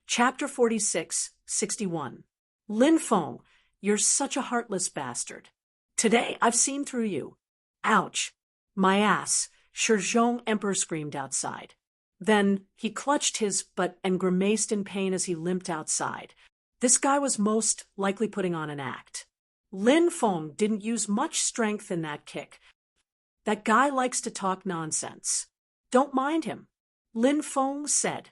Chapter 46, 61. Lin Feng, you're such a heartless bastard. Today I've seen through you. Ouch. My ass, Shizhong Emperor screamed outside. Then he clutched his butt and grimaced in pain as he limped outside. This guy was most likely putting on an act. Lin Feng didn't use much strength in that kick. That guy likes to talk nonsense. Don't mind him, Lin Feng said.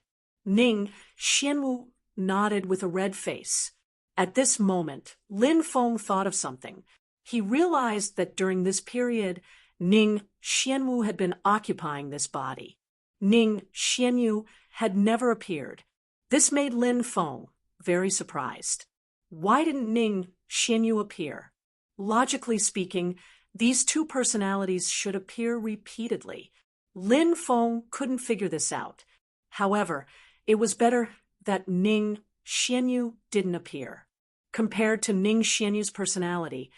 Ning Xianwu nodded with a red face. At this moment, Lin Feng thought of something. He realized that during this period, Ning Xianwu had been occupying this body. Ning Xianwu had never appeared. This made Lin Feng very surprised. Why didn't Ning Xianwu appear? Logically speaking, these two personalities should appear repeatedly. Lin Feng couldn't figure this out. However, it was better that Ning Xianwu didn't appear. Compared to Ning Xianwu's personality,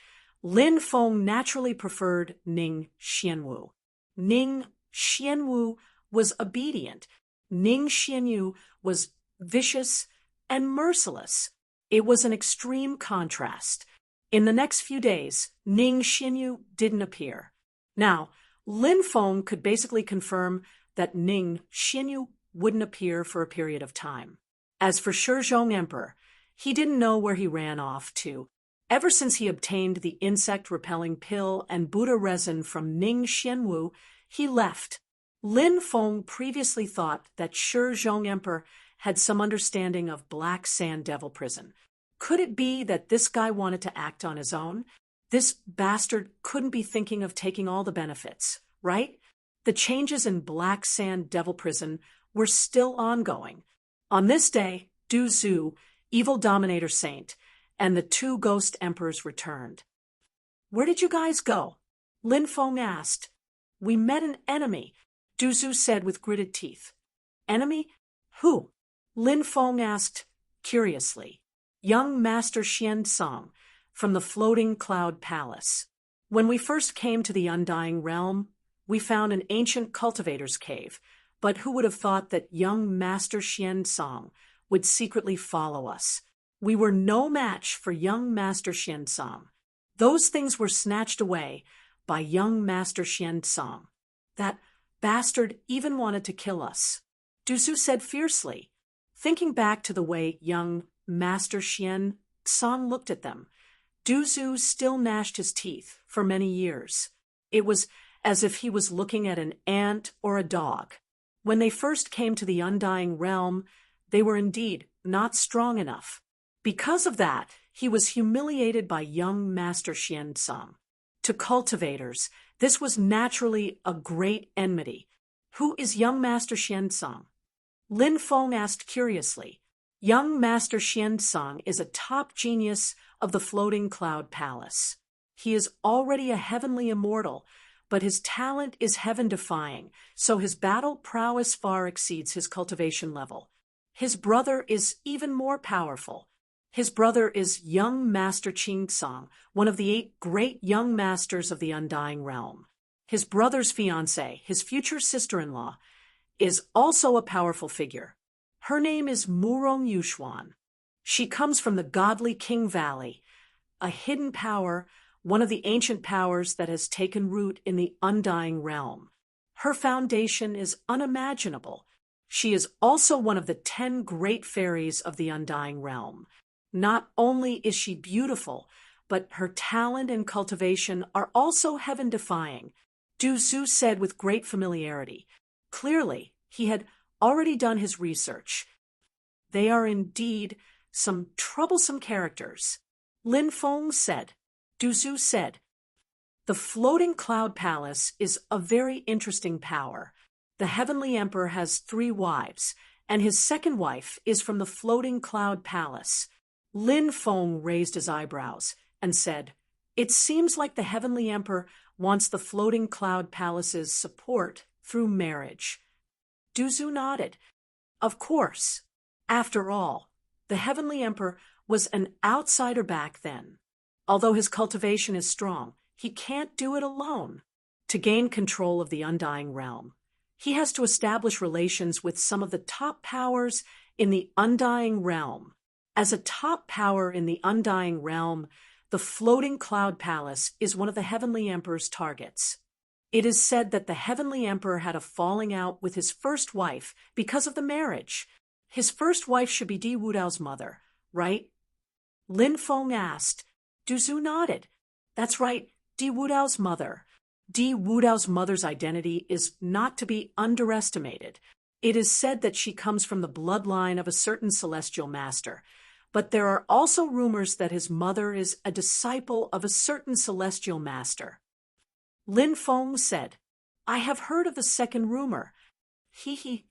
Lin Feng naturally preferred Ning Xianwu. Ning Xianwu was obedient. Ning Xianwu was vicious and merciless. It was an extreme contrast. In the next few days, Ning Xianwu didn't appear. Now, Lin Feng could basically confirm that Ning Xianwu wouldn't appear for a period of time. As for Shizhong Emperor, he didn't know where he ran off to. Ever since he obtained the insect-repelling pill and Buddha resin from Ning Xianwu, he left. Lin Feng previously thought that Shizhong Emperor had some understanding of Black Sand Devil Prison. Could it be that this guy wanted to act on his own? This bastard couldn't be thinking of taking all the benefits, right? The changes in Black Sand Devil Prison were still ongoing. On this day, Du Zhu, evil dominator saint, and the two ghost emperors returned. Where did you guys go? Lin Feng asked. We met an enemy, Du Zhu said with gritted teeth. Enemy? Who? Lin Feng asked curiously. Young Master Xian Song, from the Floating Cloud Palace. When we first came to the Undying Realm, we found an ancient cultivator's cave, but who would have thought that young Master Xian Song would secretly follow us? We were no match for young Master Xian Song. Those things were snatched away by young Master Xian Song. That bastard even wanted to kill us, Du Zhu said fiercely. Thinking back to the way young Master Xian Song looked at them, Du Zhu still gnashed his teeth for many years. It was as if he was looking at an ant or a dog. When they first came to the Undying Realm, they were indeed not strong enough. Because of that, he was humiliated by young Master Xian Song. To cultivators, this was naturally a great enmity. Who is young Master Xian Song? Lin Feng asked curiously. Young Master Xian Song is a top genius of the Floating Cloud Palace. He is already a heavenly immortal, but his talent is heaven-defying, so his battle prowess far exceeds his cultivation level. His brother is even more powerful. His brother is young Master Qing Song, one of the 8 great young masters of the Undying Realm. His brother's fiancée, his future sister-in-law, is also a powerful figure. Her name is Murong Yuxuan. She comes from the godly King Valley, a hidden power, one of the ancient powers that has taken root in the Undying Realm. Her foundation is unimaginable. She is also one of the 10 great fairies of the Undying Realm. Not only is she beautiful, but her talent and cultivation are also heaven-defying, Du Zhu said with great familiarity. Clearly, he had already done his research. They are indeed some troublesome characters, Lin Feng said. Du Zhu said, the Floating Cloud Palace is a very interesting power. The Heavenly Emperor has 3 wives, and his second wife is from the Floating Cloud Palace. Lin Feng raised his eyebrows and said, it seems like the Heavenly Emperor wants the Floating Cloud Palace's support through marriage. Du Zhu nodded. Of course. After all, the Heavenly Emperor was an outsider back then. Although his cultivation is strong, he can't do it alone. To gain control of the Undying Realm, he has to establish relations with some of the top powers in the Undying Realm. As a top power in the Undying Realm, the floating cloud palace is one of the Heavenly Emperor's targets. It is said that the Heavenly Emperor had a falling out with his first wife because of the marriage. His first wife should be Di Wudao's mother, right? Lin Feng asked. Du Zhu nodded. That's right, Di Wudao's mother. Di Wudao's mother's identity is not to be underestimated. It is said that she comes from the bloodline of a certain celestial master, but there are also rumors that his mother is a disciple of a certain celestial master. Lin Feng said, I have heard of the second rumor. He.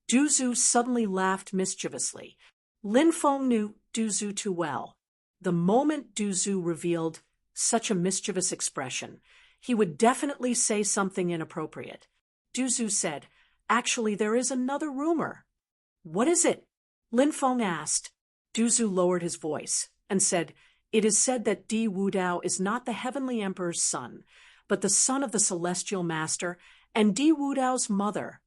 Du Zhu suddenly laughed mischievously. Lin Feng knew Du Zhu too well. The moment Du Zhu revealed such a mischievous expression, he would definitely say something inappropriate. Du Zhu said, Actually, there is another rumor. What is it? Lin Feng asked. Du Zhu lowered his voice and said, It is said that Di Wudao is not the Heavenly Emperor's son, but the son of the Celestial Master and Di Wudao's mother.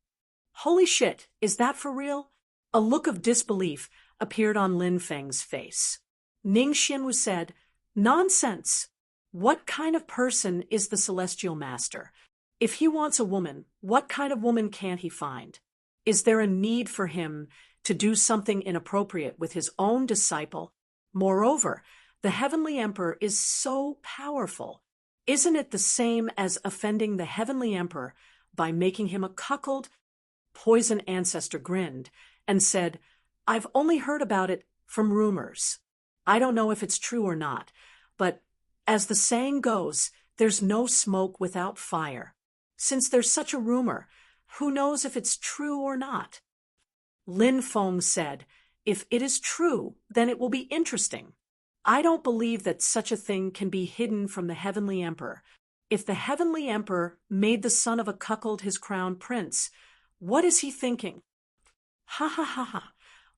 Holy shit, is that for real? A look of disbelief appeared on Lin Feng's face. Ning Xianwu said, Nonsense! What kind of person is the Celestial Master? If he wants a woman, what kind of woman can't he find? Is there a need for him to do something inappropriate with his own disciple? Moreover, the Heavenly Emperor is so powerful. Isn't it the same as offending the Heavenly Emperor by making him a cuckold? Poison Ancestor grinned and said, I've only heard about it from rumors. I don't know if it's true or not, but as the saying goes, there's no smoke without fire. Since there's such a rumor, who knows if it's true or not? Lin Feng said, If it is true, then it will be interesting. I don't believe that such a thing can be hidden from the Heavenly Emperor. If the Heavenly Emperor made the son of a cuckold his crown prince, what is he thinking? Ha ha ha ha.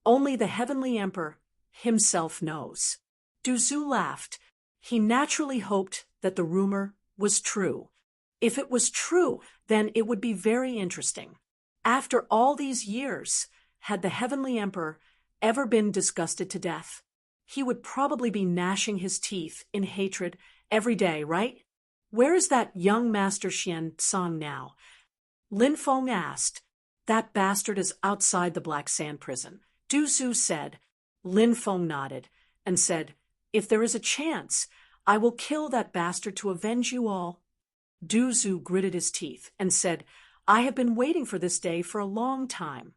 Only the Heavenly Emperor himself knows. Du Zhu laughed. He naturally hoped that the rumor was true. If it was true, then it would be very interesting. After all these years, had the Heavenly Emperor ever been disgusted to death? He would probably be gnashing his teeth in hatred every day, right? Where is that young Master Xian Song now? Lin Feng asked. That bastard is outside the Black Sand prison, Du Zhu said. Lin Feng nodded and said, If there is a chance, I will kill that bastard to avenge you all. Du Zhu gritted his teeth and said, I have been waiting for this day for a long time.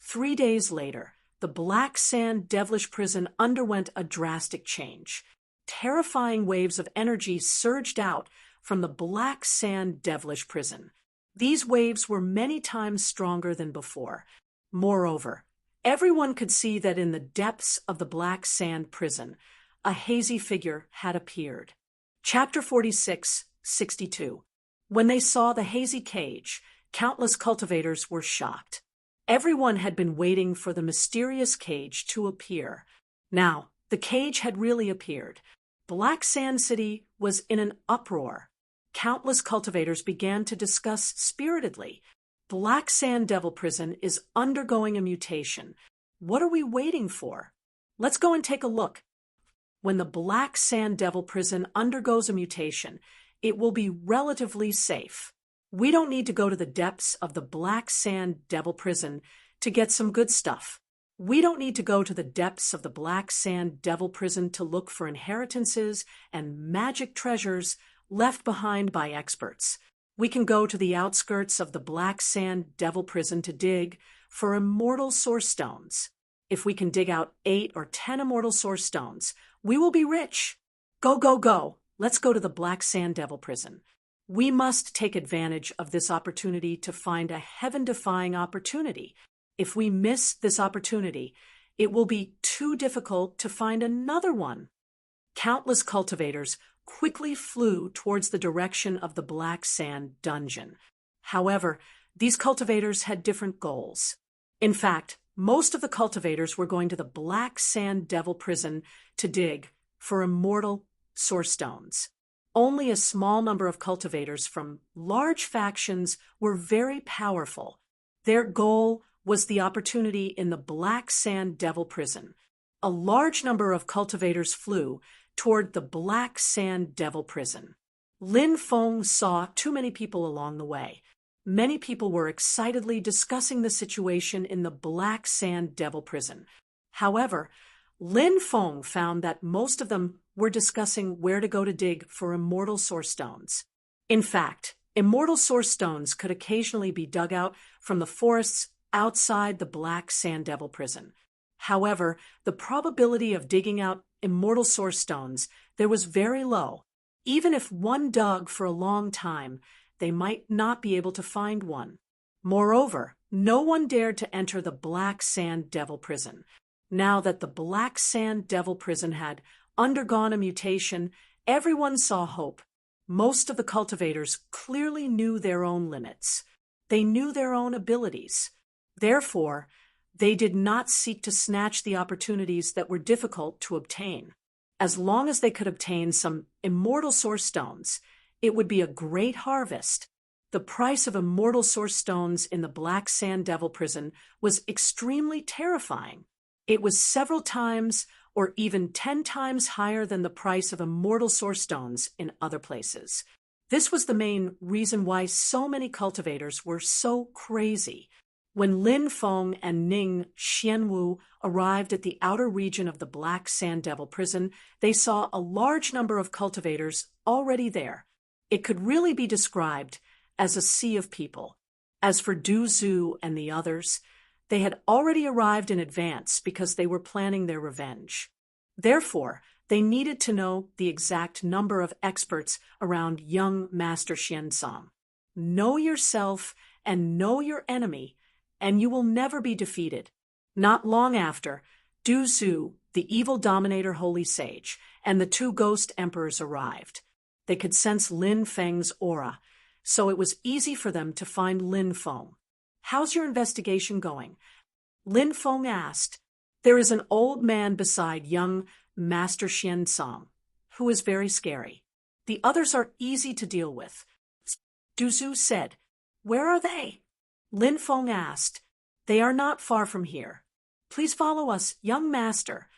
3 days later, the Black Sand devilish prison underwent a drastic change. Terrifying waves of energy surged out from the Black Sand devilish prison. These waves were many times stronger than before. Moreover, everyone could see that in the depths of the Black Sand prison, a hazy figure had appeared. Chapter 46:62. When they saw the hazy cage, countless cultivators were shocked. Everyone had been waiting for the mysterious cage to appear. Now, the cage had really appeared. Black Sand City was in an uproar. Countless cultivators began to discuss spiritedly. Black Sand Devil Prison is undergoing a mutation. What are we waiting for? Let's go and take a look. When the Black Sand Devil Prison undergoes a mutation, it will be relatively safe. We don't need to go to the depths of the Black Sand Devil Prison to get some good stuff. We don't need to go to the depths of the Black Sand Devil Prison to look for inheritances and magic treasures left behind by experts. We can go to the outskirts of the Black Sand Devil Prison to dig for immortal source stones. If we can dig out 8 or 10 immortal source stones, we will be rich. Go, go, go. Let's go to the Black Sand Devil Prison. We must take advantage of this opportunity to find a heaven-defying opportunity. If we miss this opportunity, it will be too difficult to find another one. Countless cultivators quickly flew towards the direction of the Black Sand dungeon. However, these cultivators had different goals. In fact, most of the cultivators were going to the Black Sand Devil Prison to dig for immortal source stones. Only a small number of cultivators from large factions were very powerful. Their goal was the opportunity in the Black Sand Devil Prison. A large number of cultivators flew toward the Black Sand Devil Prison. Lin Feng saw too many people along the way. Many people were excitedly discussing the situation in the Black Sand Devil Prison. However, Lin Feng found that most of them were discussing where to go to dig for immortal source stones. In fact, immortal source stones could occasionally be dug out from the forests outside the Black Sand Devil Prison. However, the probability of digging out immortal source stones there was very low. Even if one dug for a long time, they might not be able to find one. Moreover, no one dared to enter the Black Sand Devil Prison. Now that the Black Sand Devil Prison had undergone a mutation, everyone saw hope. Most of the cultivators clearly knew their own limits. They knew their own abilities. Therefore, they did not seek to snatch the opportunities that were difficult to obtain. As long as they could obtain some immortal source stones, it would be a great harvest. The price of immortal source stones in the Black Sand Devil Prison was extremely terrifying. It was several times or even 10 times higher than the price of immortal source stones in other places. This was the main reason why so many cultivators were so crazy. When Lin Feng and Ning Xianwu arrived at the outer region of the Black Sand Devil Prison, they saw a large number of cultivators already there. It could really be described as a sea of people. As for Du Zhu and the others, they had already arrived in advance because they were planning their revenge. Therefore, they needed to know the exact number of experts around young Master Xiansong. Know yourself and know your enemy, and you will never be defeated. Not long after, Du Zhu, the evil dominator holy sage, and the two ghost emperors arrived. They could sense Lin Feng's aura, so it was easy for them to find Lin Feng. "How's your investigation going?" Lin Feng asked. "There is an old man beside young Master Xiansong, who is very scary. The others are easy to deal with." Du Zhu said. "Where are they?" Lin Feng asked. "They are not far from here. Please follow us, young master."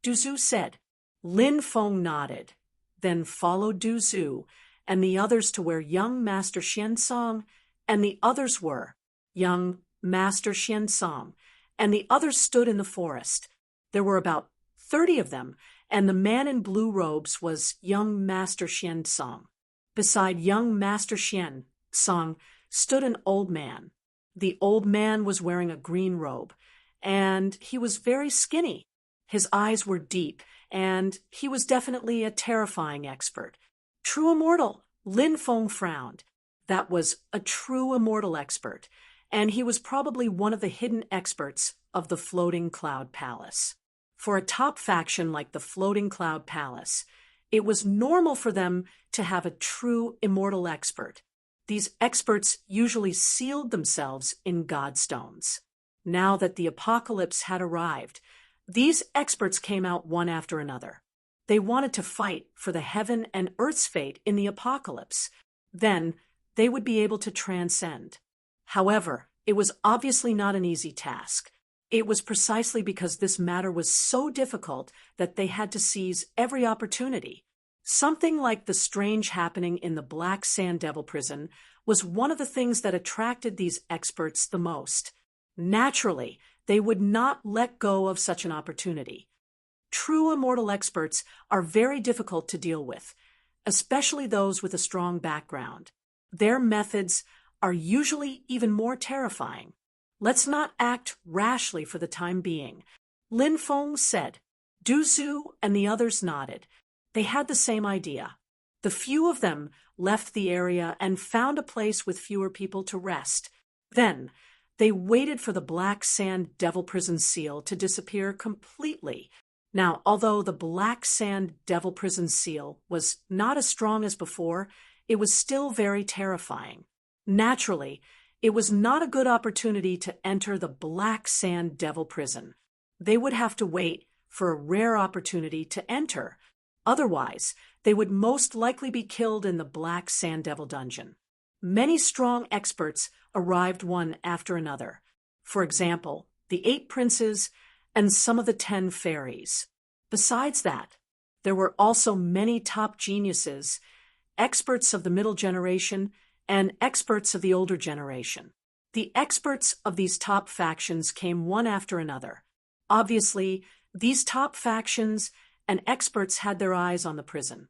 Du Zhu said. Lin Feng nodded, then followed Du Zhu and the others to where young Master Xiansong and the others were. Young Master Xiansong and the others stood in the forest. There were about 30 of them, and the man in blue robes was young Master Xiansong. Beside young Master Xiansong stood an old man. The old man was wearing a green robe, and he was very skinny. His eyes were deep, and he was definitely a terrifying expert. True immortal, Lin Feng frowned. That was a true immortal expert, and he was probably one of the hidden experts of the Floating Cloud Palace. For a top faction like the Floating Cloud Palace, it was normal for them to have a true immortal expert. These experts usually sealed themselves in godstones. Now that the apocalypse had arrived, these experts came out one after another. They wanted to fight for the heaven and earth's fate in the apocalypse. Then they would be able to transcend. However, it was obviously not an easy task. It was precisely because this matter was so difficult that they had to seize every opportunity. Something like the strange happening in the Black Sand Devil Prison was one of the things that attracted these experts the most. Naturally, they would not let go of such an opportunity. True immortal experts are very difficult to deal with, especially those with a strong background. Their methods are usually even more terrifying. Let's not act rashly for the time being, Lin Feng said. Du Zhu and the others nodded. They had the same idea. The few of them left the area and found a place with fewer people to rest. Then, they waited for the Black Sand Devil Prison seal to disappear completely. Now, although the Black Sand Devil Prison seal was not as strong as before, it was still very terrifying. Naturally, it was not a good opportunity to enter the Black Sand Devil Prison. They would have to wait for a rare opportunity to enter. Otherwise, they would most likely be killed in the Black Sand Devil dungeon. Many strong experts arrived one after another. For example, the 8 princes and some of the 10 fairies. Besides that, there were also many top geniuses, experts of the middle generation and experts of the older generation. The experts of these top factions came one after another. Obviously, these top factions and experts had their eyes on the prison.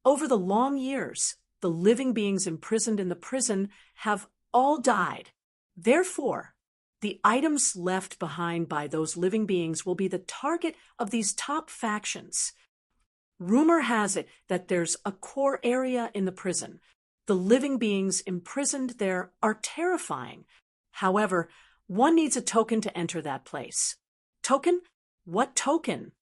Over the long years, the living beings imprisoned in the prison have all died. Therefore, the items left behind by those living beings will be the target of these top factions. Rumor has it that there's a core area in the prison. The living beings imprisoned there are terrifying. However, one needs a token to enter that place. Token? What token?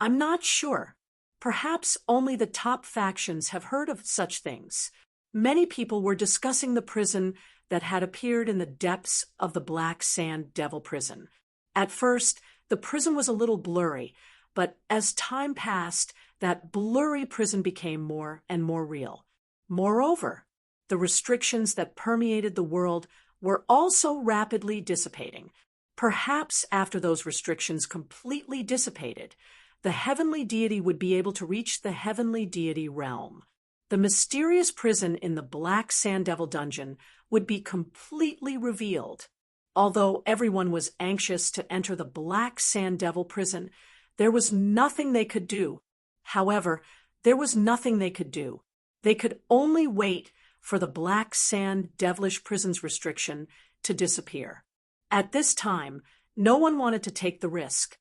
I'm not sure. Perhaps only the top factions have heard of such things. Many people were discussing the prison that had appeared in the depths of the Black Sand Devil prison. At first, the prison was a little blurry, but as time passed, that blurry prison became more and more real. Moreover, the restrictions that permeated the world were also rapidly dissipating. Perhaps after those restrictions completely dissipated, the heavenly deity would be able to reach the heavenly deity realm. The mysterious prison in the Black Sand Devil dungeon would be completely revealed. Although everyone was anxious to enter the Black Sand Devil prison, there was nothing they could do. However, there was nothing they could do. They could only wait for the Black Sand Devilish prison's restriction to disappear. At this time, no one wanted to take the risk.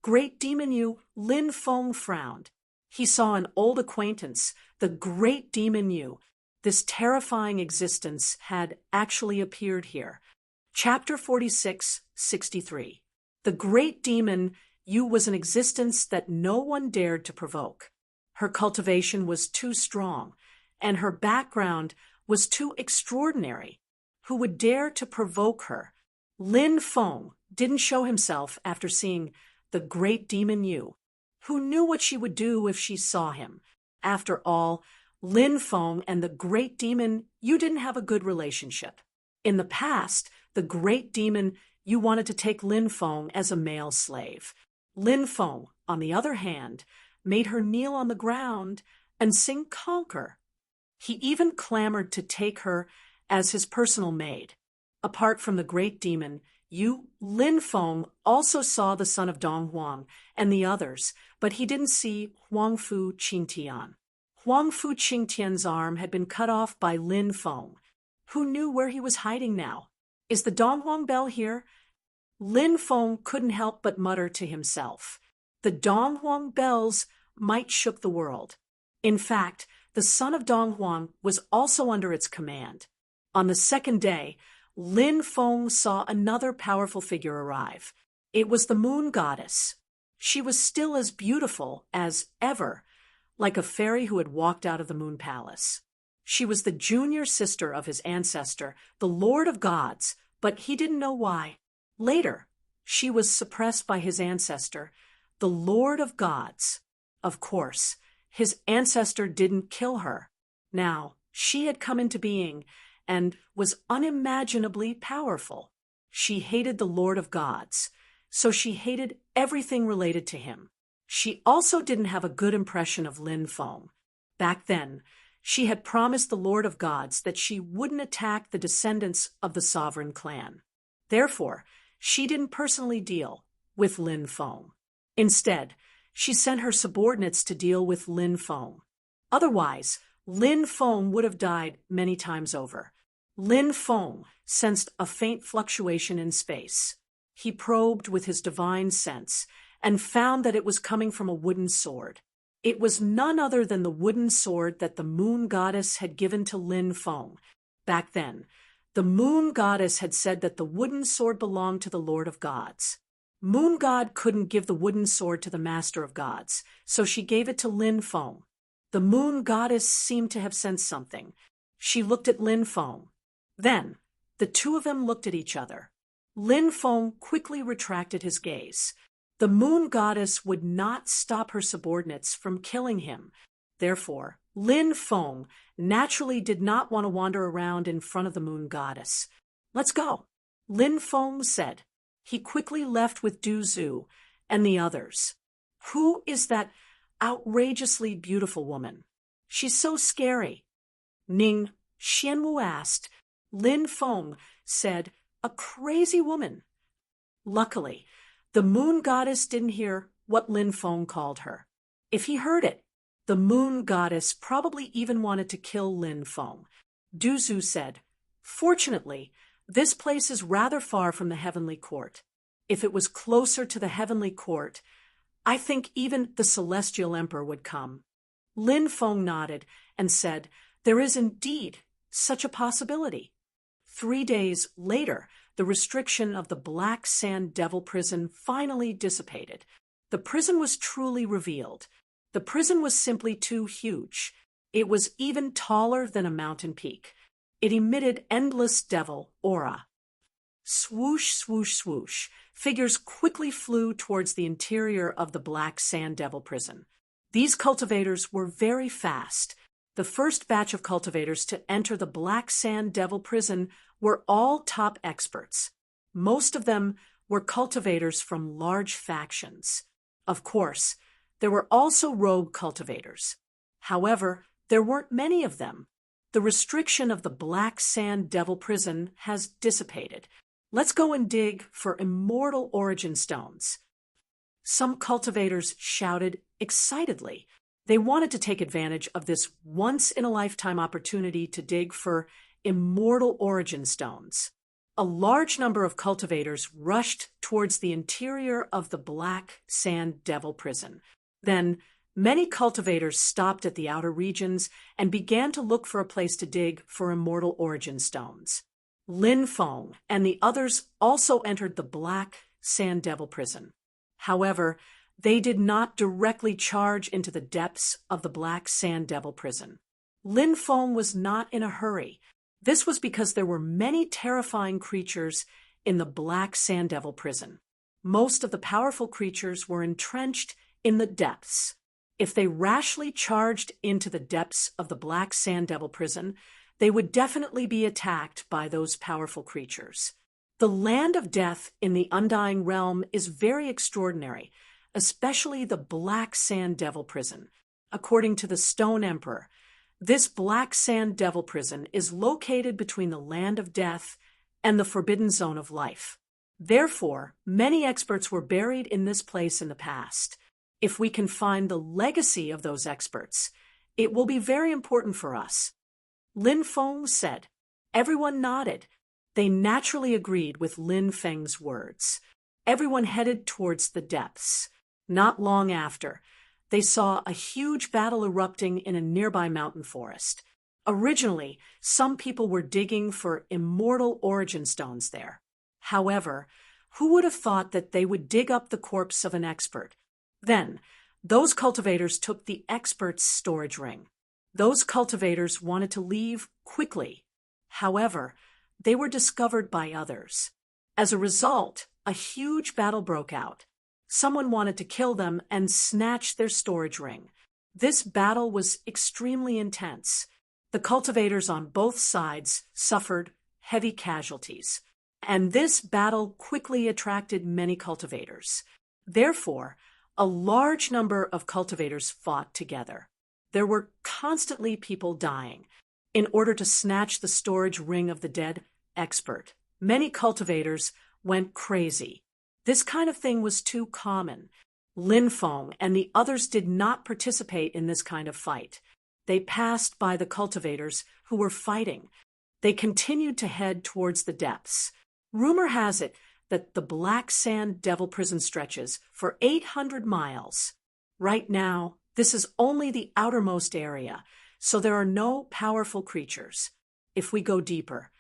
Great Demon Yu, Lin Feng frowned. He saw an old acquaintance, the Great Demon Yu. This terrifying existence had actually appeared here. Chapter 46:63. The Great Demon Yu was an existence that no one dared to provoke. Her cultivation was too strong, and her background was too extraordinary. Who would dare to provoke her? Lin Feng didn't show himself after seeing the Great Demon Yu. Who knew what she would do if she saw him? After all, Lin Feng and the Great Demon Yu didn't have a good relationship. In the past, the Great Demon Yu wanted to take Lin Feng as a male slave. Lin Feng, on the other hand, made her kneel on the ground and sing conquer. He even clamored to take her as his personal maid. Apart from the Great Demon Yu, Lin Feng also saw the son of Dong Huang and the others, but he didn't see Huang Fu Qingtian. Huang Fu Qingtian's arm had been cut off by Lin Feng. Who knew where he was hiding now? Is the Dong Huang bell here? Lin Feng couldn't help but mutter to himself. The Dong Huang bells might shook the world. In fact, the son of Dong Huang was also under its command. On the second day, Lin Feng saw another powerful figure arrive. It was the moon goddess. She was still as beautiful as ever, like a fairy who had walked out of the moon palace. She was the junior sister of his ancestor, the Lord of Gods, but he didn't know why. Later, she was suppressed by his ancestor, the Lord of Gods. Of course, his ancestor didn't kill her. Now, she had come into being and was unimaginably powerful. She hated the Lord of Gods, so she hated everything related to him. She also didn't have a good impression of Lin Feng. Back then, she had promised the Lord of Gods that she wouldn't attack the descendants of the sovereign clan. Therefore, she didn't personally deal with Lin Feng. Instead, she sent her subordinates to deal with Lin Feng. Otherwise, Lin Feng would have died many times over. Lin Feng sensed a faint fluctuation in space. He probed with his divine sense and found that it was coming from a wooden sword. It was none other than the wooden sword that the moon goddess had given to Lin Feng. Back then, the moon goddess had said that the wooden sword belonged to the Lord of Gods. Moon God couldn't give the wooden sword to the Master of Gods, so she gave it to Lin Feng. The moon goddess seemed to have sensed something. She looked at Lin Feng. Then, the two of them looked at each other. Lin Feng quickly retracted his gaze. The moon goddess would not stop her subordinates from killing him. Therefore, Lin Feng naturally did not want to wander around in front of the moon goddess. Let's go. Lin Feng said. He quickly left with Du Zhu and the others. Who is that outrageously beautiful woman? She's so scary. Ning Xianwu asked. Lin Feng said, a crazy woman. Luckily, the moon goddess didn't hear what Lin Feng called her. If he heard it, the moon goddess probably even wanted to kill Lin Feng. Du Zhu said, fortunately, this place is rather far from the heavenly court. If it was closer to the heavenly court, I think even the celestial emperor would come. Lin Feng nodded and said, there is indeed such a possibility. 3 days later, the restriction of the Black Sand Devil prison finally dissipated. The prison was truly revealed. The prison was simply too huge. It was even taller than a mountain peak. It emitted endless devil aura. Swoosh, swoosh, swoosh. Figures quickly flew towards the interior of the Black Sand Devil prison. These cultivators were very fast. The first batch of cultivators to enter the Black Sand Devil prison were all top experts. Most of them were cultivators from large factions. Of course, there were also rogue cultivators. However, there weren't many of them. The restriction of the Black Sand Devil prison has dissipated. Let's go and dig for immortal origin stones. Some cultivators shouted excitedly. They wanted to take advantage of this once-in-a-lifetime opportunity to dig for immortal origin stones. A large number of cultivators rushed towards the interior of the Black Sand Devil prison. Then, many cultivators stopped at the outer regions and began to look for a place to dig for immortal origin stones. Lin Feng and the others also entered the Black Sand Devil prison. However, they did not directly charge into the depths of the Black Sand Devil prison. Lin Feng was not in a hurry. This was because there were many terrifying creatures in the Black Sand Devil prison. Most of the powerful creatures were entrenched in the depths. If they rashly charged into the depths of the Black Sand Devil prison, they would definitely be attacked by those powerful creatures. The land of death in the Undying Realm is very extraordinary, especially the Black Sand Devil prison. According to the Stone Emperor, this Black Sand Devil prison is located between the land of death and the forbidden zone of life. Therefore, many experts were buried in this place in the past. If we can find the legacy of those experts, it will be very important for us. Lin Feng said. Everyone nodded. They naturally agreed with Lin Feng's words. Everyone headed towards the depths. Not long after, they saw a huge battle erupting in a nearby mountain forest. Originally, some people were digging for immortal origin stones there. However, who would have thought that they would dig up the corpse of an expert? Then, those cultivators took the expert's storage ring. Those cultivators wanted to leave quickly. However, they were discovered by others. As a result, a huge battle broke out. Someone wanted to kill them and snatch their storage ring. This battle was extremely intense. The cultivators on both sides suffered heavy casualties, and this battle quickly attracted many cultivators. Therefore, a large number of cultivators fought together. There were constantly people dying. In order to snatch the storage ring of the dead expert, many cultivators went crazy. This kind of thing was too common. Lin Feng and the others did not participate in this kind of fight. They passed by the cultivators who were fighting. They continued to head towards the depths. Rumor has it that the Black Sand Devil prison stretches for 800 miles. Right now, this is only the outermost area, so there are no powerful creatures. If we go deeper,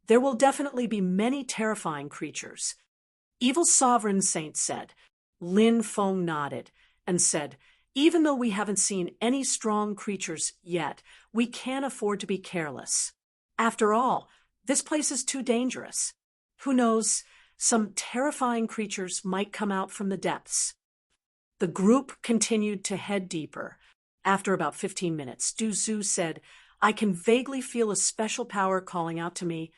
there will definitely be many terrifying creatures. Evil Sovereign Saint said. Lin Feng nodded and said, even though we haven't seen any strong creatures yet, we can't afford to be careless. After all, this place is too dangerous. Who knows, some terrifying creatures might come out from the depths. The group continued to head deeper. After about 15 minutes, Du Zhu said, I can vaguely feel a special power calling out to me.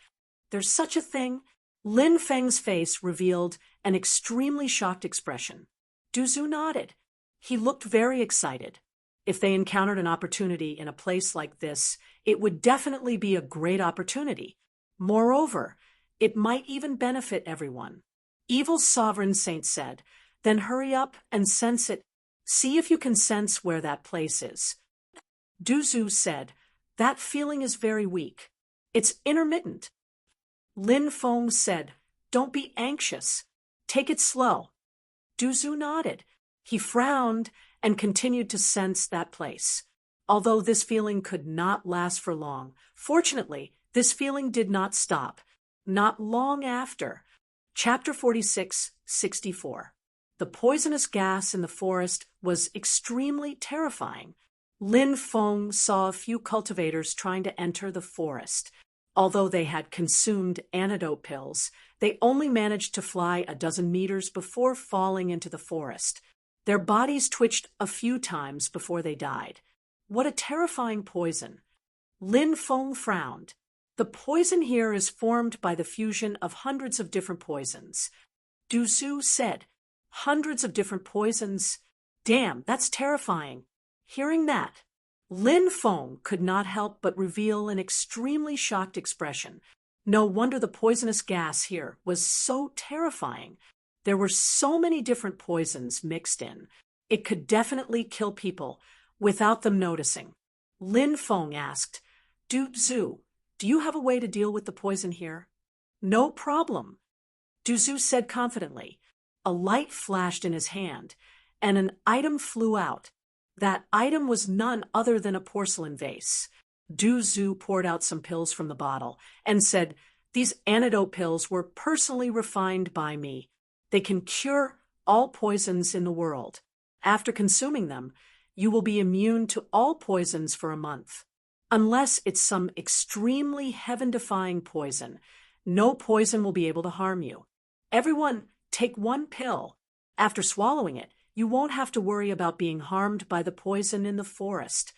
There's such a thing Lin Feng's face revealed an extremely shocked expression. Du Zhu nodded. He looked very excited. If they encountered an opportunity in a place like this, it would definitely be a great opportunity. Moreover, it might even benefit everyone. Evil Sovereign Saint said, then hurry up and sense it. See if you can sense where that place is. Du Zhu said, that feeling is very weak. It's intermittent. Lin Feng said, don't be anxious. Take it slow. Du Zhu nodded. He frowned and continued to sense that place. Although this feeling could not last for long, fortunately, this feeling did not stop. Not long after. Chapter 46:64. The poisonous gas in the forest was extremely terrifying. Lin Feng saw a few cultivators trying to enter the forest. Although they had consumed antidote pills, they only managed to fly a dozen meters before falling into the forest. Their bodies twitched a few times before they died. What a terrifying poison. Lin Feng frowned. The poison here is formed by the fusion of hundreds of different poisons. Du Zhu said, hundreds of different poisons? Damn, that's terrifying. Hearing that, Lin Feng could not help but reveal an extremely shocked expression. No wonder the poisonous gas here was so terrifying. There were so many different poisons mixed in. It could definitely kill people without them noticing. Lin Feng asked, Du Zhu, do you have a way to deal with the poison here? No problem. Du Zhu said confidently. A light flashed in his hand, and an item flew out. That item was none other than a porcelain vase. Du Zhu poured out some pills from the bottle and said, these antidote pills were personally refined by me. They can cure all poisons in the world. After consuming them, you will be immune to all poisons for a month. Unless it's some extremely heaven-defying poison, no poison will be able to harm you. Everyone, take one pill. After swallowing it, you won't have to worry about being harmed by the poison in the forest.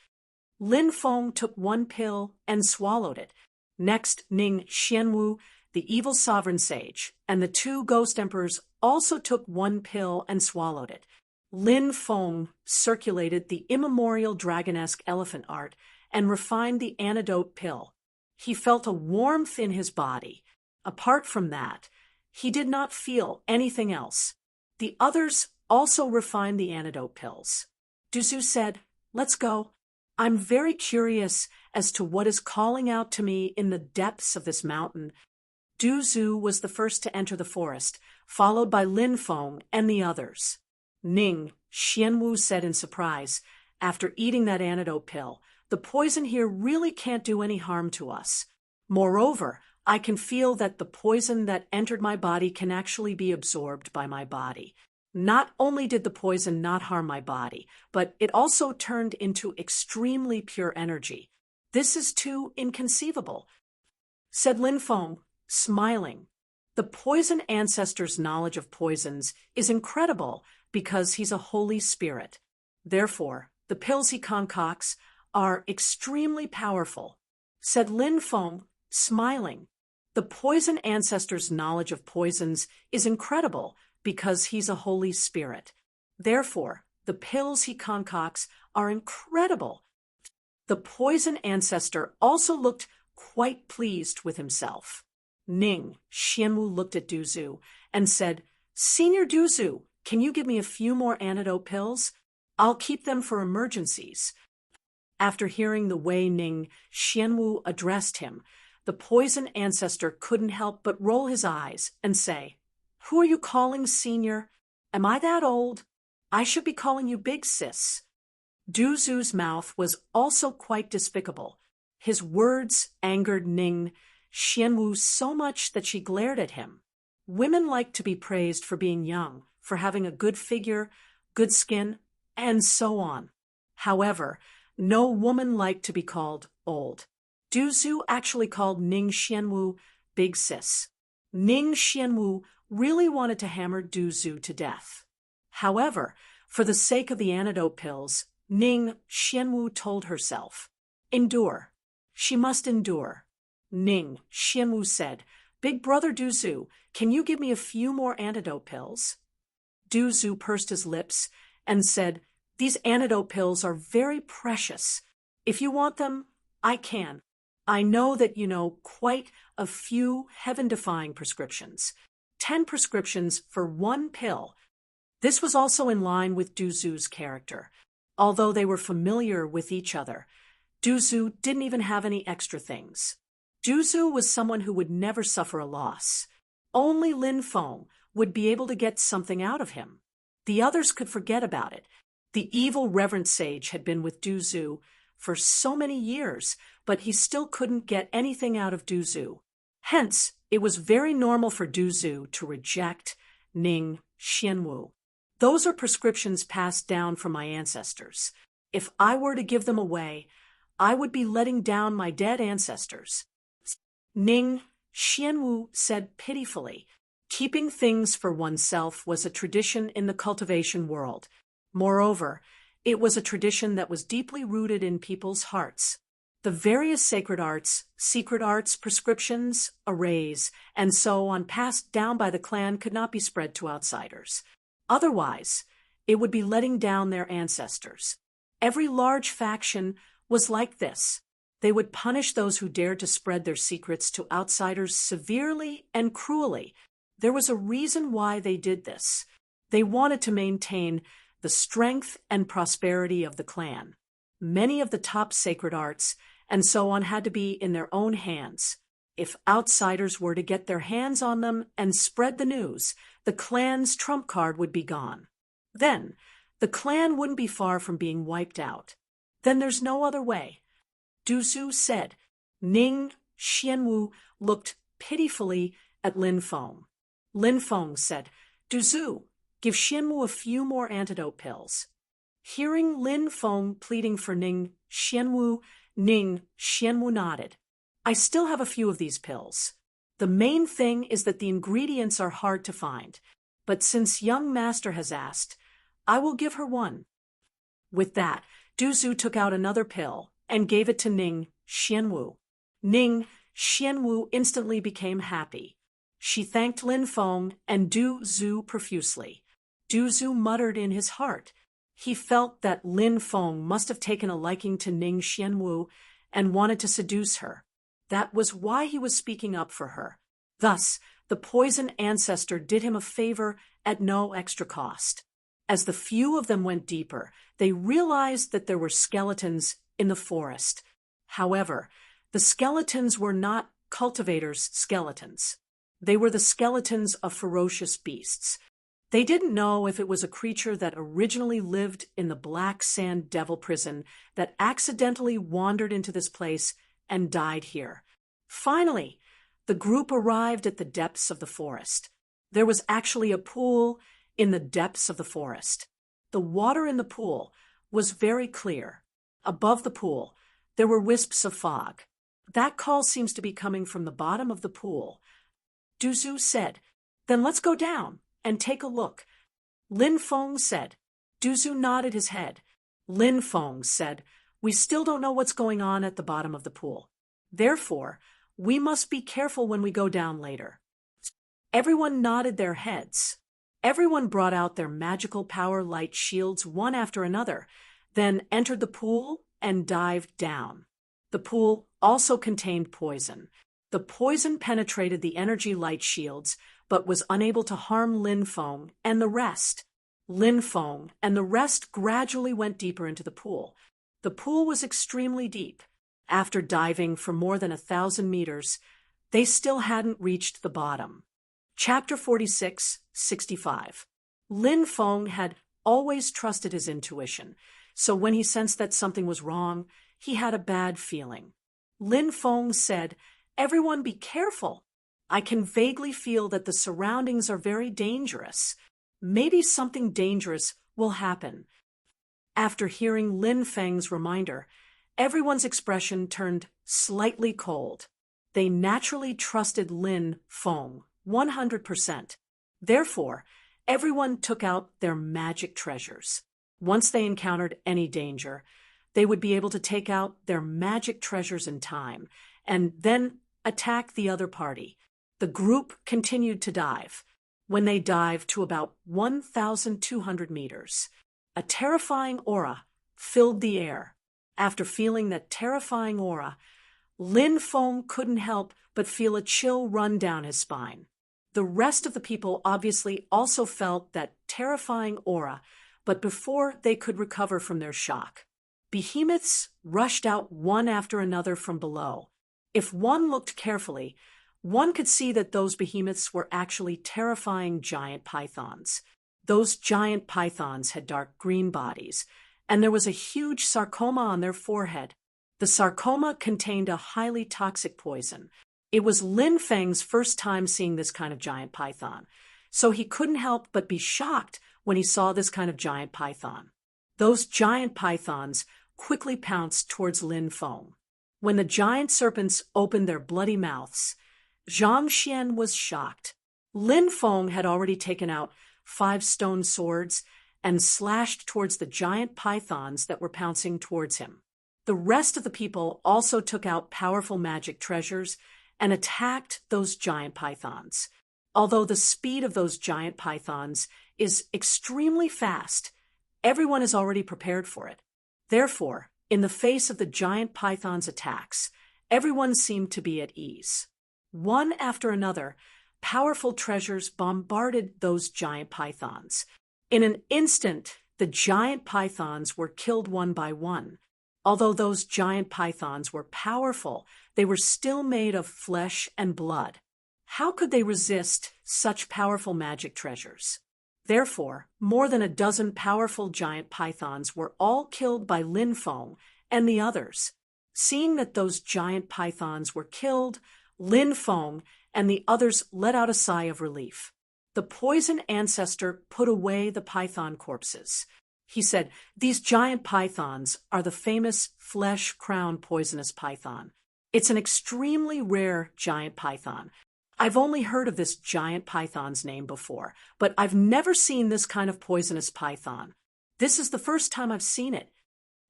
Lin Feng took one pill and swallowed it. Next, Ning Xianwu, the evil sovereign sage, and the two ghost emperors also took one pill and swallowed it. Lin Feng circulated the immemorial dragonesque elephant art and refined the antidote pill. He felt a warmth in his body. Apart from that, he did not feel anything else. The others also refined the antidote pills. Du Zhu said, let's go. I'm very curious as to what is calling out to me in the depths of this mountain. Du Zhu was the first to enter the forest, followed by Lin Feng and the others. Ning Xianwu said in surprise, after eating that antidote pill, the poison here really can't do any harm to us. Moreover, I can feel that the poison that entered my body can actually be absorbed by my body. Not only did the poison not harm my body, but it also turned into extremely pure energy. This is too inconceivable, said Lin Feng, smiling. The poison ancestor's knowledge of poisons is incredible because he's a holy spirit. Therefore, the pills he concocts are extremely powerful, said Lin Feng, smiling. The poison ancestor's knowledge of poisons is incredible because he's a holy spirit. Therefore, the pills he concocts are incredible. The poison ancestor also looked quite pleased with himself. Ning Xianwu looked at Du Zhu and said, Senior Du Zhu, can you give me a few more antidote pills? I'll keep them for emergencies. After hearing the way Ning Xianwu addressed him, the poison ancestor couldn't help but roll his eyes and say, Who are you calling senior? Am I that old? I should be calling you big sis. Du Zhu's mouth was also quite despicable. His words angered Ning Xianwu so much that she glared at him. Women like to be praised for being young, for having a good figure, good skin, and so on. However, no woman liked to be called old. Du Zhu actually called Ning Xianwu big sis. Ning Xianwu really wanted to hammer Du Zhu to death. However, for the sake of the antidote pills, Ning Xianwu told herself, endure. She must endure. Ning Xianwu said, Big Brother Duzu, can you give me a few more antidote pills? Duzu pursed his lips and said, These antidote pills are very precious. If you want them, I can. I know that you know quite a few heaven-defying prescriptions. 10 prescriptions for one pill. This was also in line with Duzu's character. Although they were familiar with each other, Duzu didn't even have any extra things. Duzu was someone who would never suffer a loss. Only Lin Feng would be able to get something out of him. The others could forget about it. The evil reverend sage had been with Duzu for so many years, but he still couldn't get anything out of Duzu. Hence, it was very normal for Duzu to reject Ning Xianwu. Those are prescriptions passed down from my ancestors. If I were to give them away, I would be letting down my dead ancestors. Ning Xianwu said pitifully, keeping things for oneself was a tradition in the cultivation world. Moreover, it was a tradition that was deeply rooted in people's hearts. The various sacred arts, secret arts, prescriptions, arrays, and so on passed down by the clan could not be spread to outsiders. Otherwise, it would be letting down their ancestors. Every large faction was like this. They would punish those who dared to spread their secrets to outsiders severely and cruelly. There was a reason why they did this. They wanted to maintain the strength and prosperity of the clan. Many of the top sacred arts and so on had to be in their own hands. If outsiders were to get their hands on them and spread the news, the clan's trump card would be gone. Then, the clan wouldn't be far from being wiped out. Then there's no other way. Duzu said. Ning Xianwu looked pitifully at Lin Feng. Lin Feng said, Duzu, give Xianwu a few more antidote pills. Hearing Lin Feng pleading for Ning Xianwu nodded. I still have a few of these pills. The main thing is that the ingredients are hard to find, but since young master has asked, I will give her one. With that, Duzu took out another pill and gave it to Ning Xianwu. Ning Xianwu instantly became happy. She thanked Lin Feng and Duzu profusely. Duzu muttered in his heart. He felt that Lin Feng must have taken a liking to Ning Xianwu and wanted to seduce her. That was why he was speaking up for her. Thus, the poison ancestor did him a favor at no extra cost. As the few of them went deeper, they realized that there were skeletons in the forest. However, the skeletons were not cultivators' skeletons. They were the skeletons of ferocious beasts. They didn't know if it was a creature that originally lived in the Black Sand Devil prison that accidentally wandered into this place and died here. Finally, the group arrived at the depths of the forest. There was actually a pool in the depths of the forest. The water in the pool was very clear. Above the pool, there were wisps of fog. That call seems to be coming from the bottom of the pool. Duzu said, Then let's go down and take a look. Lin Feng said. Duzu nodded his head. Lin Feng said, We still don't know what's going on at the bottom of the pool. Therefore, we must be careful when we go down later. Everyone nodded their heads. Everyone brought out their magical power light shields one after another, then entered the pool and dived down. The pool also contained poison. The poison penetrated the energy light shields, but was unable to harm Lin Feng and the rest. Lin Feng and the rest gradually went deeper into the pool. The pool was extremely deep. After diving for more than 1,000 meters, they still hadn't reached the bottom. Chapter 46:65. Lin Feng had always trusted his intuition, so when he sensed that something was wrong, he had a bad feeling. Lin Feng said, Everyone be careful. I can vaguely feel that the surroundings are very dangerous. Maybe something dangerous will happen. After hearing Lin Feng's reminder, everyone's expression turned slightly cold. They naturally trusted Lin Feng 100%. Therefore, everyone took out their magic treasures. Once they encountered any danger, they would be able to take out their magic treasures in time and then attack the other party. The group continued to dive. When they dived to about 1,200 meters, a terrifying aura filled the air. After feeling that terrifying aura, Lin Feng couldn't help but feel a chill run down his spine. The rest of the people obviously also felt that terrifying aura, but before they could recover from their shock, behemoths rushed out one after another from below. If one looked carefully, one could see that those behemoths were actually terrifying giant pythons. Those giant pythons had dark green bodies, and there was a huge sarcoma on their forehead. The sarcoma contained a highly toxic poison. It was Lin Feng's first time seeing this kind of giant python, so he couldn't help but be shocked when he saw this kind of giant python. Those giant pythons quickly pounced towards Lin Feng. When the giant serpents opened their bloody mouths, Zhang Xian was shocked. Lin Feng had already taken out 5 stone swords and slashed towards the giant pythons that were pouncing towards him. The rest of the people also took out powerful magic treasures and attacked those giant pythons. Although the speed of those giant pythons is extremely fast, everyone is already prepared for it. Therefore, in the face of the giant python's attacks, everyone seemed to be at ease. One after another, powerful treasures bombarded those giant pythons. In an instant, the giant pythons were killed one by one. Although those giant pythons were powerful, they were still made of flesh and blood. How could they resist such powerful magic treasures? Therefore, more than a dozen powerful giant pythons were all killed by Lin Feng and the others. Seeing that those giant pythons were killed, Lin Feng and the others let out a sigh of relief. The poison ancestor put away the python corpses. He said, "These giant pythons are the famous flesh-crown poisonous python. It's an extremely rare giant python. I've only heard of this giant python's name before, but I've never seen this kind of poisonous python. This is the first time I've seen it.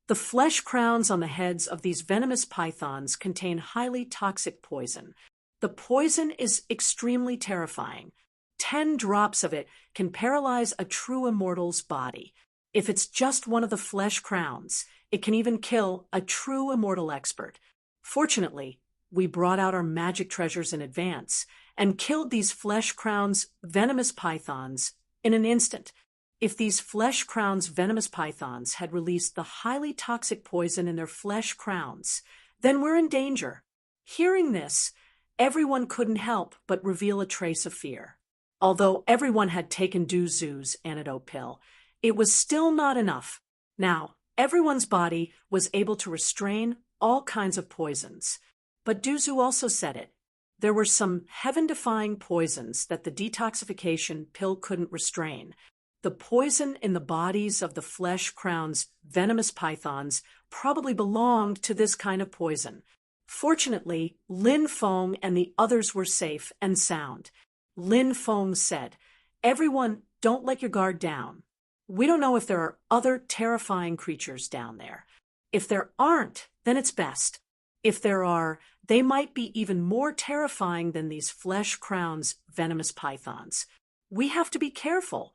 The flesh crowns on the heads of these venomous pythons contain highly toxic poison. The poison is extremely terrifying. 10 drops of it can paralyze a true immortal's body. If it's just one of the flesh crowns, it can even kill a true immortal expert. Fortunately, we brought out our magic treasures in advance and killed these flesh crowns venomous pythons in an instant. If these flesh crowns venomous pythons had released the highly toxic poison in their flesh crowns, then we're in danger." Hearing this, everyone couldn't help but reveal a trace of fear. Although everyone had taken Du Zhu's antidote pill, it was still not enough. Now, everyone's body was able to restrain all kinds of poisons. But Du Zhu also said it. There were some heaven-defying poisons that the detoxification pill couldn't restrain. The poison in the bodies of the flesh crown's venomous pythons probably belonged to this kind of poison. Fortunately, Lin Feng and the others were safe and sound. Lin Feng said, "Everyone, don't let your guard down. We don't know if there are other terrifying creatures down there. If there aren't, then it's best. If there are, they might be even more terrifying than these flesh crowns venomous pythons. We have to be careful."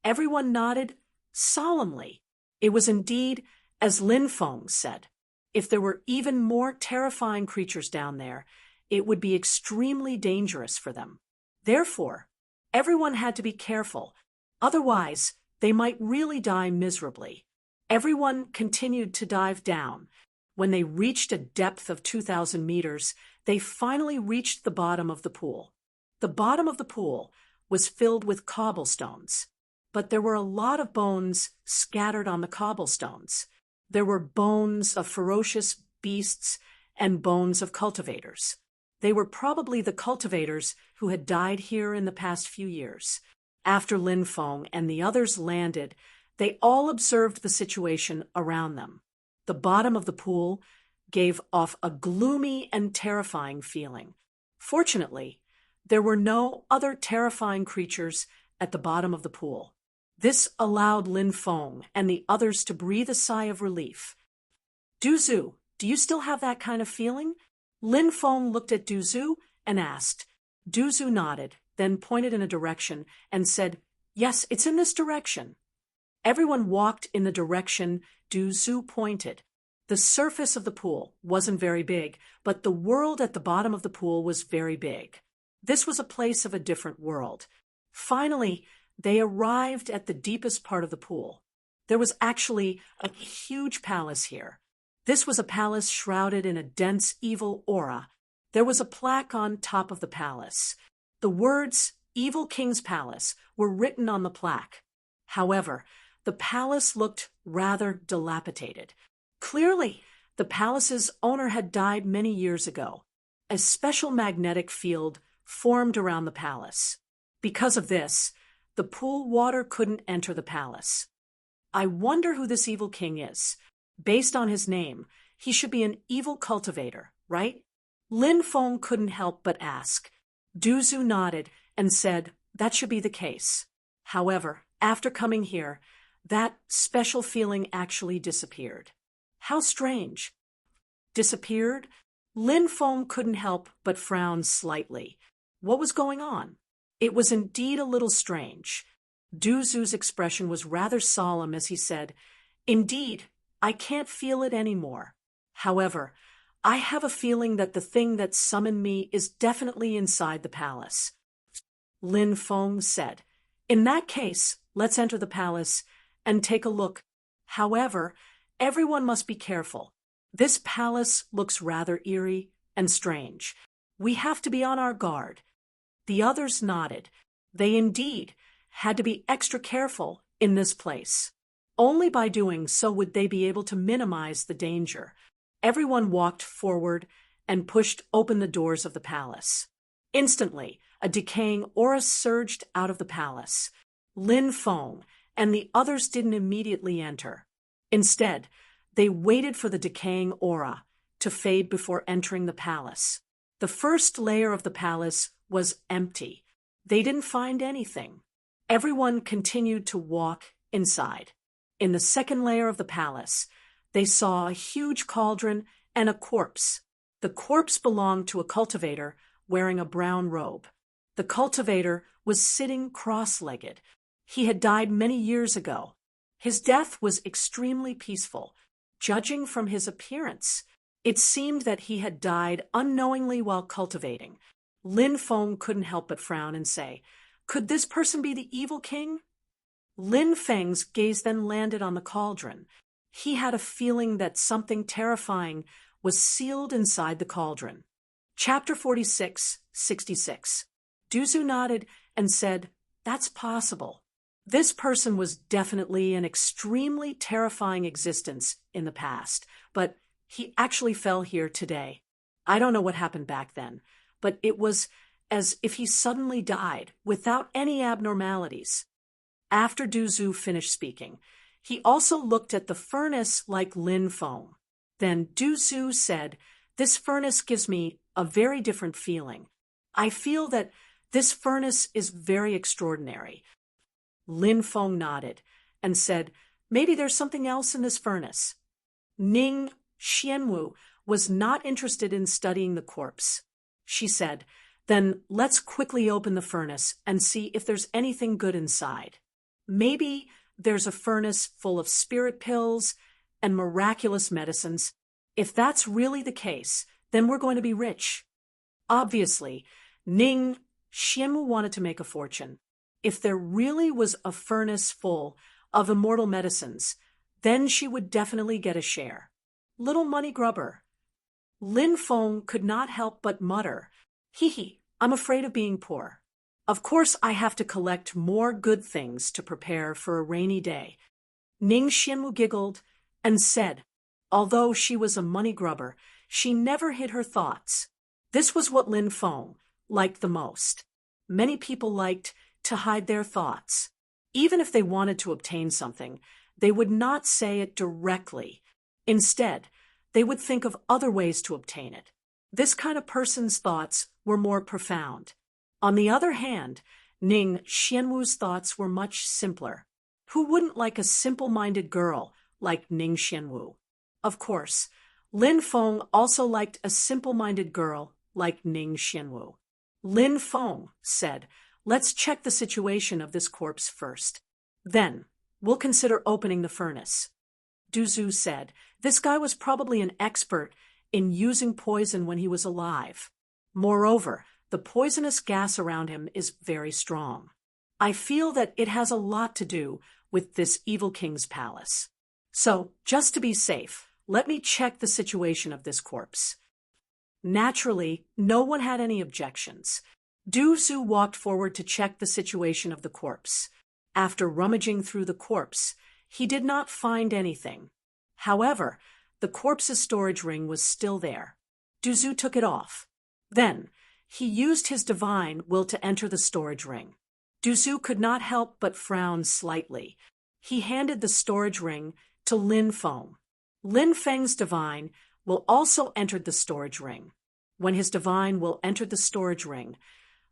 Everyone nodded solemnly. It was indeed as Lin Feng said. If there were even more terrifying creatures down there, it would be extremely dangerous for them. Therefore, everyone had to be careful. Otherwise, they might really die miserably. Everyone continued to dive down. When they reached a depth of 2,000 meters, they finally reached the bottom of the pool. The bottom of the pool was filled with cobblestones, but there were a lot of bones scattered on the cobblestones. There were bones of ferocious beasts and bones of cultivators. They were probably the cultivators who had died here in the past few years. After Lin Feng and the others landed, they all observed the situation around them. The bottom of the pool gave off a gloomy and terrifying feeling. Fortunately, there were no other terrifying creatures at the bottom of the pool. This allowed Lin Feng and the others to breathe a sigh of relief. "Du Zhu, do you still have that kind of feeling?" Lin Feng looked at Du Zhu and asked. Duzu nodded, then pointed in a direction and said, "Yes, it's in this direction." Everyone walked in the direction Duzu pointed. The surface of the pool wasn't very big, but the world at the bottom of the pool was very big. This was a place of a different world. Finally, they arrived at the deepest part of the pool. There was actually a huge palace here. This was a palace shrouded in a dense evil aura. There was a plaque on top of the palace. The words "Evil King's Palace" were written on the plaque. However, the palace looked rather dilapidated. Clearly, the palace's owner had died many years ago. A special magnetic field formed around the palace. Because of this, the pool water couldn't enter the palace. I wonder who this evil king is. Based on his name, he should be an evil cultivator, right? Lin Feng couldn't help but ask. Duzu nodded and said that should be the case. However, after coming here, that special feeling actually disappeared. How strange. Disappeared? Lin Feng couldn't help but frown slightly. What was going on? It was indeed a little strange. Duzu's expression was rather solemn as he said, "Indeed, I can't feel it anymore. However, I have a feeling that the thing that summoned me is definitely inside the palace." Lin Feng said, "In that case, let's enter the palace and take a look. However, everyone must be careful. This palace looks rather eerie and strange. We have to be on our guard." The others nodded. They indeed had to be extra careful in this place. Only by doing so would they be able to minimize the danger. Everyone walked forward and pushed open the doors of the palace. Instantly, a decaying aura surged out of the palace. Lin Feng and the others didn't immediately enter. Instead, they waited for the decaying aura to fade before entering the palace. The first layer of the palace was empty. They didn't find anything. Everyone continued to walk inside. In the second layer of the palace, they saw a huge cauldron and a corpse. The corpse belonged to a cultivator wearing a brown robe. The cultivator was sitting cross-legged. He had died many years ago. His death was extremely peaceful. Judging from his appearance, it seemed that he had died unknowingly while cultivating. Lin Feng couldn't help but frown and say, "Could this person be the evil king?" Lin Feng's gaze then landed on the cauldron. He had a feeling that something terrifying was sealed inside the cauldron. Chapter 46, 66. Duzu nodded and said, "That's possible." This person was definitely an extremely terrifying existence in the past, but he actually fell here today. I don't know what happened back then, but it was as if he suddenly died without any abnormalities. After Duzu finished speaking, he also looked at the furnace like Lin Feng. Then Duzu said, "This furnace gives me a very different feeling. I feel that this furnace is very extraordinary." Lin Feng nodded and said, "Maybe there's something else in this furnace." Ning Xianwu was not interested in studying the corpse. She said, "Then let's quickly open the furnace and see if there's anything good inside. Maybe there's a furnace full of spirit pills and miraculous medicines. If that's really the case, then we're going to be rich." Obviously, Ning Xianwu wanted to make a fortune. If there really was a furnace full of immortal medicines, then she would definitely get a share. Little money grubber. Lin Feng could not help but mutter, "Hee, I'm afraid of being poor. Of course I have to collect more good things to prepare for a rainy day." Ning Xianwu giggled and said, although she was a money grubber, she never hid her thoughts. This was what Lin Feng liked the most. Many people liked to hide their thoughts. Even if they wanted to obtain something, they would not say it directly. Instead, they would think of other ways to obtain it. This kind of person's thoughts were more profound. On the other hand, Ning Xianwu's thoughts were much simpler. Who wouldn't like a simple-minded girl like Ning Xianwu? Of course, Lin Feng also liked a simple-minded girl like Ning Xianwu. Lin Feng said, "Let's check the situation of this corpse first. Then, we'll consider opening the furnace." Du Zhu said, "This guy was probably an expert in using poison when he was alive. Moreover, the poisonous gas around him is very strong. I feel that it has a lot to do with this evil king's palace. So, just to be safe, let me check the situation of this corpse." Naturally, no one had any objections. Du Zhu walked forward to check the situation of the corpse. After rummaging through the corpse, he did not find anything. However, the corpse's storage ring was still there. Du Zhu took it off. Then, he used his divine will to enter the storage ring. Du Zhu could not help but frown slightly. He handed the storage ring to Lin Feng. Lin Feng's divine will also entered the storage ring. When his divine will entered the storage ring,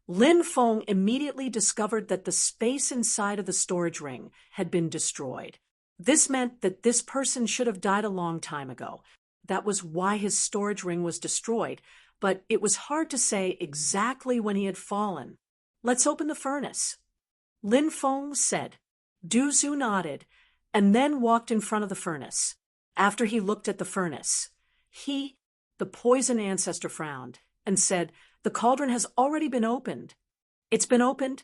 Lin Feng immediately discovered that the space inside of the storage ring had been destroyed. This meant that this person should have died a long time ago. That was why his storage ring was destroyed, but it was hard to say exactly when he had fallen. "Let's open the furnace," Lin Feng said. Du Zhu nodded, and then walked in front of the furnace. After he looked at the furnace, the poison ancestor frowned and said, "The cauldron has already been opened." "It's been opened?"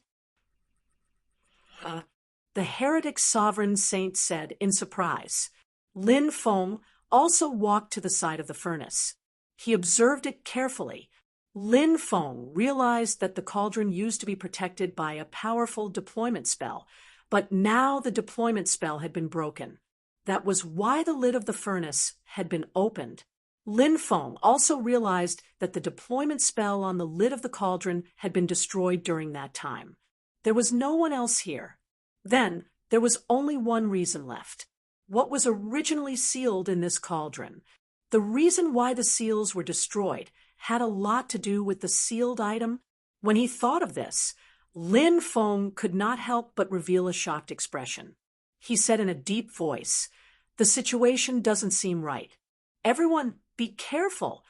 The heretic sovereign saint said in surprise. Lin Feng also walked to the side of the furnace. He observed it carefully. Lin Feng realized that the cauldron used to be protected by a powerful deployment spell, but now the deployment spell had been broken. That was why the lid of the furnace had been opened. Lin Feng also realized that the deployment spell on the lid of the cauldron had been destroyed during that time. There was no one else here. Then, there was only one reason left. What was originally sealed in this cauldron? The reason why the seals were destroyed had a lot to do with the sealed item. When he thought of this, Lin Feng could not help but reveal a shocked expression. He said in a deep voice, "The situation doesn't seem right. Everyone, be careful.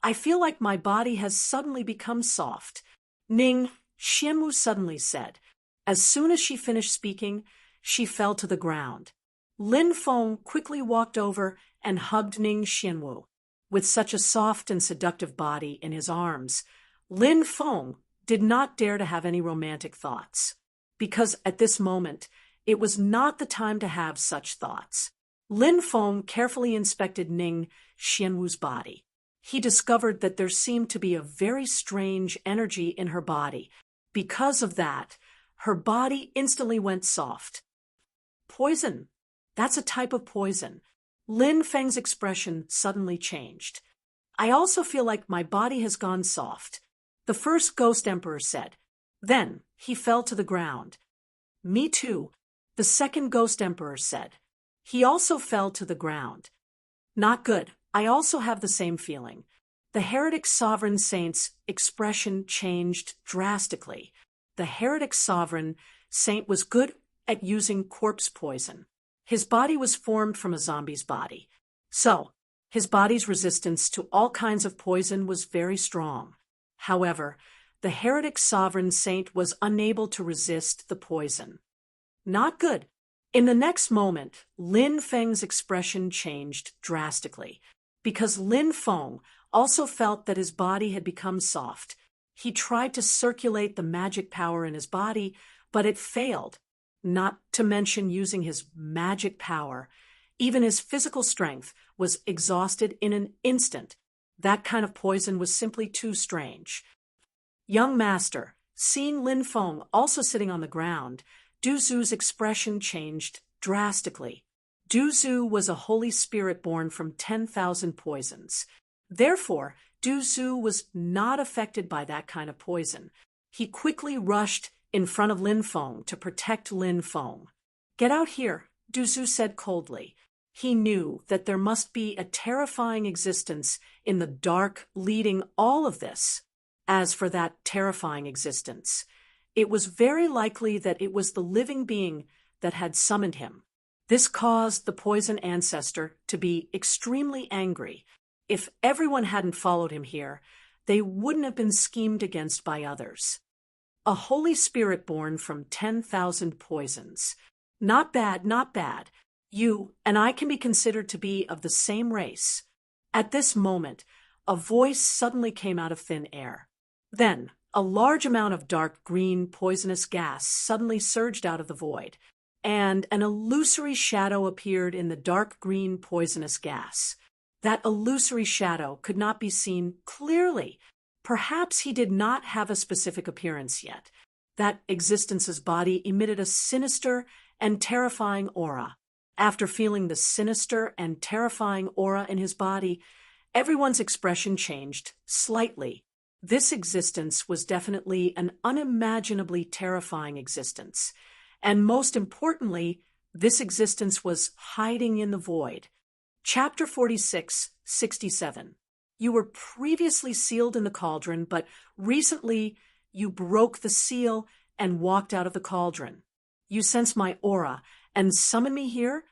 I feel like my body has suddenly become soft." Ning Xianwu suddenly said. As soon as she finished speaking, she fell to the ground. Lin Feng quickly walked over and hugged Ning Xianwu. With such a soft and seductive body in his arms, Lin Feng did not dare to have any romantic thoughts, because at this moment, it was not the time to have such thoughts. Lin Feng carefully inspected Ning Xianwu's body. He discovered that there seemed to be a very strange energy in her body. Because of that, her body instantly went soft. "Poison. That's a type of poison." Lin Feng's expression suddenly changed. "I also feel like my body has gone soft," the first ghost emperor said. Then he fell to the ground. "Me too," the second ghost emperor said. He also fell to the ground. "Not good. I also have the same feeling." The heretic sovereign saint's expression changed drastically. The heretic sovereign saint was good at using corpse poison. His body was formed from a zombie's body. So, his body's resistance to all kinds of poison was very strong. However, the heretic sovereign saint was unable to resist the poison. Not good. In the next moment, Lin Feng's expression changed drastically, because Lin Feng also felt that his body had become soft. He tried to circulate the magic power in his body, but it failed. Not to mention using his magic power. Even his physical strength was exhausted in an instant. That kind of poison was simply too strange. Young master, seeing Lin Feng also sitting on the ground, Du Zhu's expression changed drastically. Du Zhu was a holy spirit born from 10,000 poisons. Therefore, Du Zhu was not affected by that kind of poison. He quickly rushed in front of Lin Feng to protect Lin Feng. "Get out here," Du Zhu said coldly. He knew that there must be a terrifying existence in the dark leading all of this. As for that terrifying existence, it was very likely that it was the living being that had summoned him. This caused the poison ancestor to be extremely angry. If everyone hadn't followed him here, they wouldn't have been schemed against by others. A Holy Spirit born from 10,000 poisons. Not bad, not bad. You and I can be considered to be of the same race. At this moment, a voice suddenly came out of thin air. Then, a large amount of dark green poisonous gas suddenly surged out of the void, and an illusory shadow appeared in the dark green poisonous gas. That illusory shadow could not be seen clearly. Perhaps he did not have a specific appearance yet. That existence's body emitted a sinister and terrifying aura. After feeling the sinister and terrifying aura in his body, everyone's expression changed slightly. This existence was definitely an unimaginably terrifying existence. And most importantly, this existence was hiding in the void. Chapter 46, 67. You were previously sealed in the cauldron, but recently you broke the seal and walked out of the cauldron. You sense my aura and summon me here?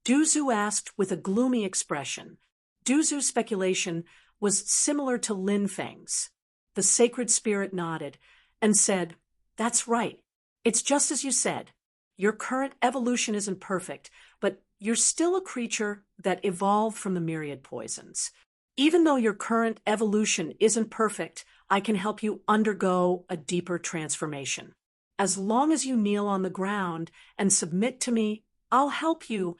Duzu asked with a gloomy expression. Duzu's speculation was similar to Lin Feng's. The sacred spirit nodded and said, "That's right. It's just as you said. Your current evolution isn't perfect, but you're still a creature that evolved from the myriad poisons. Even though your current evolution isn't perfect, I can help you undergo a deeper transformation. As long as you kneel on the ground and submit to me, I'll help you."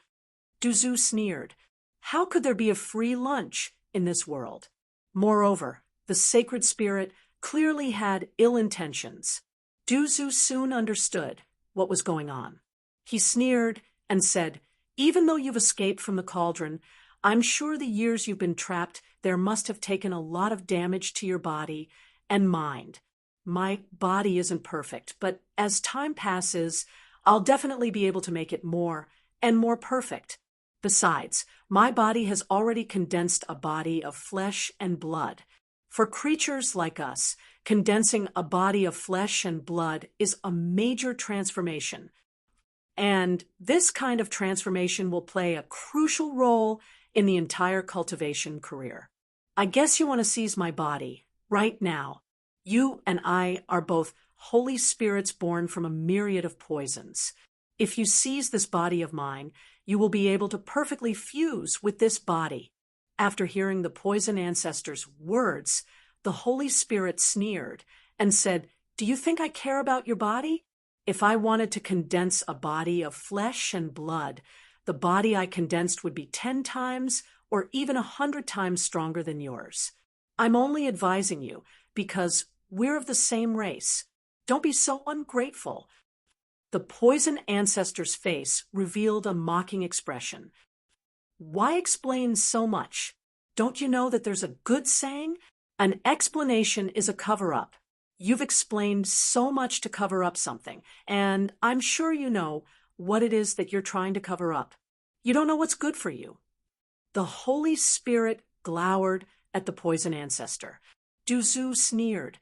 Duzu sneered. How could there be a free lunch in this world? Moreover, the sacred spirit clearly had ill intentions. Duzu soon understood what was going on. He sneered and said, "Even though you've escaped from the cauldron, I'm sure the years you've been trapped there must have taken a lot of damage to your body and mind. My body isn't perfect, but as time passes, I'll definitely be able to make it more and more perfect. Besides, my body has already condensed a body of flesh and blood. For creatures like us, condensing a body of flesh and blood is a major transformation. And this kind of transformation will play a crucial role in the entire cultivation career. I guess you want to seize my body right now. You and I are both Holy Spirits born from a myriad of poisons. If you seize this body of mine, you will be able to perfectly fuse with this body." After hearing the poison ancestor's words, the Holy Spirit sneered and said, "Do you think I care about your body? If I wanted to condense a body of flesh and blood, the body I condensed would be 10 times or even 100 times stronger than yours. I'm only advising you because we're of the same race. Don't be so ungrateful." The poison ancestor's face revealed a mocking expression. "Why explain so much? Don't you know that there's a good saying? An explanation is a cover-up. You've explained so much to cover up something, and I'm sure you know what it is that you're trying to cover up. You don't know what's good for you." The Holy Spirit glowered at the poison ancestor. Duzu sneered.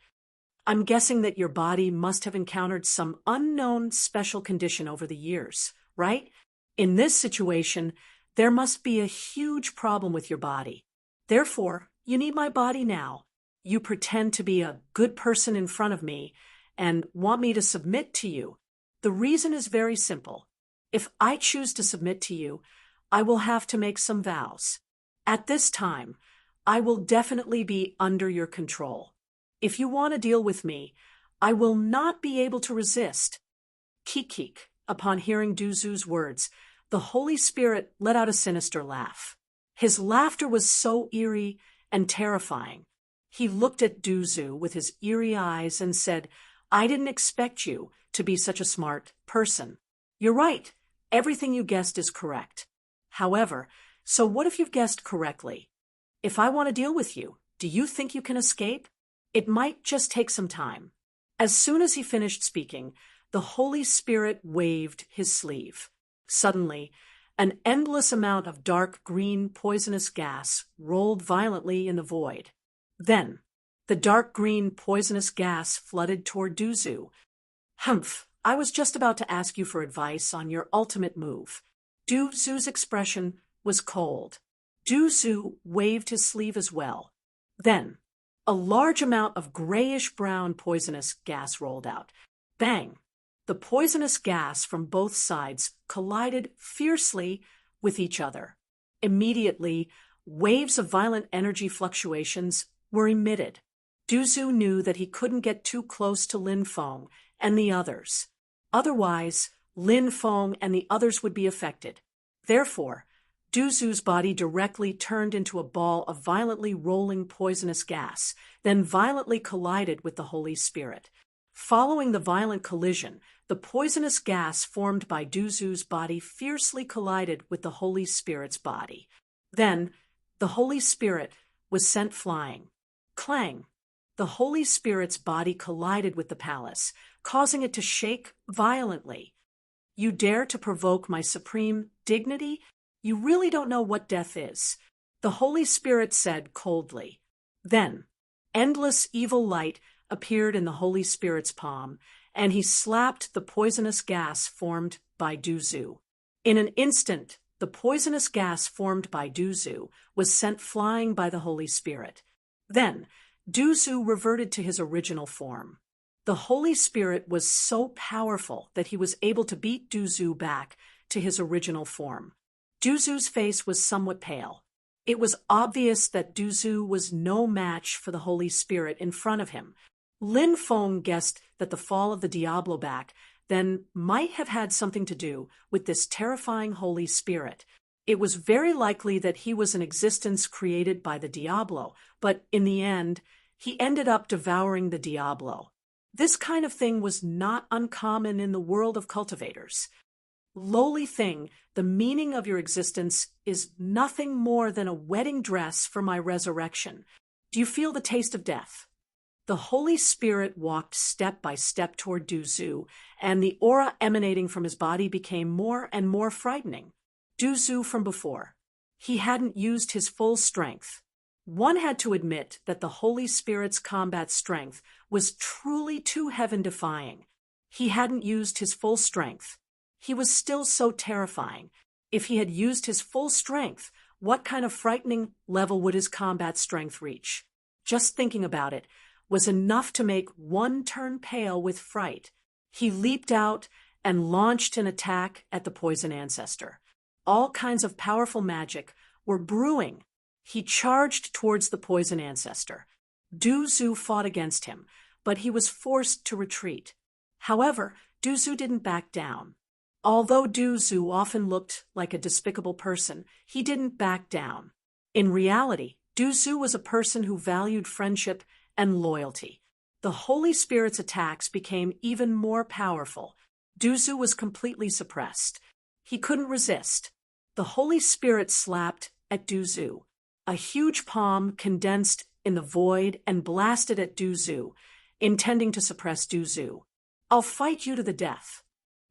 "I'm guessing that your body must have encountered some unknown special condition over the years, right? In this situation, there must be a huge problem with your body. Therefore, you need my body now. You pretend to be a good person in front of me and want me to submit to you. The reason is very simple. If I choose to submit to you, I will have to make some vows. At this time, I will definitely be under your control. If you want to deal with me, I will not be able to resist." Kik. Upon hearing Duzu's words, the Holy Spirit let out a sinister laugh. His laughter was so eerie and terrifying. He looked at Duzu with his eerie eyes and said, "I didn't expect you to be such a smart person. You're right. Everything you guessed is correct. However, so what if you've guessed correctly? If I want to deal with you, do you think you can escape? It might just take some time." As soon as he finished speaking, the Holy Spirit waved his sleeve. Suddenly, an endless amount of dark green poisonous gas rolled violently in the void. Then, the dark green poisonous gas flooded toward Duzu. "Humph, I was just about to ask you for advice on your ultimate move." Duzu's expression was cold. Duzu waved his sleeve as well. Then, A large amount of grayish-brown poisonous gas rolled out. Bang! The poisonous gas from both sides collided fiercely with each other. Immediately, waves of violent energy fluctuations were emitted. Du Zhu knew that he couldn't get too close to Lin Feng and the others. Otherwise, Lin Feng and the others would be affected. Therefore, Du Zhu's body directly turned into a ball of violently rolling poisonous gas, then violently collided with the Holy Spirit. Following the violent collision, the poisonous gas formed by Du Zhu's body fiercely collided with the Holy Spirit's body. Then, the Holy Spirit was sent flying. Clang! The Holy Spirit's body collided with the palace, causing it to shake violently. You dare to provoke my supreme dignity? You really don't know what death is, the Holy Spirit said coldly. Then, endless evil light appeared in the Holy Spirit's palm, and he slapped the poisonous gas formed by Du Zhu. In an instant, the poisonous gas formed by Du Zhu was sent flying by the Holy Spirit. Then, Du Zhu reverted to his original form. The Holy Spirit was so powerful that he was able to beat Du Zhu back to his original form. Du Zhu's face was somewhat pale. It was obvious that Du Zhu was no match for the Holy Spirit in front of him. Lin Feng guessed that the fall of the Diablo back then might have had something to do with this terrifying Holy Spirit. It was very likely that he was an existence created by the Diablo, but in the end, he ended up devouring the Diablo. This kind of thing was not uncommon in the world of cultivators. Lowly thing, the meaning of your existence is nothing more than a wedding dress for my resurrection. Do you feel the taste of death? The Holy Spirit walked step by step toward Du Zhu, and the aura emanating from his body became more and more frightening. Du Zhu from before. He hadn't used his full strength. One had to admit that the Holy Spirit's combat strength was truly too heaven-defying. He hadn't used his full strength. He was still so terrifying. If he had used his full strength, what kind of frightening level would his combat strength reach? Just thinking about it was enough to make one turn pale with fright. He leaped out and launched an attack at the poison ancestor. All kinds of powerful magic were brewing. He charged towards the poison ancestor. Du Zhu fought against him, but he was forced to retreat. However, Du Zhu didn't back down. Although Du Zhu often looked like a despicable person, he didn't back down. In reality, Du Zhu was a person who valued friendship and loyalty. The Holy Spirit's attacks became even more powerful. Du Zhu was completely suppressed. He couldn't resist. The Holy Spirit slapped at Du Zhu. A huge palm condensed in the void and blasted at Du Zhu, intending to suppress Du Zhu. I'll fight you to the death.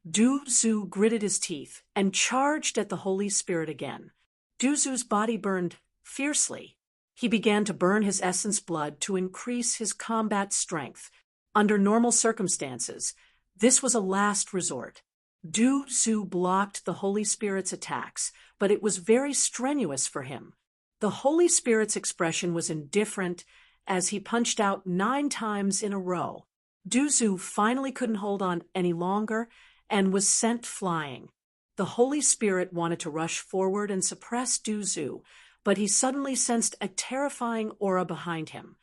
Du Zhu gritted his teeth and charged at the Holy Spirit again. Du Zhu's body burned fiercely. He began to burn his essence blood to increase his combat strength. Under normal circumstances, this was a last resort. Du Zhu blocked the Holy Spirit's attacks, but it was very strenuous for him. The Holy Spirit's expression was indifferent as he punched out 9 times in a row. Du Zhu finally couldn't hold on any longer and was sent flying. The Holy Spirit wanted to rush forward and suppress Du Zhu, but he suddenly sensed a terrifying aura behind him.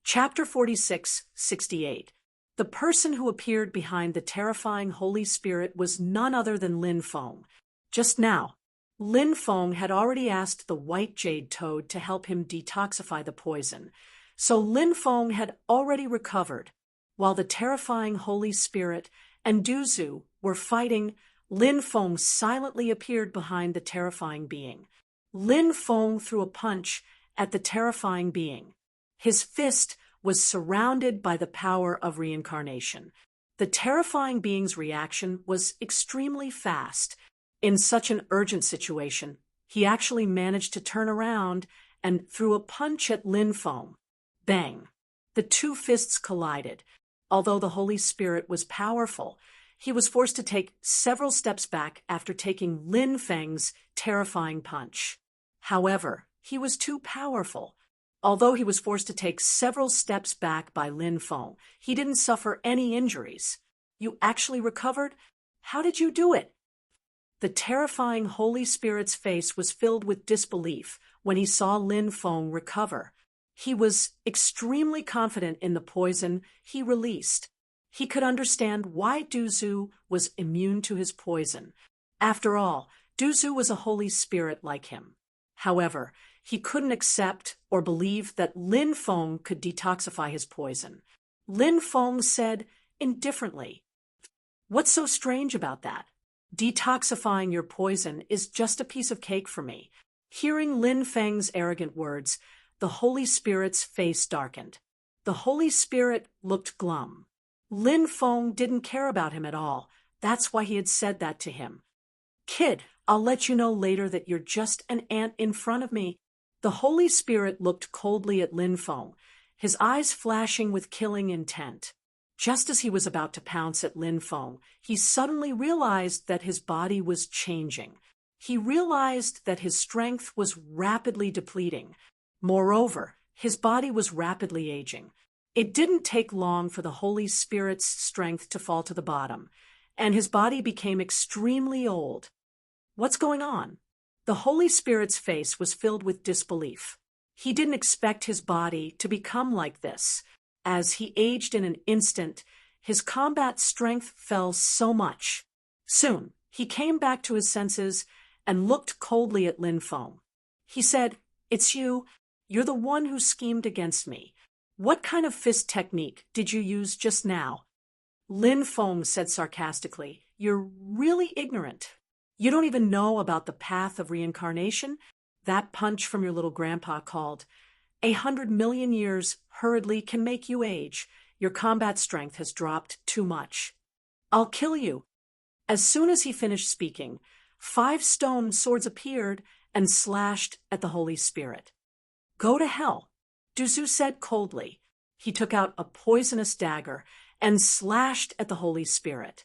Chapter 46:68. The person who appeared behind the terrifying Holy Spirit was none other than Lin Feng. Just now, Lin Feng had already asked the white jade toad to help him detoxify the poison, so Lin Feng had already recovered. While the terrifying Holy Spirit and Du Zhu were fighting, Lin Feng silently appeared behind the terrifying being. Lin Feng threw a punch at the terrifying being. His fist was surrounded by the power of reincarnation. The terrifying being's reaction was extremely fast. In such an urgent situation, he actually managed to turn around and threw a punch at Lin Feng. Bang! The 2 fists collided. Although the Holy Spirit was powerful, he was forced to take several steps back after taking Lin Feng's terrifying punch. However, he was too powerful. Although he was forced to take several steps back by Lin Feng, he didn't suffer any injuries. You actually recovered? How did you do it? The terrifying Holy Spirit's face was filled with disbelief when he saw Lin Feng recover. He was extremely confident in the poison he released. He could understand why Duzu was immune to his poison. After all, Duzu was a Holy Spirit like him. However, he couldn't accept or believe that Lin Feng could detoxify his poison. Lin Feng said indifferently, "What's so strange about that? Detoxifying your poison is just a piece of cake for me." Hearing Lin Feng's arrogant words, the Holy Spirit's face darkened. The Holy Spirit looked glum. Lin Feng didn't care about him at all. That's why he had said that to him. "Kid, I'll let you know later that you're just an ant in front of me." The Holy Spirit looked coldly at Lin Feng, his eyes flashing with killing intent. Just as he was about to pounce at Lin Feng, he suddenly realized that his body was changing. He realized that his strength was rapidly depleting. Moreover, his body was rapidly aging. It didn't take long for the Holy Spirit's strength to fall to the bottom, and his body became extremely old. What's going on? The Holy Spirit's face was filled with disbelief. He didn't expect his body to become like this. As he aged in an instant, his combat strength fell so much. Soon, he came back to his senses and looked coldly at Lin Feng. He said, "It's you. You're the one who schemed against me. What kind of fist technique did you use just now?" Lin Feng said sarcastically, "You're really ignorant. You don't even know about the path of reincarnation? That punch from your little grandpa called 100 million years hurriedly can make you age. Your combat strength has dropped too much. I'll kill you." As soon as he finished speaking, 5 stone swords appeared and slashed at the Holy Spirit. "Go to hell," Duzu said coldly. He took out a poisonous dagger and slashed at the Holy Spirit.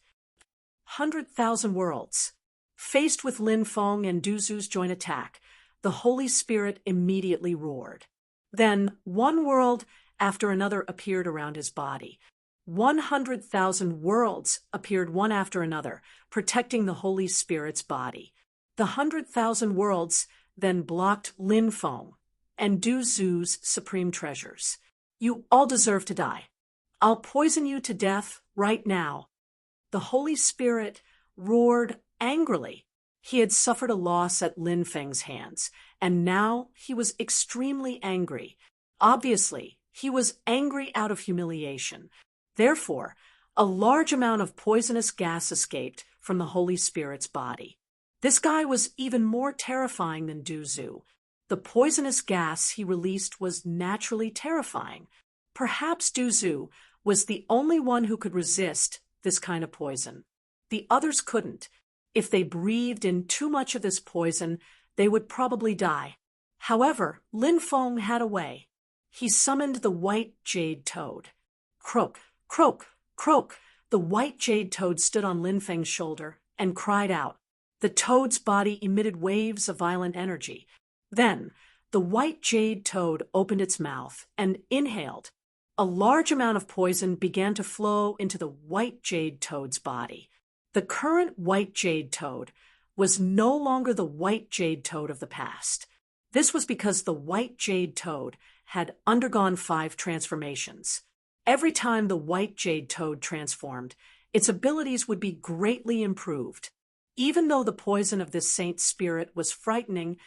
100,000 worlds. Faced with Lin Feng and Duzu's joint attack, the Holy Spirit immediately roared. Then one world after another appeared around his body. 100,000 worlds appeared one after another, protecting the Holy Spirit's body. The 100,000 worlds then blocked Lin Feng and Duzu's supreme treasures. "You all deserve to die. I'll poison you to death right now." The Holy Spirit roared angrily. He had suffered a loss at Lin Feng's hands, and now he was extremely angry. Obviously, he was angry out of humiliation. Therefore, a large amount of poisonous gas escaped from the Holy Spirit's body. This guy was even more terrifying than Duzu. The poisonous gas he released was naturally terrifying. Perhaps Duzu was the only one who could resist this kind of poison. The others couldn't. If they breathed in too much of this poison, they would probably die. However, Lin Feng had a way. He summoned the white jade toad. Croak, croak, croak. The white jade toad stood on Lin Feng's shoulder and cried out. The toad's body emitted waves of violent energy. Then, the white jade toad opened its mouth and inhaled. A large amount of poison began to flow into the white jade toad's body. The current white jade toad was no longer the white jade toad of the past. This was because the white jade toad had undergone 5 transformations. Every time the white jade toad transformed, its abilities would be greatly improved. Even though the poison of this saint's spirit was frightening,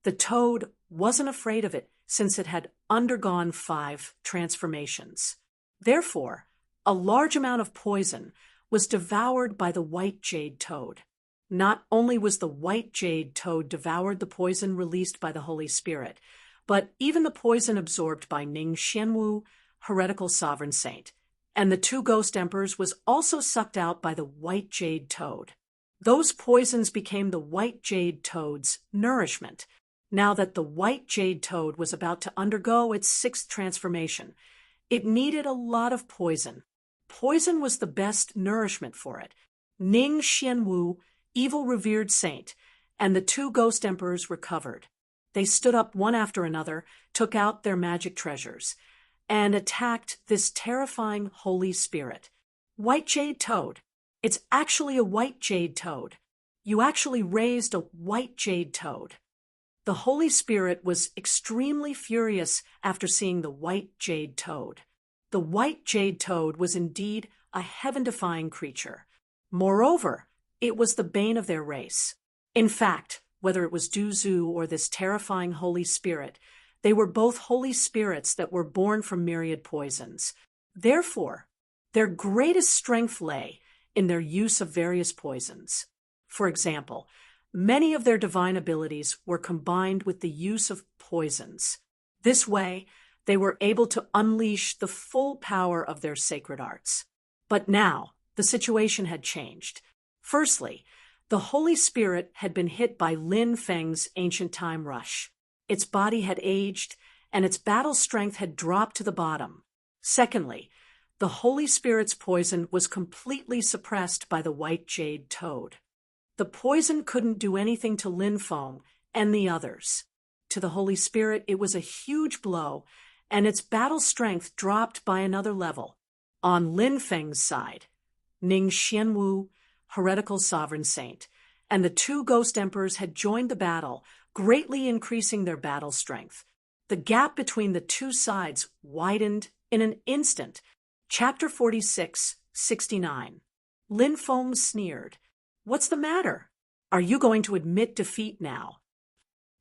the toad wasn't afraid of it since it had undergone 5 transformations. Therefore, a large amount of poison was devoured by the white jade toad. Not only was the white jade toad devoured the poison released by the Holy Spirit, but even the poison absorbed by Ning Xianwu, heretical sovereign saint, and the 2 ghost emperors was also sucked out by the white jade toad. Those poisons became the white jade toad's nourishment. Now that the white jade toad was about to undergo its 6th transformation, it needed a lot of poison. Poison was the best nourishment for it. Ning Xianwu, evil revered saint, and the 2 ghost emperors recovered. they stood up one after another, took out their magic treasures, and attacked this terrifying holy spirit. White jade toad. It's actually a white jade toad. You actually raised a white jade toad. The Holy Spirit was extremely furious after seeing the white jade toad. The white jade toad was indeed a heaven-defying creature. Moreover, it was the bane of their race. In fact, whether it was Duzu or this terrifying Holy Spirit, they were both holy spirits that were born from myriad poisons. Therefore, their greatest strength lay in their use of various poisons. For example, many of their divine abilities were combined with the use of poisons. This way, they were able to unleash the full power of their sacred arts. But now, the situation had changed. Firstly, the Holy Spirit had been hit by Lin Feng's ancient time rush. Its body had aged, and its battle strength had dropped to the bottom. Secondly, the Holy Spirit's poison was completely suppressed by the white jade toad. The poison couldn't do anything to Lin Feng and the others. To the Holy Spirit, it was a huge blow, and its battle strength dropped by another level. On Lin Feng's side, Ning Xianwu, heretical sovereign saint, and the two ghost emperors had joined the battle, greatly increasing their battle strength. The gap between the two sides widened in an instant. Chapter 46, 69. Lin Feng sneered. What's the matter? Are you going to admit defeat now?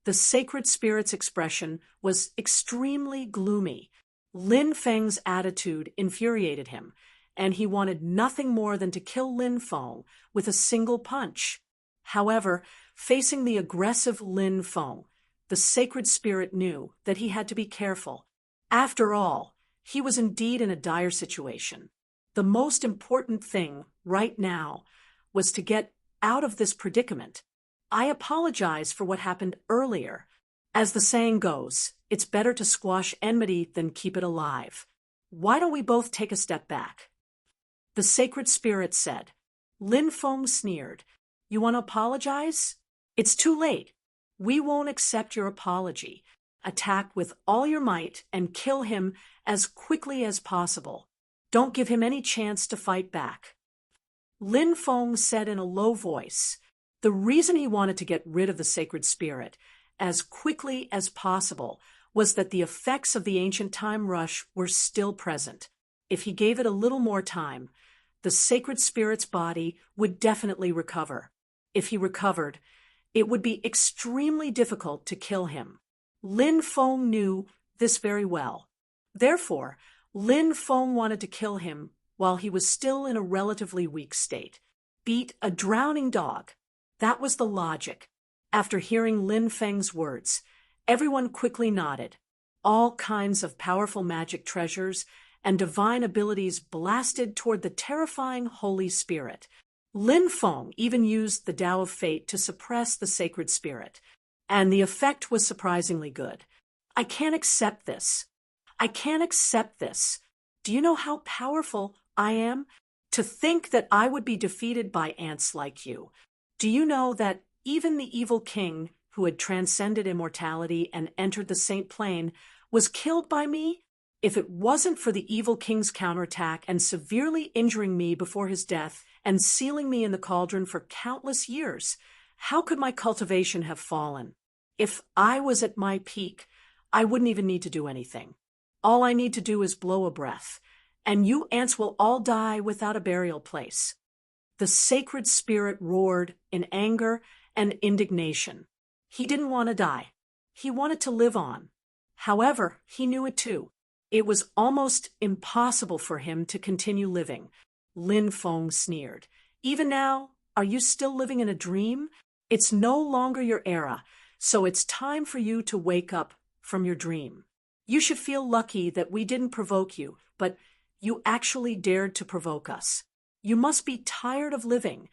The sacred spirit's expression was extremely gloomy. Lin Feng's attitude infuriated him, and he wanted nothing more than to kill Lin Feng with a single punch. However, facing the aggressive Lin Feng, the sacred spirit knew that he had to be careful. After all, he was indeed in a dire situation. The most important thing right now was to get out of this predicament. I apologize for what happened earlier. As the saying goes, it's better to squash enmity than keep it alive. Why don't we both take a step back? The sacred spirit said. Lin Feng sneered. You want to apologize? It's too late. We won't accept your apology. Attack with all your might and kill him as quickly as possible. Don't give him any chance to fight back. Lin Feng said in a low voice. The reason he wanted to get rid of the sacred spirit as quickly as possible was that the effects of the ancient time rush were still present. If he gave it a little more time, the sacred spirit's body would definitely recover. If he recovered, it would be extremely difficult to kill him. Lin Feng knew this very well. Therefore, Lin Feng wanted to kill him while he was still in a relatively weak state. Beat a drowning dog. That was the logic. After hearing Lin Feng's words, everyone quickly nodded. All kinds of powerful magic treasures and divine abilities blasted toward the terrifying Holy Spirit. Lin Feng even used the Tao of Fate to suppress the sacred spirit, and the effect was surprisingly good. I can't accept this. I can't accept this. Do you know how powerful I am? To think that I would be defeated by ants like you. Do you know that even the evil king, who had transcended immortality and entered the saint plane, was killed by me? If it wasn't for the evil king's counterattack and severely injuring me before his death and sealing me in the cauldron for countless years, how could my cultivation have fallen? If I was at my peak, I wouldn't even need to do anything. All I need to do is blow a breath, and you ants will all die without a burial place. The sacred spirit roared in anger and indignation. He didn't want to die. He wanted to live on. However, he knew it too. It was almost impossible for him to continue living. Lin Feng sneered. Even now, are you still living in a dream? It's no longer your era, so it's time for you to wake up from your dream. You should feel lucky that we didn't provoke you, but you actually dared to provoke us. You must be tired of living.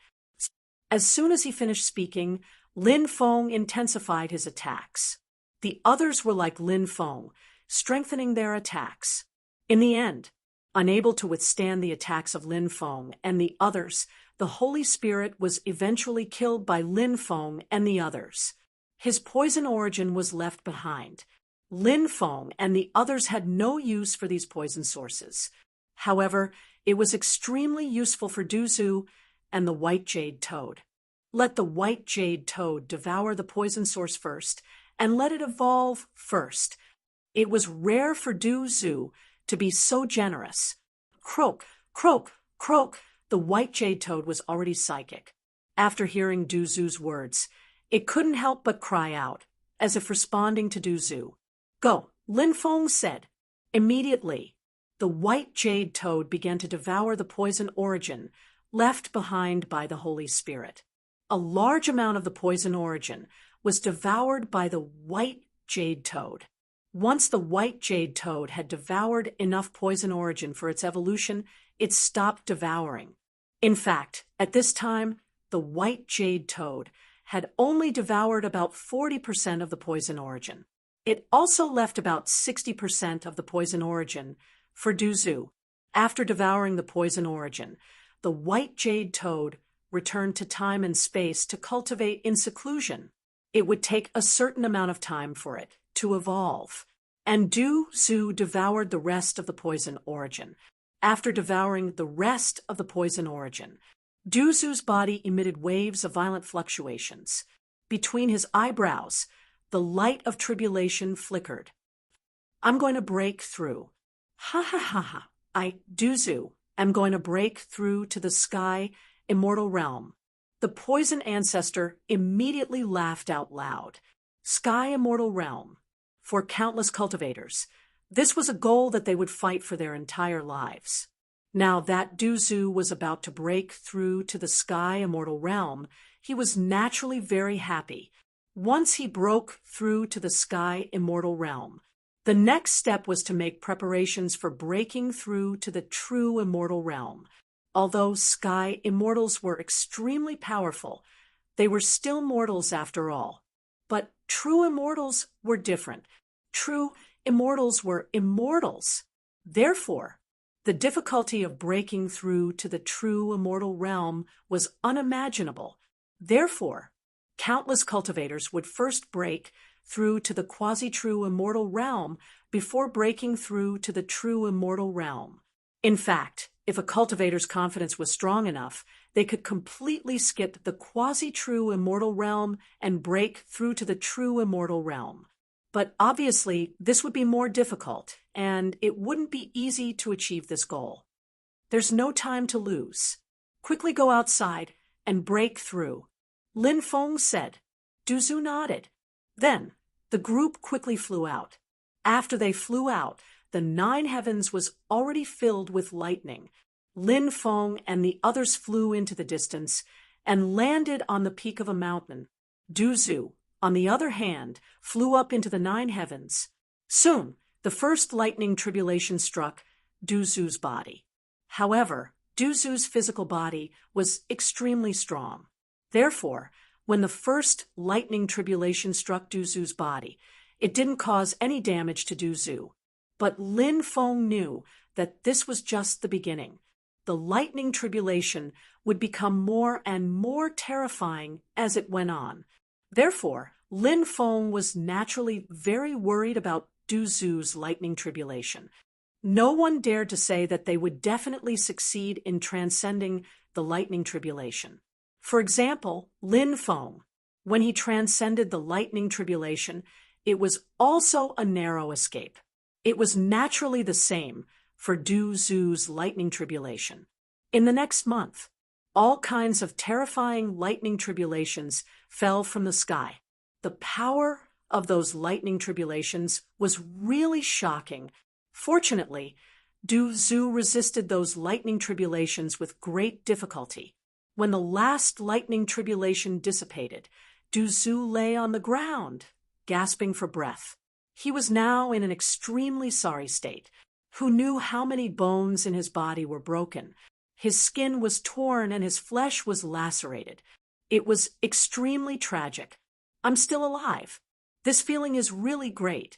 As soon as he finished speaking, Lin Feng intensified his attacks. The others were like Lin Feng, strengthening their attacks. In the end, unable to withstand the attacks of Lin Feng and the others, the Holy Spirit was eventually killed by Lin Feng and the others. His poison origin was left behind. Lin Feng and the others had no use for these poison sources. However, it was extremely useful for Du Zhu and the white jade toad. Let the white jade toad devour the poison source first, and let it evolve first. It was rare for Du Zhu to be so generous. Croak, croak, croak. The white jade toad was already psychic. After hearing Du Zhu's words, it couldn't help but cry out, as if responding to Du Zhu. Go, Lin Feng said. Immediately, the white jade toad began to devour the poison origin left behind by the Holy Spirit. A large amount of the poison origin was devoured by the white jade toad. Once the white jade toad had devoured enough poison origin for its evolution, it stopped devouring. In fact, at this time, the white jade toad had only devoured about 40% of the poison origin. It also left about 60% of the poison origin for Du Zhu. After devouring the poison origin, the white jade toad returned to time and space to cultivate in seclusion. It would take a certain amount of time for it to evolve. And Du Zhu devoured the rest of the poison origin. After devouring the rest of the poison origin, Du Zhu's body emitted waves of violent fluctuations. Between his eyebrows, the light of tribulation flickered. I'm going to break through. Ha ha ha ha. Du Zhu, am going to break through to the sky, immortal realm. The poison ancestor immediately laughed out loud. Sky immortal realm. For countless cultivators, this was a goal that they would fight for their entire lives. Now that Du Zhu was about to break through to the sky immortal realm, he was naturally very happy. Once he broke through to the sky immortal realm, the next step was to make preparations for breaking through to the true immortal realm. Although sky immortals were extremely powerful, they were still mortals after all. But true immortals were different. True immortals were immortals. Therefore, the difficulty of breaking through to the true immortal realm was unimaginable. Therefore, countless cultivators would first break through to the quasi-true immortal realm before breaking through to the true immortal realm. In fact, if a cultivator's confidence was strong enough, they could completely skip the quasi-true immortal realm and break through to the true immortal realm. But obviously, this would be more difficult, and it wouldn't be easy to achieve this goal. There's no time to lose. Quickly go outside and break through. Lin Feng said. Du Zhu nodded. Then, the group quickly flew out. After they flew out, the 9 heavens was already filled with lightning. Lin Feng and the others flew into the distance and landed on the peak of a mountain. Du Zhu, on the other hand, flew up into the 9 heavens. Soon, the first lightning tribulation struck Du Zhu's body. However, Du Zhu's physical body was extremely strong. Therefore, when the first lightning tribulation struck Du Zhu's body, it didn't cause any damage to Du Zhu. But Lin Feng knew that this was just the beginning. The lightning tribulation would become more and more terrifying as it went on. Therefore, Lin Feng was naturally very worried about Du Zhu's lightning tribulation. No one dared to say that they would definitely succeed in transcending the lightning tribulation. For example, Lin Feng, when he transcended the lightning tribulation, it was also a narrow escape. It was naturally the same for Du Zhu's lightning tribulation. In the next month, all kinds of terrifying lightning tribulations fell from the sky. The power of those lightning tribulations was really shocking. Fortunately, Du Zhu resisted those lightning tribulations with great difficulty. When the last lightning tribulation dissipated, Du Zhu lay on the ground, gasping for breath. He was now in an extremely sorry state. Who knew how many bones in his body were broken? His skin was torn and his flesh was lacerated. It was extremely tragic. I'm still alive. This feeling is really great.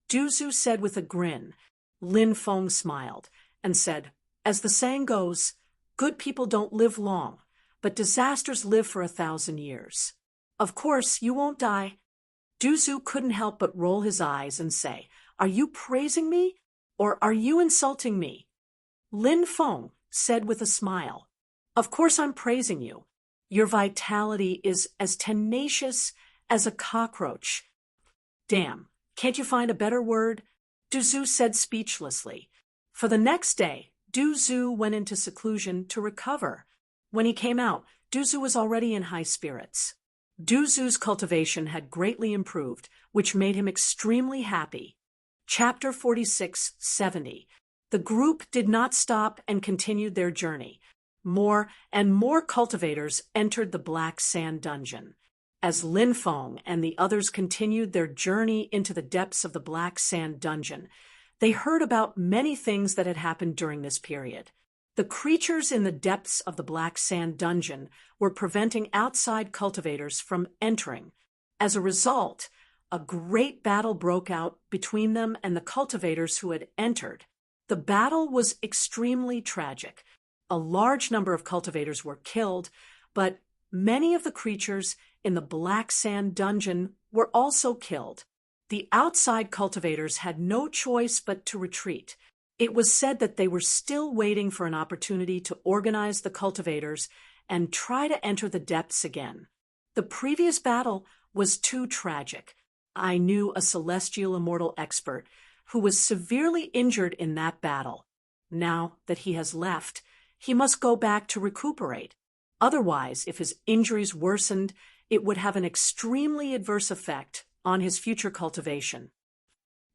Du Zhu said with a grin. Lin Feng smiled and said, as the saying goes, good people don't live long, but disasters live for 1,000 years. Of course, you won't die. Duzu couldn't help but roll his eyes and say, "Are you praising me, or are you insulting me?" Lin Feng said with a smile, "Of course I'm praising you. Your vitality is as tenacious as a cockroach." "Damn, can't you find a better word?" Duzu said speechlessly. For the next day, Duzu went into seclusion to recover. When he came out, Duzu was already in high spirits. Duzu's cultivation had greatly improved, which made him extremely happy. Chapter 46-70. The group did not stop and continued their journey. More and more cultivators entered the Black Sand Dungeon. As Lin Feng and the others continued their journey into the depths of the Black Sand Dungeon, they heard about many things that had happened during this period. The creatures in the depths of the Black Sand Dungeon were preventing outside cultivators from entering. As a result, a great battle broke out between them and the cultivators who had entered. The battle was extremely tragic. A large number of cultivators were killed, but many of the creatures in the Black Sand Dungeon were also killed. The outside cultivators had no choice but to retreat. It was said that they were still waiting for an opportunity to organize the cultivators and try to enter the depths again. The previous battle was too tragic. I knew a celestial immortal expert who was severely injured in that battle. Now that he has left, he must go back to recuperate. Otherwise, if his injuries worsened, it would have an extremely adverse effect on his future cultivation.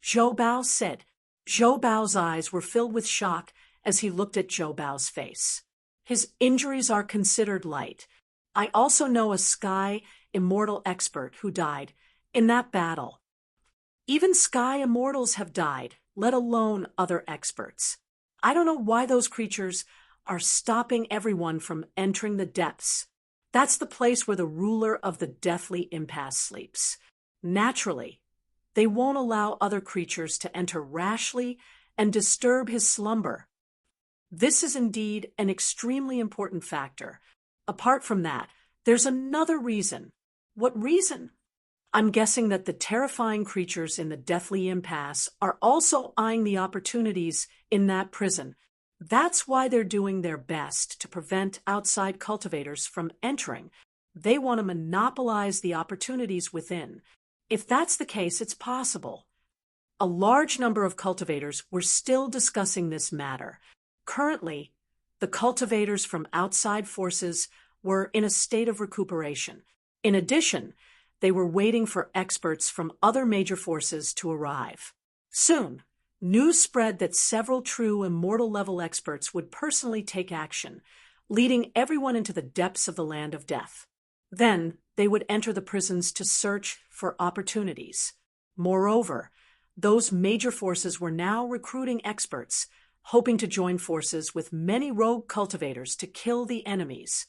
Zhou Bao said. Zhou Bao's eyes were filled with shock as he looked at Zhou Bao's face. His injuries are considered light. I also know a sky immortal expert who died in that battle. Even sky immortals have died, let alone other experts. I don't know why those creatures are stopping everyone from entering the depths. That's the place where the ruler of the deathly impasse sleeps. Naturally, they won't allow other creatures to enter rashly and disturb his slumber. This is indeed an extremely important factor. Apart from that, there's another reason. What reason? I'm guessing that the terrifying creatures in the deathly impasse are also eyeing the opportunities in that prison. That's why they're doing their best to prevent outside cultivators from entering. They want to monopolize the opportunities within. If that's the case, it's possible. A large number of cultivators were still discussing this matter. Currently, the cultivators from outside forces were in a state of recuperation. In addition, they were waiting for experts from other major forces to arrive. Soon, news spread that several true immortal-level experts would personally take action, leading everyone into the depths of the land of death. Then, they would enter the prisons to search for opportunities. Moreover, those major forces were now recruiting experts, hoping to join forces with many rogue cultivators to kill the enemies.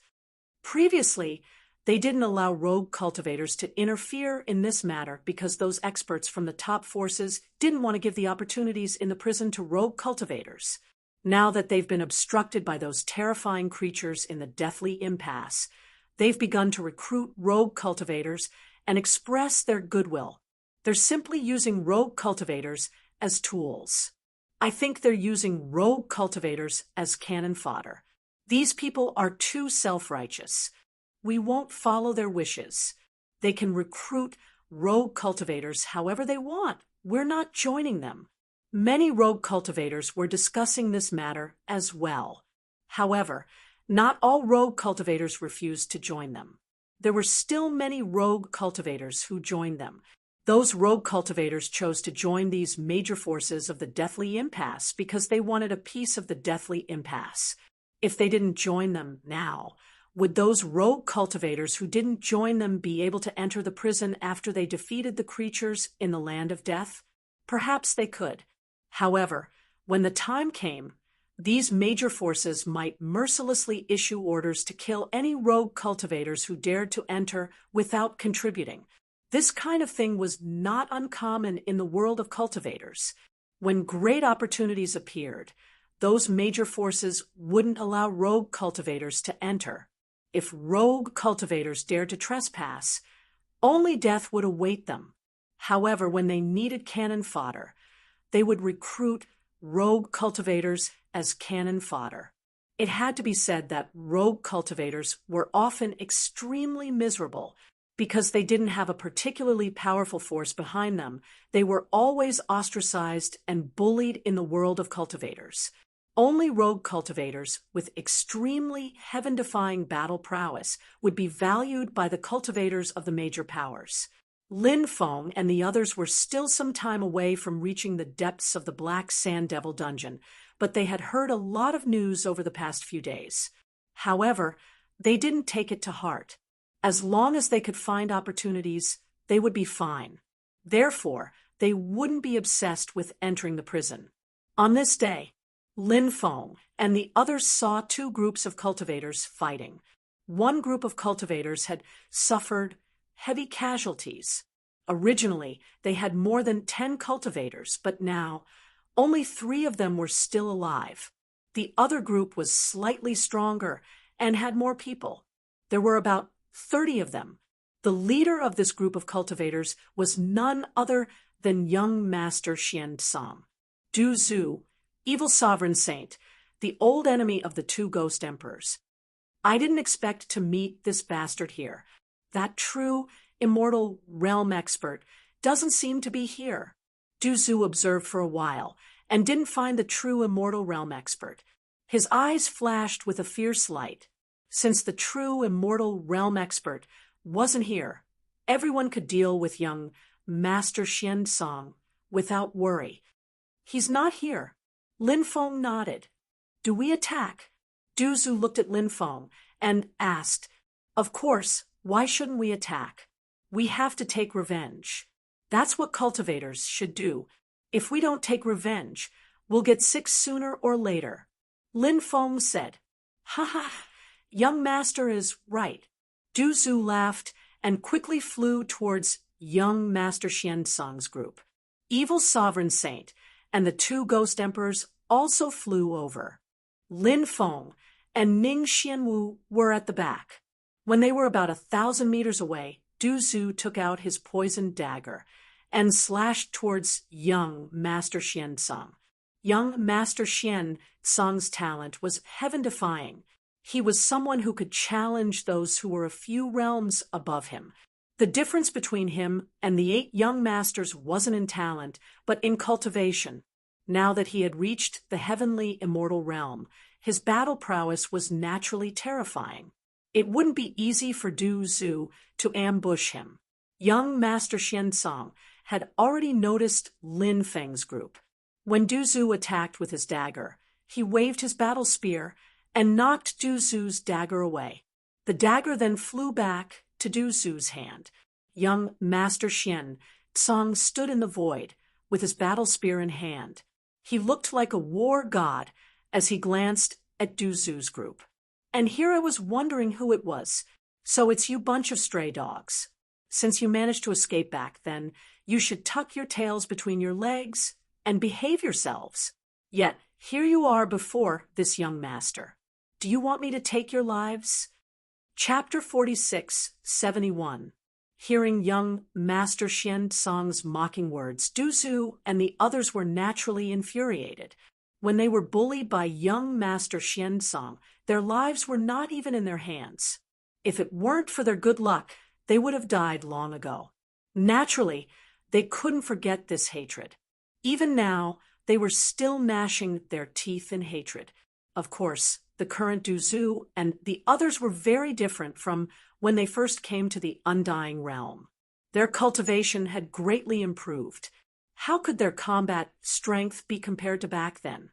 Previously, they didn't allow rogue cultivators to interfere in this matter because those experts from the top forces didn't want to give the opportunities in the prison to rogue cultivators. Now that they've been obstructed by those terrifying creatures in the deathly impasse, they've begun to recruit rogue cultivators and express their goodwill. They're simply using rogue cultivators as tools. I think they're using rogue cultivators as cannon fodder. These people are too self-righteous. We won't follow their wishes. They can recruit rogue cultivators however they want. We're not joining them. Many rogue cultivators were discussing this matter as well. However, not all rogue cultivators refused to join them. There were still many rogue cultivators who joined them. Those rogue cultivators chose to join these major forces of the deathly impasse because they wanted a piece of the deathly impasse. If they didn't join them now, would those rogue cultivators who didn't join them be able to enter the prison after they defeated the creatures in the land of death? Perhaps they could. However, when the time came, these major forces might mercilessly issue orders to kill any rogue cultivators who dared to enter without contributing. This kind of thing was not uncommon in the world of cultivators. When great opportunities appeared, those major forces wouldn't allow rogue cultivators to enter. If rogue cultivators dared to trespass, only death would await them. However, when they needed cannon fodder, they would recruit rogue cultivators as cannon fodder. It had to be said that rogue cultivators were often extremely miserable because they didn't have a particularly powerful force behind them. They were always ostracized and bullied in the world of cultivators. Only rogue cultivators with extremely heaven-defying battle prowess would be valued by the cultivators of the major powers. Lin Feng and the others were still some time away from reaching the depths of the Black Sand Devil dungeon, but they had heard a lot of news over the past few days. However, they didn't take it to heart. As long as they could find opportunities, they would be fine. Therefore, they wouldn't be obsessed with entering the prison. On this day, Lin Feng and the others saw two groups of cultivators fighting. One group of cultivators had suffered heavy casualties. Originally, they had more than 10 cultivators, but now only 3 of them were still alive. The other group was slightly stronger and had more people. There were about 30 of them. The leader of this group of cultivators was none other than young Master Xian Song. Du Zhu, evil sovereign saint, the old enemy of the 2 ghost emperors. I didn't expect to meet this bastard here. That true, immortal realm expert doesn't seem to be here. Du Zhu observed for a while and didn't find the true immortal realm expert. His eyes flashed with a fierce light. Since the true immortal realm expert wasn't here, everyone could deal with young Master Xian Song without worry. He's not here. Lin Feng nodded. Do we attack? Du Zhu looked at Lin Feng and asked, Of course, why shouldn't we attack? We have to take revenge. That's what cultivators should do. If we don't take revenge, we'll get sick sooner or later. Lin Feng said, Ha ha, young master is right. Du Zhu laughed and quickly flew towards young Master Xian Song's group. Evil Sovereign Saint and the 2 ghost emperors also flew over. Lin Feng and Ning Xianwu were at the back. When they were about 1,000 meters away, Du Zhu took out his poisoned dagger and slashed towards young Master Xian Song. Young Master Xian Song's talent was heaven-defying. He was someone who could challenge those who were a few realms above him. The difference between him and the 8 young masters wasn't in talent, but in cultivation. Now that he had reached the heavenly immortal realm, his battle prowess was naturally terrifying. It wouldn't be easy for Du Zhu to ambush him. Young Master Xian Song had already noticed Lin Feng's group. When Du Zhu attacked with his dagger, he waved his battle spear and knocked Du Zhu's dagger away. The dagger then flew back to Du Zhu's hand. Young Master Xian Song stood in the void with his battle spear in hand. He looked like a war god as he glanced at Du Zhu's group. And here I was wondering who it was. So it's you bunch of stray dogs. Since you managed to escape back then, you should tuck your tails between your legs and behave yourselves. Yet, here you are before this young master. Do you want me to take your lives? Chapter 46, 71. Hearing young Master Xian Song's mocking words, Du Zhu and the others were naturally infuriated. When they were bullied by young Master Xian Song, their lives were not even in their hands. If it weren't for their good luck, they would have died long ago. Naturally, they couldn't forget this hatred. Even now, they were still gnashing their teeth in hatred. Of course, the current Du Zhu and the others were very different from when they first came to the Undying Realm. Their cultivation had greatly improved. How could their combat strength be compared to back then?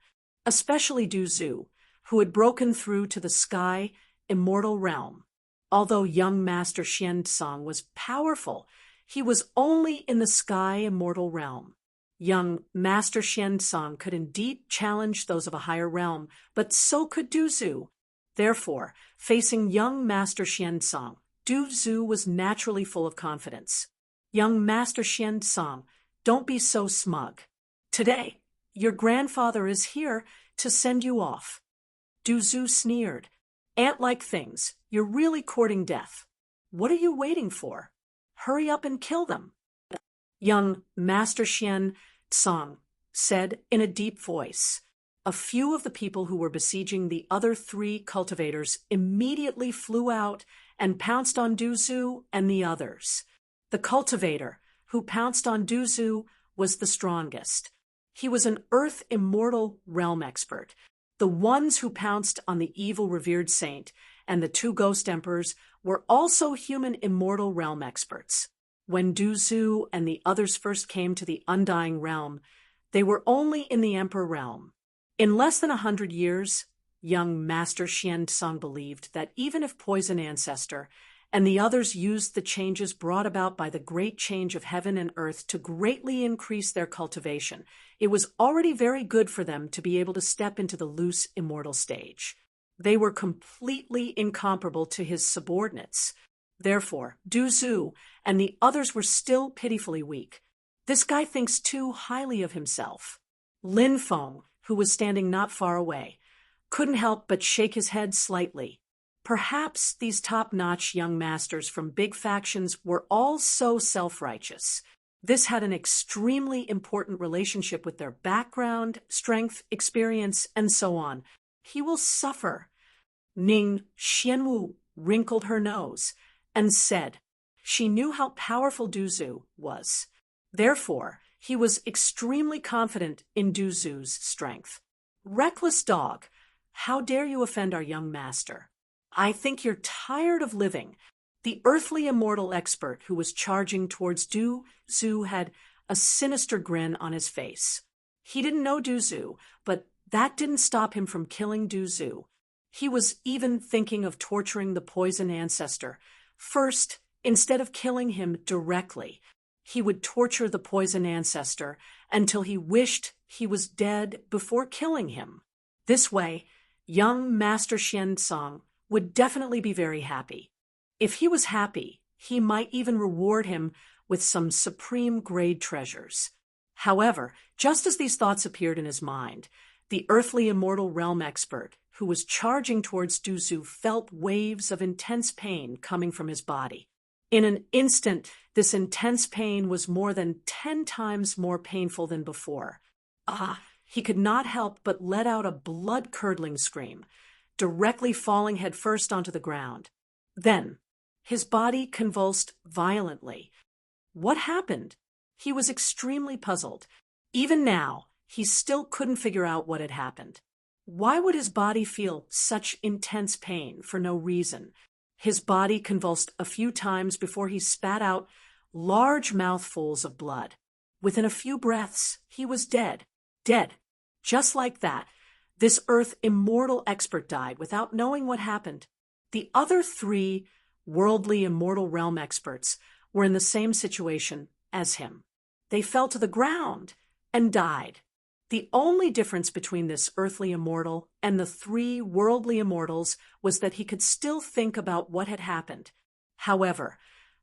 Especially Du Zhu, who had broken through to the sky immortal realm. Although young Master Xian Song was powerful, he was only in the sky immortal realm. Young Master Xian Song could indeed challenge those of a higher realm, but so could Du Zhu. Therefore, facing young Master Xian Song, Du Zhu was naturally full of confidence. Young Master Xian Song, don't be so smug. Today, your grandfather is here to send you off. Du Zhu sneered. Ant-like things, you're really courting death. What are you waiting for? Hurry up and kill them. Young Master Xian Tsang said in a deep voice. A few of the people who were besieging the other 3 cultivators immediately flew out and pounced on Du Zhu and the others. The cultivator who pounced on Du Zhu was the strongest. He was an Earth Immortal realm expert. The ones who pounced on the evil revered saint and the 2 ghost emperors were also human immortal realm experts. When Du Zhu and the others first came to the Undying Realm, they were only in the Emperor realm. In less than 100 years, young Master Xian Tsang believed that even if Poison Ancestor and the others used the changes brought about by the great change of heaven and earth to greatly increase their cultivation, it was already very good for them to be able to step into the loose immortal stage. They were completely incomparable to his subordinates. Therefore, Du Zhu and the others were still pitifully weak. This guy thinks too highly of himself. Lin Feng, who was standing not far away, couldn't help but shake his head slightly. Perhaps these top-notch young masters from big factions were all so self-righteous. This had an extremely important relationship with their background, strength, experience, and so on. He will suffer. Ning Xianwu wrinkled her nose and said she knew how powerful Du Zhu was. Therefore, he was extremely confident in Du Zhu's strength. Reckless dog, how dare you offend our young master? I think you're tired of living. The earthly immortal expert who was charging towards Du Zhu had a sinister grin on his face. He didn't know Du Zhu, but that didn't stop him from killing Du Zhu. He was even thinking of torturing the Poison Ancestor. First, instead of killing him directly, he would torture the Poison Ancestor until he wished he was dead before killing him. This way, young Master Xian Tsang would definitely be very happy. If he was happy, he might even reward him with some supreme grade treasures. However, just as these thoughts appeared in his mind, the earthly immortal realm expert who was charging towards Du Zhu felt waves of intense pain coming from his body. In an instant, this intense pain was more than 10 times more painful than before. He could not help but let out a blood-curdling scream, directly falling headfirst onto the ground. Then, his body convulsed violently. What happened? He was extremely puzzled. Even now, he still couldn't figure out what had happened. Why would his body feel such intense pain for no reason? His body convulsed a few times before he spat out large mouthfuls of blood. Within a few breaths, he was dead. Dead. Just like that, this Earth immortal expert died without knowing what happened. The other 3 worldly immortal realm experts were in the same situation as him. They fell to the ground and died. The only difference between this earthly immortal and the 3 worldly immortals was that he could still think about what had happened. However,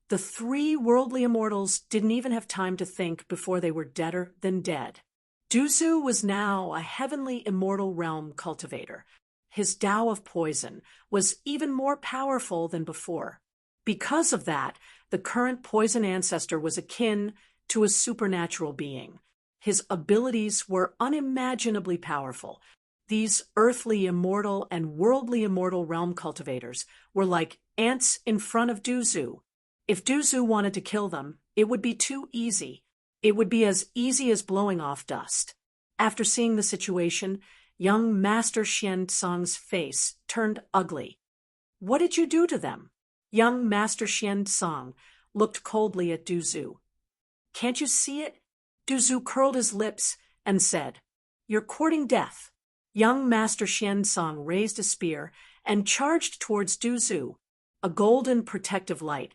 the 3 worldly immortals didn't even have time to think before they were deader than dead. Du Zhu was now a heavenly immortal realm cultivator. His Tao of poison was even more powerful than before. Because of that, the current Poison Ancestor was akin to a supernatural being. His abilities were unimaginably powerful. These earthly immortal and worldly immortal realm cultivators were like ants in front of Du Zhu. If Du Zhu wanted to kill them, it would be too easy. It would be as easy as blowing off dust. After seeing the situation, young Master Xian Tsang's face turned ugly. What did you do to them? Young Master Xian Tsang looked coldly at Du Zhu. Can't you see it? Du Zhu curled his lips and said, You're courting death. Young Master Xian Tsang raised a spear and charged towards Du Zhu. A golden protective light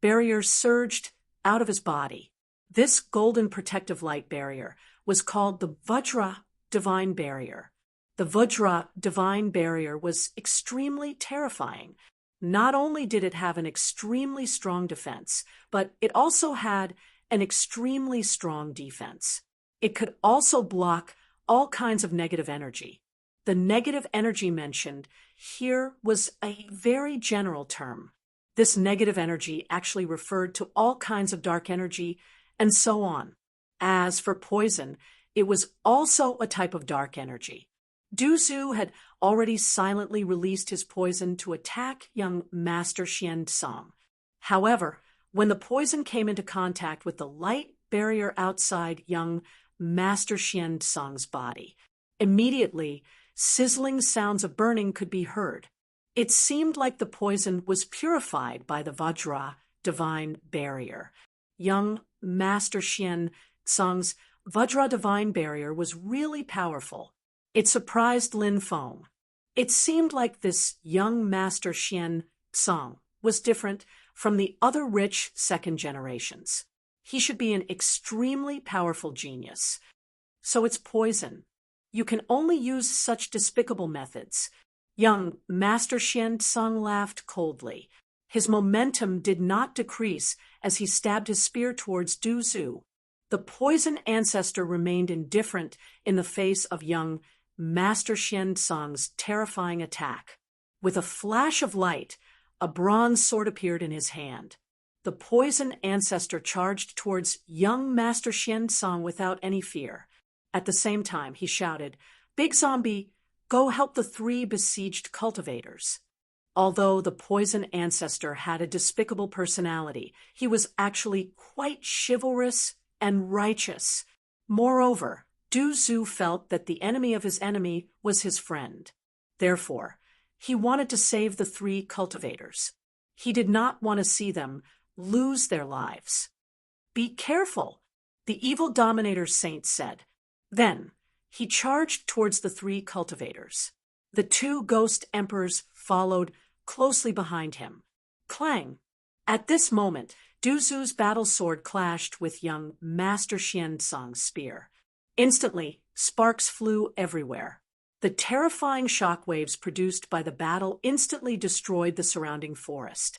barrier surged out of his body. This golden protective light barrier was called the Vajra Divine Barrier. The Vajra Divine Barrier was extremely terrifying. Not only did it have an extremely strong defense, but it also had an extremely strong defense. It could also block all kinds of negative energy. The negative energy mentioned here was a very general term. This negative energy actually referred to all kinds of dark energy and so on. As for poison, it was also a type of dark energy. Du Zhu had already silently released his poison to attack young Master Xian Song. However, when the poison came into contact with the light barrier outside young Master Xian Song's body, immediately sizzling sounds of burning could be heard. It seemed like the poison was purified by the Vajra divine barrier. Young Master Xian Song's Vajra divine barrier was really powerful. It surprised Lin Feng. It seemed like this young Master Xian Song was different from the other rich second generations. He should be an extremely powerful genius. So it's poison. You can only use such despicable methods. Young Master Xian Song laughed coldly. His momentum did not decrease as he stabbed his spear towards Du Zhu. The poison ancestor remained indifferent in the face of young Master Xian Song's terrifying attack. With a flash of light, a bronze sword appeared in his hand. The poison ancestor charged towards young Master Xian Song without any fear. At the same time, he shouted, "Big Zombie, go help the 3 besieged cultivators." Although the poison ancestor had a despicable personality, he was actually quite chivalrous and righteous. Moreover, Du Zhu felt that the enemy of his enemy was his friend. Therefore, he wanted to save the 3 cultivators. He did not want to see them lose their lives. "Be careful," the evil dominator saint said. Then, he charged towards the 3 cultivators. The 2 ghost emperors followed closely behind him. Clang! At this moment, Du Zhu's battle sword clashed with young Master Xian Song's spear. Instantly, sparks flew everywhere. The terrifying shockwaves produced by the battle instantly destroyed the surrounding forest.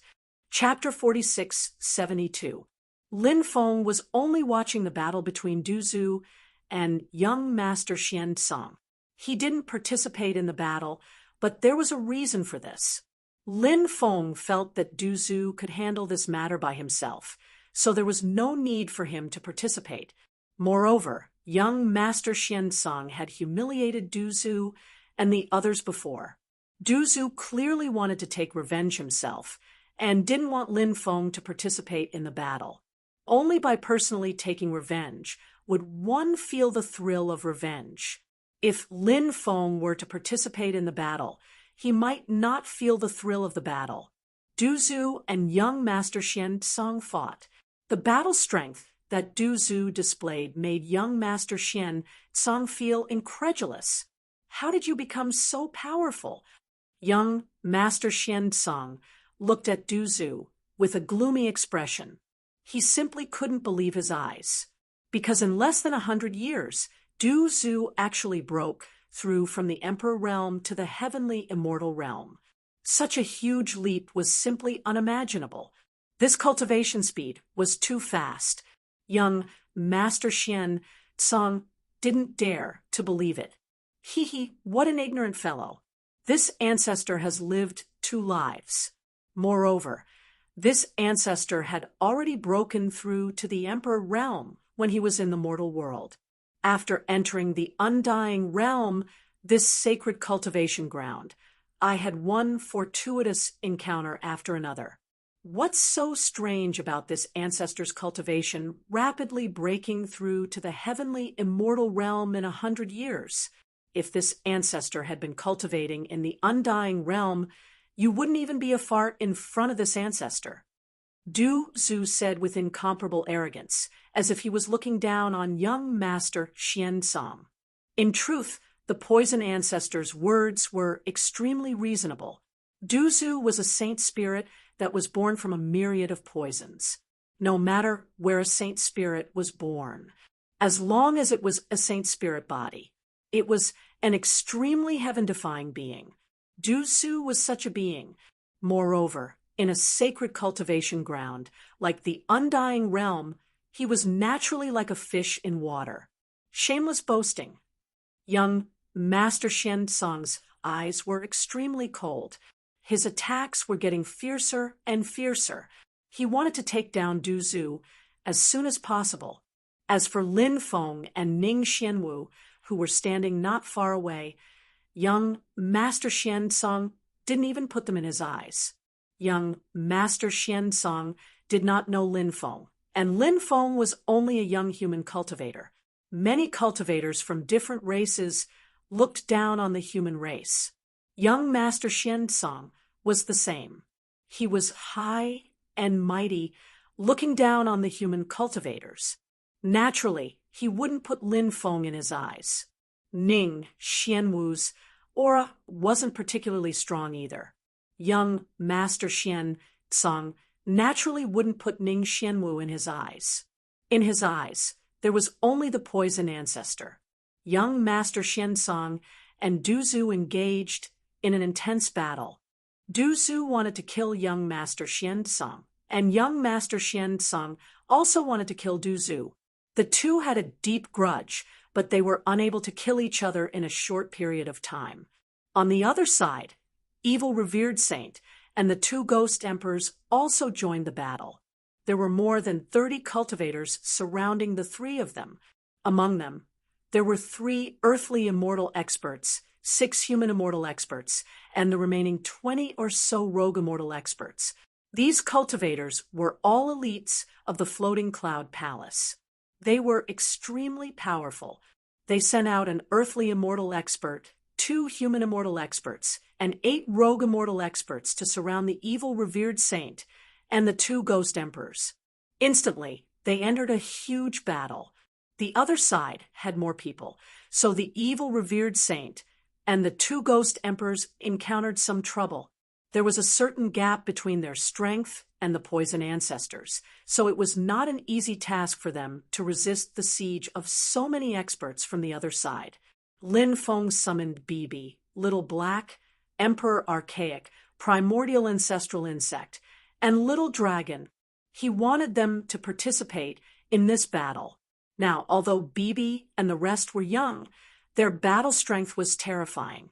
Chapter 46-72. Lin Feng was only watching the battle between Du Zhu and young Master Xian Song. He didn't participate in the battle, but there was a reason for this. Lin Feng felt that Du Zhu could handle this matter by himself, so there was no need for him to participate. Moreover, young Master Xian Song had humiliated Du Zhu and the others before. Du Zhu clearly wanted to take revenge himself and didn't want Lin Feng to participate in the battle. Only by personally taking revenge would one feel the thrill of revenge. If Lin Feng were to participate in the battle, he might not feel the thrill of the battle. Du Zhu and young Master Xian Song fought. The battle strength that Du Zhu displayed made young Master Xian Song feel incredulous. "How did you become so powerful?" Young Master Xian Song looked at Du Zhu with a gloomy expression. He simply couldn't believe his eyes. Because in less than 100 years, Du Zhu actually broke through from the Emperor realm to the heavenly immortal realm. Such a huge leap was simply unimaginable. This cultivation speed was too fast. Young Master Xian Song didn't dare to believe it. What an ignorant fellow. This ancestor has lived 2 lives. Moreover, this ancestor had already broken through to the Emperor realm when he was in the mortal world. After entering the undying realm, this sacred cultivation ground, I had one fortuitous encounter after another. What's so strange about this ancestor's cultivation rapidly breaking through to the heavenly immortal realm in 100 years? If this ancestor had been cultivating in the undying realm, you wouldn't even be a fart in front of this ancestor. Du Zhu said with incomparable arrogance, as if he was looking down on young Master Xian Song. In truth, the poison ancestor's words were extremely reasonable. Du Zhu was a saint spirit that was born from a myriad of poisons. No matter where a saint spirit was born, as long as it was a saint spirit body, it was an extremely heaven-defying being. Du Zhu was such a being. Moreover, in a sacred cultivation ground, like the undying realm, he was naturally like a fish in water. Shameless boasting. Young Master Xian Song's eyes were extremely cold. His attacks were getting fiercer and fiercer. He wanted to take down Du Zhu as soon as possible. As for Lin Feng and Ning Xianwu, who were standing not far away, young Master Xianzong didn't even put them in his eyes. Young Master Xianzong did not know Lin Feng, and Lin Feng was only a young human cultivator. Many cultivators from different races looked down on the human race. Young Master Xianzong was the same. He was high and mighty, looking down on the human cultivators. Naturally, he wouldn't put Lin Feng in his eyes. Ning Xianwu's aura wasn't particularly strong either. Young Master Xianzong naturally wouldn't put Ning Xianwu in his eyes. In his eyes, there was only the poison ancestor. Young Master Xianzong and Du Zhu engaged in an intense battle. Du Zhu wanted to kill young Master Xianzong, and young Master Xianzong also wanted to kill Du Zhu. The two had a deep grudge, but they were unable to kill each other in a short period of time. On the other side, Evil Revered Saint and the two Ghost Emperors also joined the battle. There were more than 30 cultivators surrounding the three of them. Among them, there were 3 earthly immortal experts, 6 human immortal experts, and the remaining 20 or so rogue immortal experts. These cultivators were all elites of the Floating Cloud Palace. They were extremely powerful. They sent out an earthly immortal expert, 2 human immortal experts, and 8 rogue immortal experts to surround the Evil Revered Saint and the 2 Ghost Emperors. Instantly, they entered a huge battle. The other side had more people, so the Evil Revered Saint and the 2 Ghost Emperors encountered some trouble. There was a certain gap between their strength and the poison ancestors, so it was not an easy task for them to resist the siege of so many experts from the other side. Lin Feng summoned Bibi, Little Black, Emperor Archaic, Primordial Ancestral Insect, and Little Dragon. He wanted them to participate in this battle. Now, although Bibi and the rest were young, their battle strength was terrifying.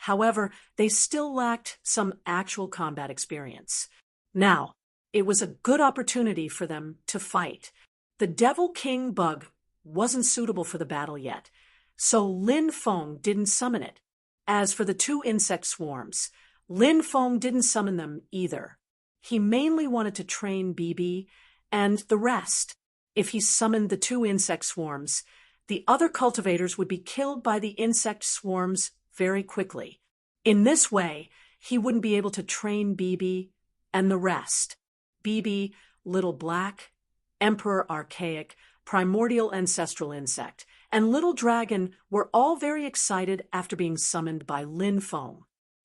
However, they still lacked some actual combat experience. Now, it was a good opportunity for them to fight. The Devil King bug wasn't suitable for the battle yet, so Lin Feng didn't summon it. As for the 2 insect swarms, Lin Feng didn't summon them either. He mainly wanted to train Bibi and the rest. If he summoned the 2 insect swarms, the other cultivators would be killed by the insect swarms very quickly. In this way, he wouldn't be able to train Bibi and the rest. Bibi, Little Black, Emperor Archaic, Primordial Ancestral Insect, and Little Dragon were all very excited after being summoned by Lin Feng.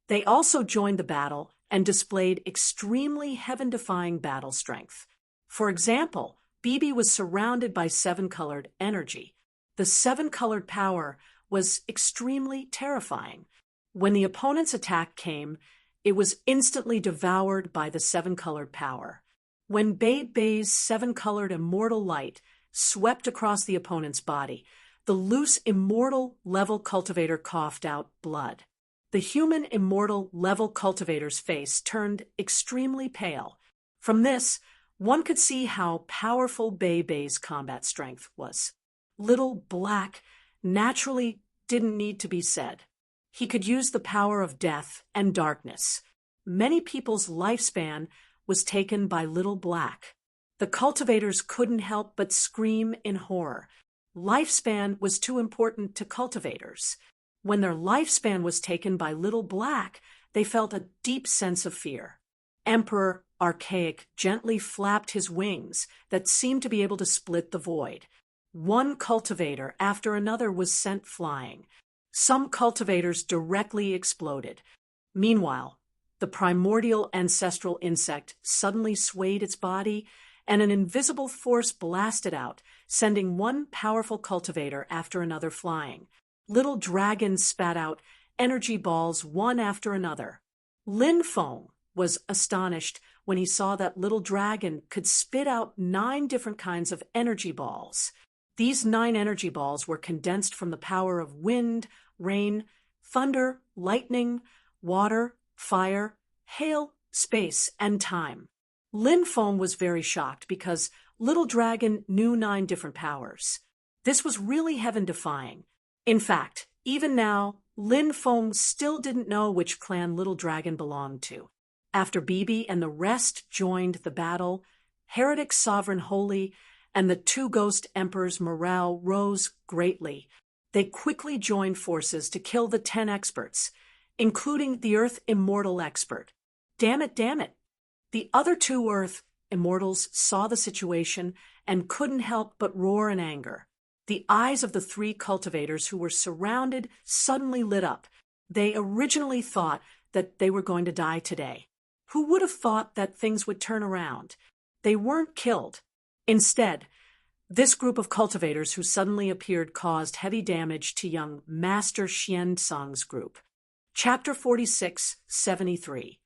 They also joined the battle and displayed extremely heaven-defying battle strength. For example, Bibi was surrounded by 7-colored energy. The 7-colored power was extremely terrifying. When the opponent's attack came, it was instantly devoured by the 7-colored power. When Bei's 7-colored immortal light swept across the opponent's body, the loose immortal level cultivator coughed out blood. The human immortal level cultivator's face turned extremely pale. From this, one could see how powerful Bei's combat strength was. Little Black naturally didn't need to be said. He could use the power of death and darkness. Many people's lifespan was taken by Little Black. The cultivators couldn't help but scream in horror. Lifespan was too important to cultivators. When their lifespan was taken by Little Black, they felt a deep sense of fear. Emperor Archaic gently flapped his wings that seemed to be able to split the void. One cultivator after another was sent flying. Some cultivators directly exploded. Meanwhile, the primordial ancestral insect suddenly swayed its body, and an invisible force blasted out, sending one powerful cultivator after another flying. Little Dragon spat out energy balls one after another. Lin Feng was astonished when he saw that Little Dragon could spit out 9 different kinds of energy balls. These 9 energy balls were condensed from the power of wind, rain, thunder, lightning, water, fire, hail, space, and time. Lin Feng was very shocked because Little Dragon knew 9 different powers. This was really heaven-defying. In fact, even now, Lin Feng still didn't know which clan Little Dragon belonged to. After Bibi and the rest joined the battle, Heretic's Sovereign Holy and the 2 Ghost Emperors' morale rose greatly. They quickly joined forces to kill the 10 experts, including the Earth Immortal expert. Damn it, damn it. The other 2 Earth Immortals saw the situation and couldn't help but roar in anger. The eyes of the 3 cultivators who were surrounded suddenly lit up. They originally thought that they were going to die today. Who would have thought that things would turn around? They weren't killed. Instead, this group of cultivators who suddenly appeared caused heavy damage to young Master Xiansong's group. Chapter 46, 73.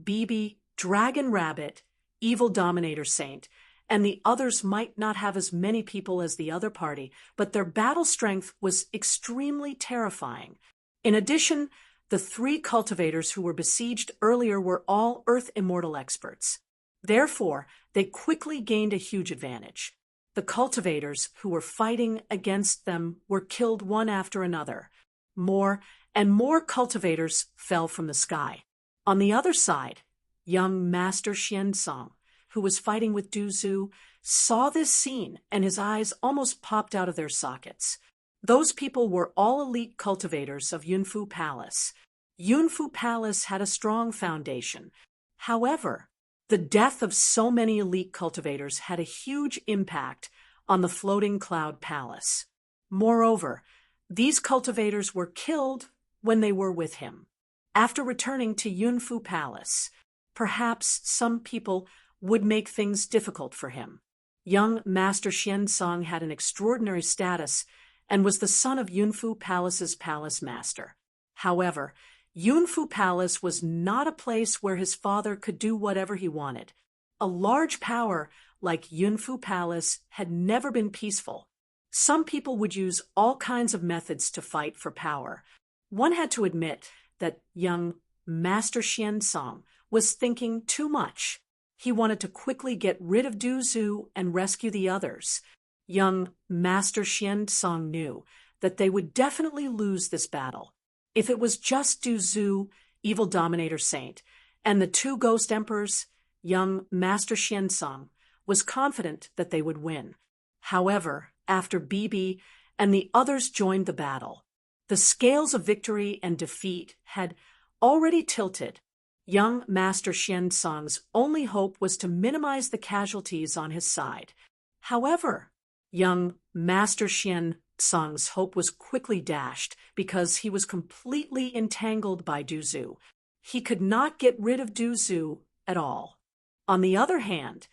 Bibi, Dragon Rabbit, Evil Dominator Saint, and the others might not have as many people as the other party, but their battle strength was extremely terrifying. In addition, the 3 cultivators who were besieged earlier were all Earth Immortal experts. Therefore, they quickly gained a huge advantage. The cultivators who were fighting against them were killed one after another. More and more cultivators fell from the sky. On the other side, young Master Xiansong, who was fighting with Du Zhu, saw this scene and his eyes almost popped out of their sockets. Those people were all elite cultivators of Yunfu Palace. Yunfu Palace had a strong foundation. However, the death of so many elite cultivators had a huge impact on the Floating Cloud Palace. Moreover, these cultivators were killed when they were with him. After returning to Yunfu Palace, perhaps some people would make things difficult for him. Young Master Xiansong had an extraordinary status and was the son of Yunfu Palace's palace master. However, Yunfu Palace was not a place where his father could do whatever he wanted. A large power like Yunfu Palace had never been peaceful. Some people would use all kinds of methods to fight for power. One had to admit that young Master Xiansong was thinking too much. He wanted to quickly get rid of Du Zhu and rescue the others. Young Master Xiansong knew that they would definitely lose this battle. If it was just Du Zhu, Evil Dominator Saint, and the 2 Ghost Emperors, young Master Xiansong was confident that they would win. However, after Bibi and the others joined the battle, the scales of victory and defeat had already tilted. Young Master Xiansong's only hope was to minimize the casualties on his side. However, young Master Xiansong's hope was quickly dashed because he was completely entangled by Du Zhu. He could not get rid of Du Zhu at all. On the other hand,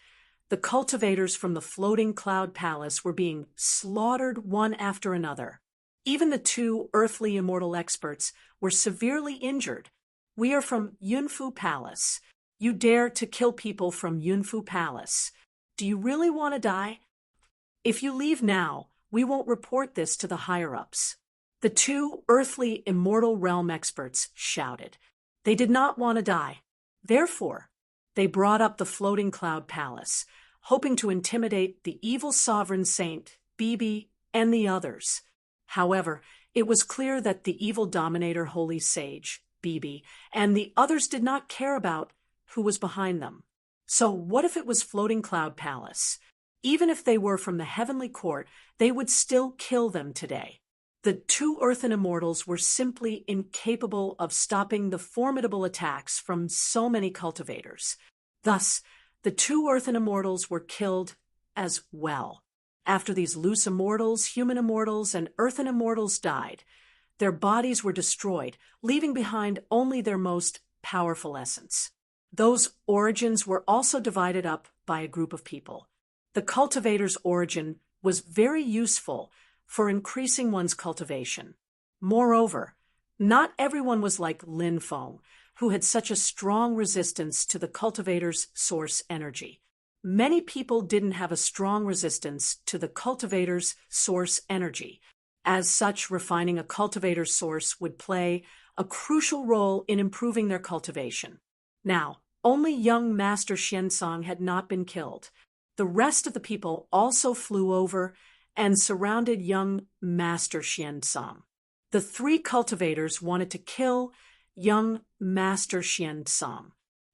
the cultivators from the Floating Cloud Palace were being slaughtered one after another. Even the 2 earthly immortal experts were severely injured. We are from Yunfu Palace. You dare to kill people from Yunfu Palace. Do you really want to die? If you leave now, we won't report this to the higher-ups. The 2 earthly immortal realm experts shouted. They did not want to die. Therefore, they brought up the Floating Cloud Palace, hoping to intimidate the evil sovereign saint, Bibi, and the others. However, it was clear that the evil dominator holy sage, Bibi, and the others did not care about who was behind them. So what if it was Floating Cloud Palace? Even if they were from the heavenly court, they would still kill them today. The 2 earthen immortals were simply incapable of stopping the formidable attacks from so many cultivators. Thus, the 2 earthen immortals were killed as well. After these loose immortals, human immortals, and earthen immortals died, their bodies were destroyed, leaving behind only their most powerful essence. Those origins were also divided up by a group of people. The cultivator's origin was very useful for increasing one's cultivation. Moreover, not everyone was like Lin Feng, who had such a strong resistance to the cultivator's source energy. Many people didn't have a strong resistance to the cultivator's source energy. As such, refining a cultivator's source would play a crucial role in improving their cultivation. Now, only young Master Xiansong had not been killed. The rest of the people also flew over and surrounded young Master Xianzang. The three cultivators wanted to kill young Master Xianzang.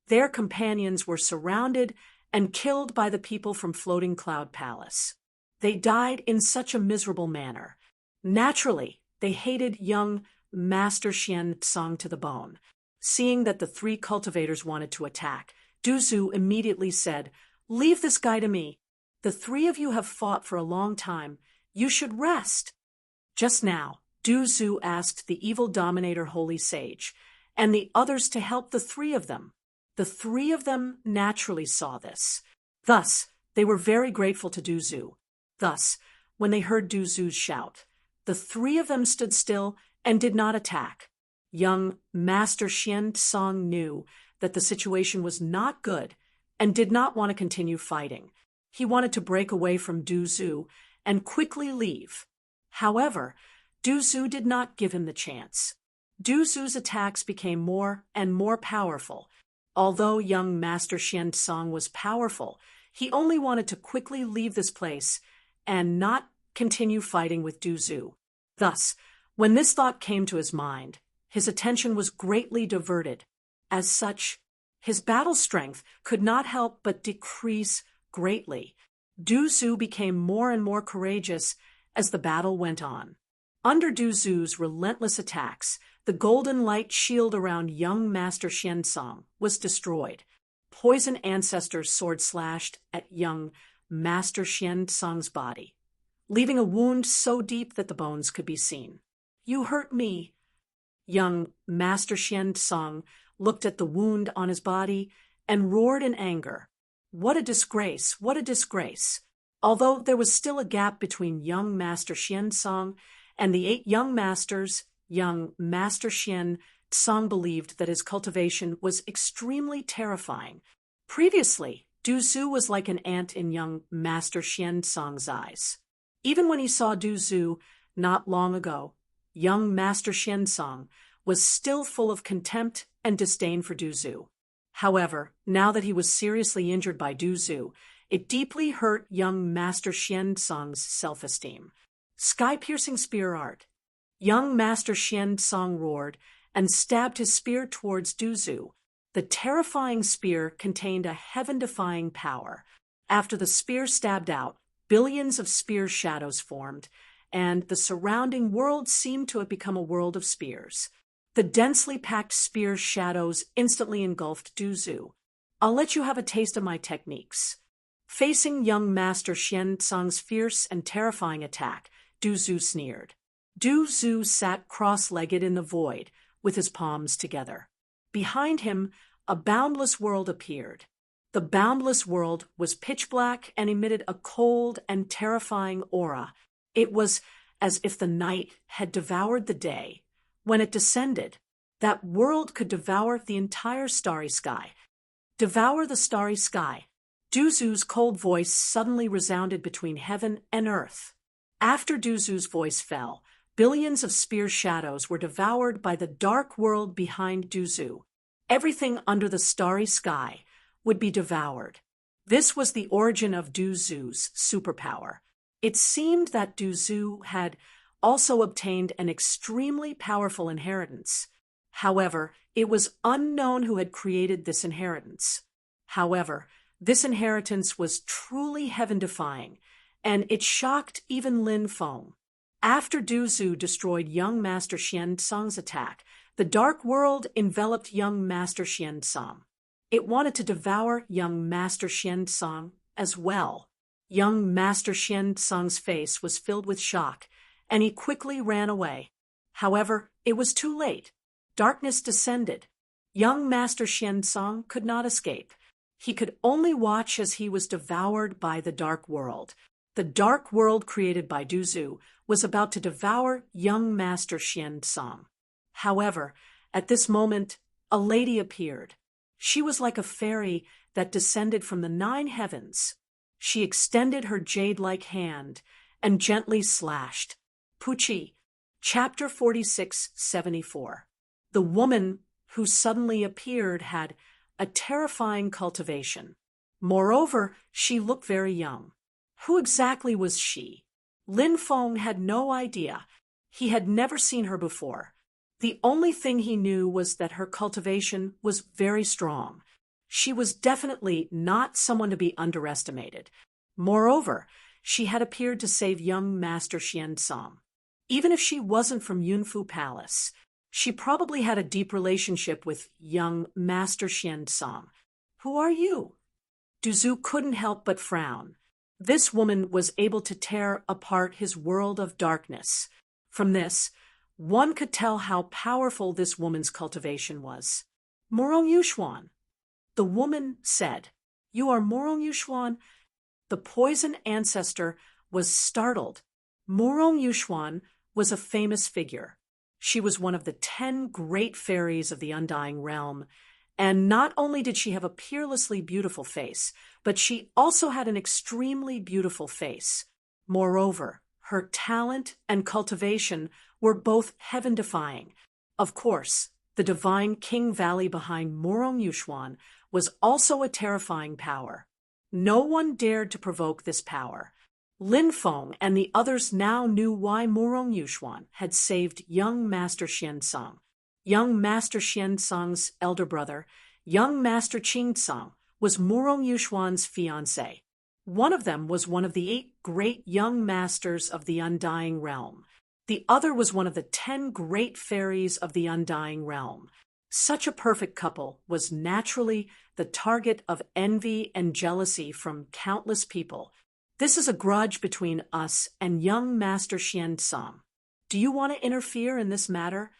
Their companions were surrounded and killed by the people from Floating Cloud Palace. They died in such a miserable manner. Naturally, they hated young Master Xianzang to the bone. Seeing that the three cultivators wanted to attack, Du Zhu immediately said, "Leave this guy to me. The three of you have fought for a long time. You should rest." Just now, Du Zhu asked the evil dominator Holy Sage and the others to help the three of them. The three of them naturally saw this. Thus, they were very grateful to Du Zhu. Thus, when they heard Du Zhu's shout, the three of them stood still and did not attack. Young Master Xianzang knew that the situation was not good and did not want to continue fighting. He wanted to break away from Du Zhu and quickly leave. However, Du Zhu did not give him the chance. Du Zhu's attacks became more and more powerful. Although young Master Xianzang was powerful, he only wanted to quickly leave this place and not continue fighting with Du Zhu. Thus, when this thought came to his mind, his attention was greatly diverted. As such, his battle strength could not help but decrease greatly. Du Zhu became more and more courageous as the battle went on. Under Du Zhu's relentless attacks, the golden light shield around young Master Xianzang was destroyed. Poison Ancestor's sword slashed at young Master Xianzang's body, leaving a wound so deep that the bones could be seen. "You hurt me." Young Master Xianzang looked at the wound on his body and roared in anger. What a disgrace! What a disgrace! Although there was still a gap between young Master Xianzang and the 8 young masters, young Master Xianzang believed that his cultivation was extremely terrifying. Previously, Du Zhu was like an ant in young Master Xianzang's eyes. Even when he saw Du Zhu not long ago, young Master Xianzang was still full of contempt and disdain for Du Zhu. However, now that he was seriously injured by Du Zhu, it deeply hurt young Master Xianzang's self-esteem. Sky-piercing spear art. Young Master Xianzang roared and stabbed his spear towards Du Zhu. The terrifying spear contained a heaven-defying power. After the spear stabbed out, billions of spear shadows formed, and the surrounding world seemed to have become a world of spears. The densely packed spear shadows instantly engulfed Du Zhu. "I'll let you have a taste of my techniques." Facing young Master Xianzang's fierce and terrifying attack, Du Zhu sneered. Du Zhu sat cross-legged in the void, with his palms together. Behind him, a boundless world appeared. The boundless world was pitch black and emitted a cold and terrifying aura. It was as if the night had devoured the day. When it descended, that world could devour the entire starry sky. Devour the starry sky. Du Zhu's cold voice suddenly resounded between heaven and earth. After Du Zhu's voice fell, billions of spear shadows were devoured by the dark world behind Du Zhu. Everything under the starry sky would be devoured. This was the origin of Du Zhu's superpower. It seemed that Du Zhu had also obtained an extremely powerful inheritance. However, it was unknown who had created this inheritance. However, this inheritance was truly heaven-defying, and it shocked even Lin Feng. After Du Zhu destroyed young Master Xianzang's attack, the dark world enveloped young Master Xianzang. It wanted to devour young Master Xianzang as well. Young Master Xianzang's face was filled with shock, and he quickly ran away. However, it was too late. Darkness descended. Young Master Xianzang could not escape. He could only watch as he was devoured by the dark world. The dark world created by Du Zhu was about to devour young Master Xianzang. However, at this moment, a lady appeared. She was like a fairy that descended from the 9 heavens. She extended her jade-like hand and gently slashed. Puchi, Chapter 46-74. The woman who suddenly appeared had a terrifying cultivation. Moreover, she looked very young. Who exactly was she? Lin Feng had no idea. He had never seen her before. The only thing he knew was that her cultivation was very strong. She was definitely not someone to be underestimated. Moreover, she had appeared to save young Master Xianzong. Even if she wasn't from Yunfu Palace, she probably had a deep relationship with young Master Xianzong. Who are you? Duzu couldn't help but frown. This woman was able to tear apart his world of darkness. From this, one could tell how powerful this woman's cultivation was. Morong Yuxuan. The woman said, "You are Morong Yuxuan?" The poison ancestor was startled. Morong Yuxuan was a famous figure. She was one of the 10 great fairies of the Undying Realm, and not only did she have a peerlessly beautiful face, but she also had an extremely beautiful face. Moreover, her talent and cultivation were both heaven-defying. Of course, the divine King Valley behind Morong Yuxuan was also a terrifying power. No one dared to provoke this power. Lin Feng and the others now knew why Morong Yuxuan had saved young Master Xianzong. Young Master Xianzong's elder brother, young Master Qingzong, was Morong Yuxuan's fiancé. One of them was one of the 8 great young masters of the Undying Realm. The other was one of the 10 great fairies of the Undying Realm. Such a perfect couple was naturally the target of envy and jealousy from countless people. This is a grudge between us and young Master Xianzong. Do you want to interfere in this matter?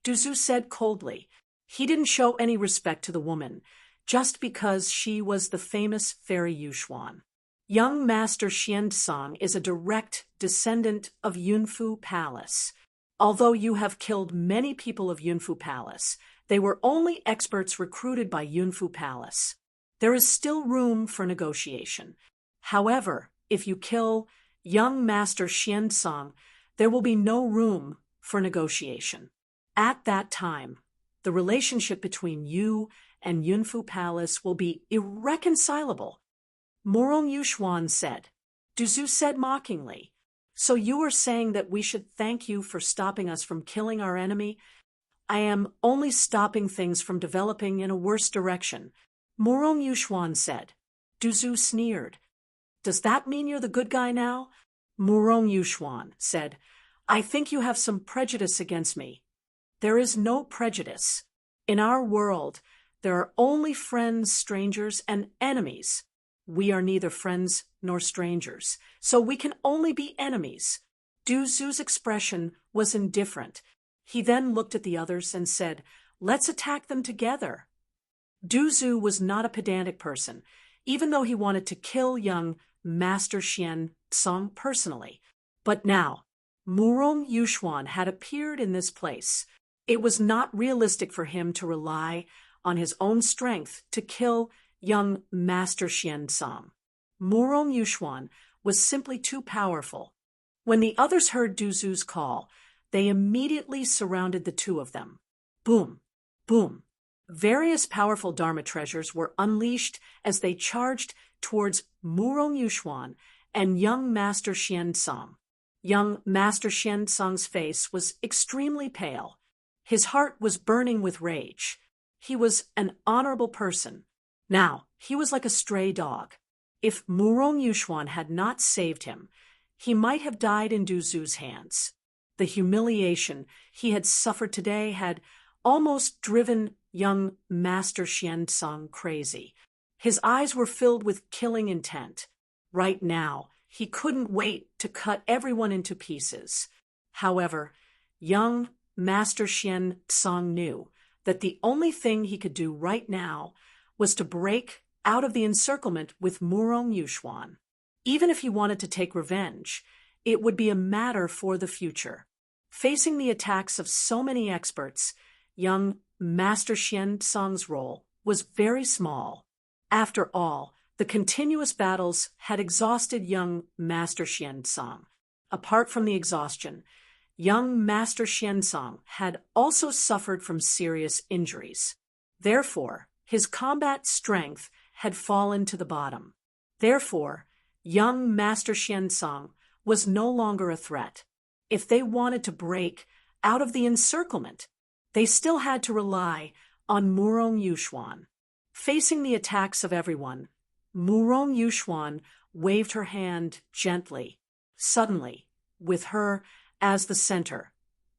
Duzu said coldly. He didn't show any respect to the woman, just because she was the famous fairy Yuxuan. Young Master Xianzong is a direct descendant of Yunfu Palace. Although you have killed many people of Yunfu Palace, they were only experts recruited by Yunfu Palace. There is still room for negotiation. However, if you kill young Master Xianzong, there will be no room for negotiation. At that time, the relationship between you and Yunfu Palace will be irreconcilable. Morong Yuxuan said. Duzu said mockingly, "So you are saying that we should thank you for stopping us from killing our enemy? I am only stopping things from developing in a worse direction," Morong Yuxuan said. Duzu sneered. "Does that mean you're the good guy now?" Morong Yuxuan said, "I think you have some prejudice against me." "There is no prejudice. In our world, there are only friends, strangers, and enemies. We are neither friends nor strangers, so we can only be enemies." Duzu's expression was indifferent. He then looked at the others and said, "Let's attack them together." Duzu was not a pedantic person, even though he wanted to kill young Master Xianzong personally. But now, Morong Yuxuan had appeared in this place. It was not realistic for him to rely on his own strength to kill young Master Xianzong. Morong Yuxuan was simply too powerful. When the others heard Duzu's call, they immediately surrounded the two of them. Boom, boom. Various powerful Dharma treasures were unleashed as they charged towards Morong Yuxuan and young Master Xianzong. Young Master Xianzong's face was extremely pale. His heart was burning with rage. He was an honorable person. Now, he was like a stray dog. If Morong Yuxuan had not saved him, he might have died in Duzu's hands. The humiliation he had suffered today had almost driven young Master Xianzong crazy. His eyes were filled with killing intent. Right now, he couldn't wait to cut everyone into pieces. However, young Master Xianzong knew that the only thing he could do right now was to break out of the encirclement with Morong Yuxuan. Even if he wanted to take revenge, it would be a matter for the future. Facing the attacks of so many experts, young Master Xianzong's role was very small. After all, the continuous battles had exhausted young Master Xianzong. Apart from the exhaustion, young Master Xianzong had also suffered from serious injuries. Therefore, his combat strength had fallen to the bottom. Therefore, young Master Xianzong was no longer a threat. If they wanted to break out of the encirclement, they still had to rely on Murong Yuxuan. Facing the attacks of everyone, Murong Yuxuan waved her hand gently. Suddenly, with her as the center,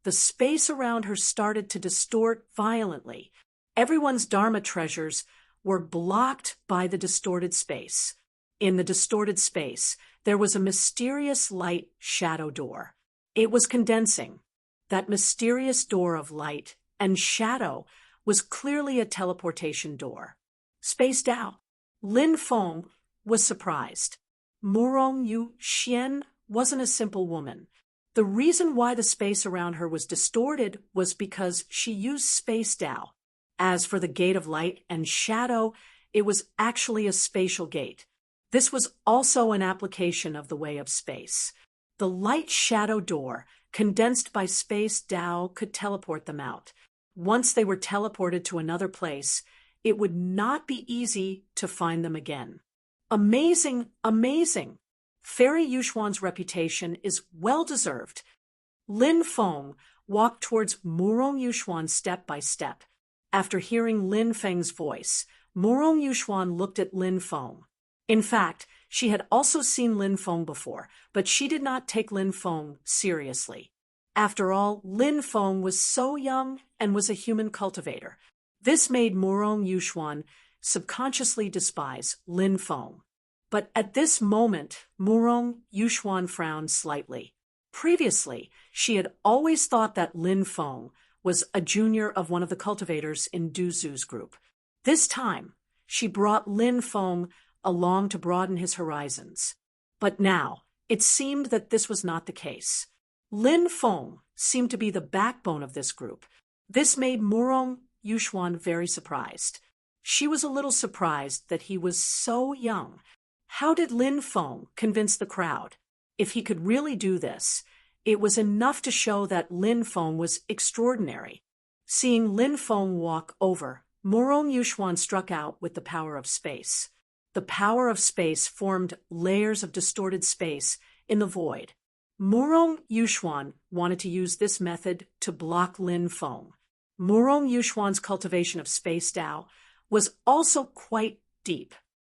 the space around her started to distort violently. Everyone's Dharma treasures were blocked by the distorted space. In the distorted space, there was a mysterious light shadow door. It was condensing. That mysterious door of light and shadow was clearly a teleportation door. Spaced out, Lin Feng was surprised. Murong Yu Xian wasn't a simple woman. The reason why the space around her was distorted was because she used space Tao. As for the gate of light and shadow, it was actually a spatial gate. This was also an application of the way of space. The light-shadow door, condensed by space Tao, could teleport them out. Once they were teleported to another place, it would not be easy to find them again. Amazing, amazing! Fairy Yuxuan's reputation is well-deserved. Lin Feng walked towards Murong Yuxuan step by step. After hearing Lin Feng's voice, Murong Yuxuan looked at Lin Feng. In fact, she had also seen Lin Feng before, but she did not take Lin Feng seriously. After all, Lin Feng was so young and was a human cultivator. This made Murong Yuxuan subconsciously despise Lin Feng. But at this moment, Murong Yuxuan frowned slightly. Previously, she had always thought that Lin Feng was a junior of one of the cultivators in Du Zu's group. This time, she brought Lin Feng along to broaden his horizons. But now, it seemed that this was not the case. Lin Feng seemed to be the backbone of this group. This made Murong Yuxuan very surprised. She was a little surprised that he was so young. How did Lin Feng convince the crowd? If he could really do this, it was enough to show that Lin Feng was extraordinary. Seeing Lin Feng walk over, Murong Yuxuan struck out with the power of space. The power of space formed layers of distorted space in the void. Murong Yuxuan wanted to use this method to block Lin Feng. Murong Yuxuan's cultivation of space Tao was also quite deep.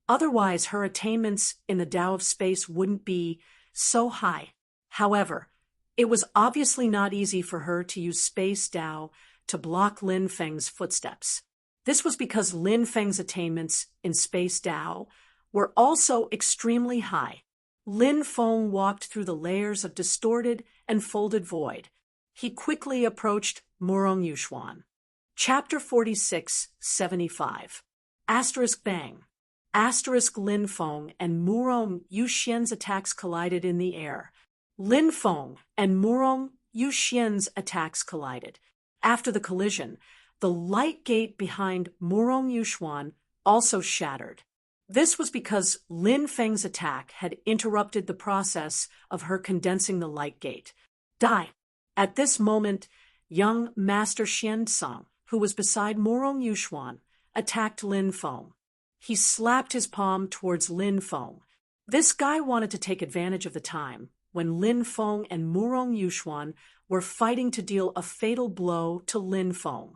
Otherwise, her attainments in the Tao of space wouldn't be so high. However, it was obviously not easy for her to use space Tao to block Lin Feng's footsteps. This was because Lin Feng's attainments in space Tao were also extremely high. Lin Feng walked through the layers of distorted and folded void. He quickly approached Murong Yuxuan. Chapter 46-75. Asterisk bang. Asterisk Lin Feng and Murong Yuxian's attacks collided in the air. Lin Feng and Murong Yuxian's attacks collided. After the collision, the light gate behind Murong Yuxuan also shattered. This was because Lin Feng's attack had interrupted the process of her condensing the light gate. Die! At this moment, young Master Xianzong, who was beside Murong Yuxuan, attacked Lin Feng. He slapped his palm towards Lin Feng. This guy wanted to take advantage of the time when Lin Feng and Murong Yuxuan were fighting to deal a fatal blow to Lin Feng.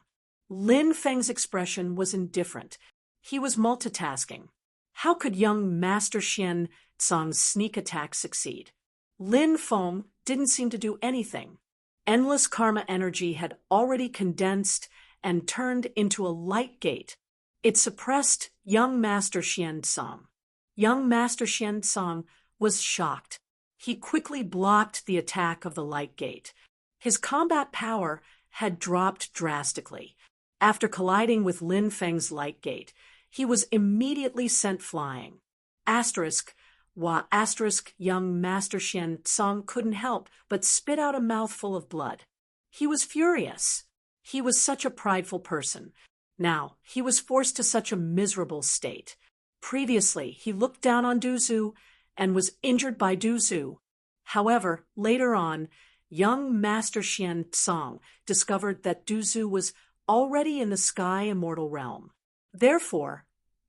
Lin Feng's expression was indifferent. He was multitasking. How could young Master Xianzong's sneak attack succeed? Lin Feng didn't seem to do anything. Endless karma energy had already condensed and turned into a light gate. It suppressed young Master Xianzong. Young Master Xianzong was shocked. He quickly blocked the attack of the light gate. His combat power had dropped drastically. After colliding with Lin Feng's light gate, he was immediately sent flying. Asterisk young Master Xianzong couldn't help but spit out a mouthful of blood. He was furious. He was such a prideful person. Now, he was forced to such a miserable state. Previously, he looked down on Du Zu and was injured by Du Zu. However, later on, young Master Xianzong discovered that Du Zu was already in the sky immortal realm. Therefore,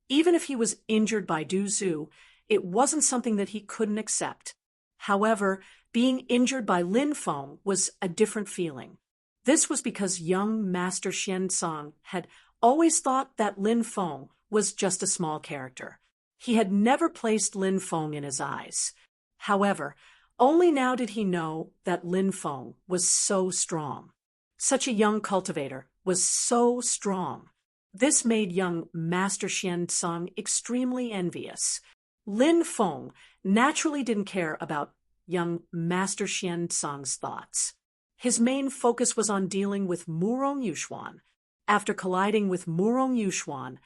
Even if he was injured by Du Zhu, it wasn't something that he couldn't accept. However, being injured by Lin Feng was a different feeling. This was because young Master Xianzong had always thought that Lin Feng was just a small character. He had never placed Lin Feng in his eyes. However, only now did he know that Lin Feng was so strong. Such a young cultivator was so strong. This made young Master Xianzong extremely envious. Lin Feng naturally didn't care about young Master Xianzong's thoughts. His main focus was on dealing with Murong Yuxuan. After colliding with Murong Yuxuan,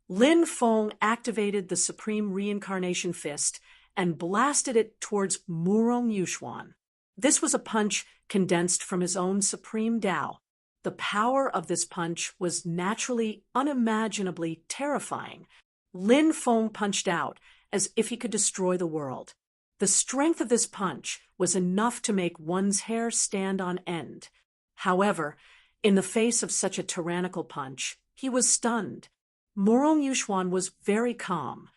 Lin Feng activated the Supreme Reincarnation Fist and blasted it towards Murong Yuxuan. This was a punch condensed from his own Supreme Tao. The power of this punch was naturally unimaginably terrifying. Lin Feng punched out as if he could destroy the world. The strength of this punch was enough to make one's hair stand on end. However, in the face of such a tyrannical punch, he was stunned. Murong Yuxuan was very calm.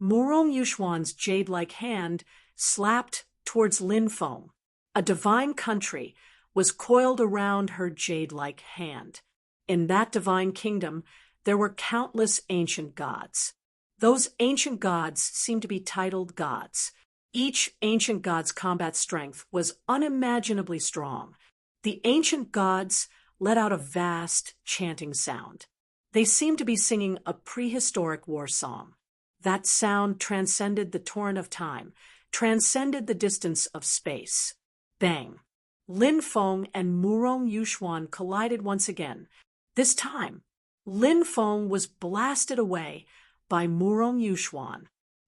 Murong Yuxuan's jade-like hand slapped towards Lin Feng. A divine country was coiled around her jade-like hand. In that divine kingdom, there were countless ancient gods. Those ancient gods seemed to be titled gods. Each ancient god's combat strength was unimaginably strong. The ancient gods let out a vast, chanting sound. They seemed to be singing a prehistoric war song. That sound transcended the torrent of time, transcended the distance of space. Bang! Lin Feng and Murong Yuxuan collided once again. This time, Lin Feng was blasted away by Murong Yuxuan.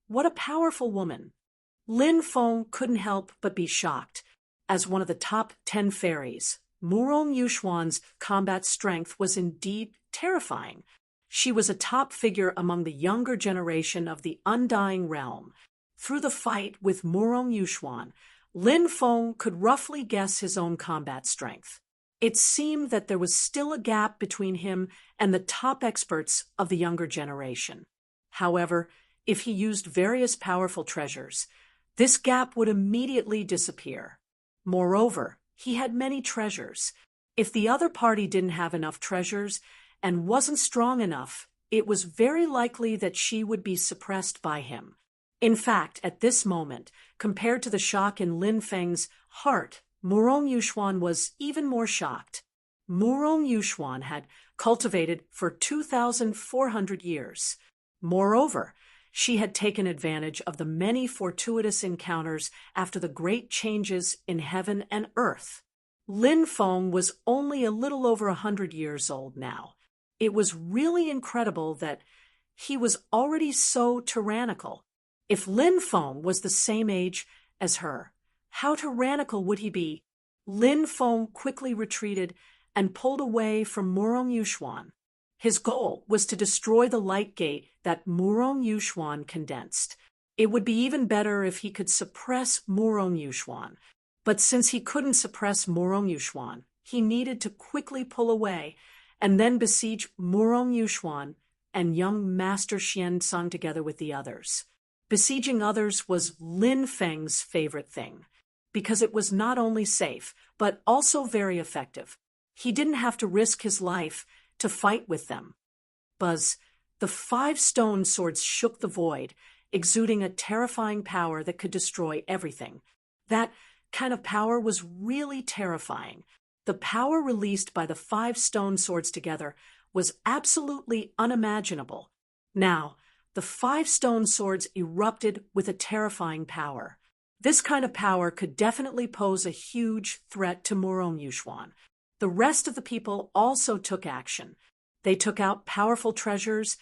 What a powerful woman! Lin Feng couldn't help but be shocked. As one of the top 10 fairies, Murong Yuxuan's combat strength was indeed terrifying. She was a top figure among the younger generation of the Undying Realm. Through the fight with Murong Yuxuan, Lin Feng could roughly guess his own combat strength. It seemed that there was still a gap between him and the top experts of the younger generation. However, if he used various powerful treasures, this gap would immediately disappear. Moreover, he had many treasures. If the other party didn't have enough treasures and wasn't strong enough, it was very likely that she would be suppressed by him. In fact, at this moment, compared to the shock in Lin Feng's heart, Murong Yuxuan was even more shocked. Murong Yuxuan had cultivated for 2,400 years. Moreover, she had taken advantage of the many fortuitous encounters after the great changes in heaven and earth. Lin Feng was only a little over 100 years old now. It was really incredible that he was already so tyrannical. If Lin Feng was the same age as her, how tyrannical would he be? Lin Feng quickly retreated and pulled away from Murong Yuxuan. His goal was to destroy the light gate that Murong Yuxuan condensed. It would be even better if he could suppress Murong Yuxuan. But since he couldn't suppress Murong Yuxuan, he needed to quickly pull away and then besiege Murong Yuxuan and young Master Xianzong together with the others. Besieging others was Lin Feng's favorite thing, because it was not only safe, but also very effective. He didn't have to risk his life to fight with them. Buzz, the 5 stone swords shook the void, exuding a terrifying power that could destroy everything. That kind of power was really terrifying. The power released by the 5 stone swords together was absolutely unimaginable. Now, the 5 stone swords erupted with a terrifying power. This kind of power could definitely pose a huge threat to Murong Yuxuan. The rest of the people also took action. They took out powerful treasures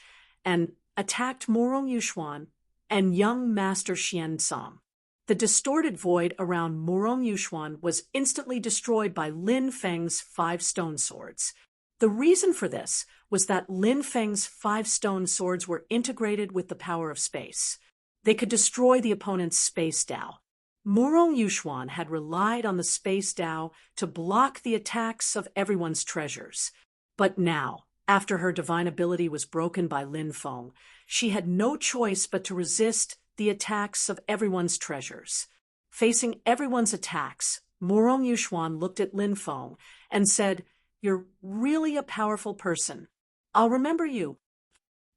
and attacked Murong Yuxuan and young Master Xianzong. The distorted void around Murong Yuxuan was instantly destroyed by Lin Feng's 5 stone swords. The reason for this was that Lin Feng's 5 stone swords were integrated with the power of space. They could destroy the opponent's space Tao. Murong Yuxuan had relied on the space Tao to block the attacks of everyone's treasures. But now, After her divine ability was broken by Lin Feng, she had no choice but to resist the attacks of everyone's treasures. Facing everyone's attacks, Murong Yuxuan looked at Lin Feng and said, "You're really a powerful person. I'll remember you."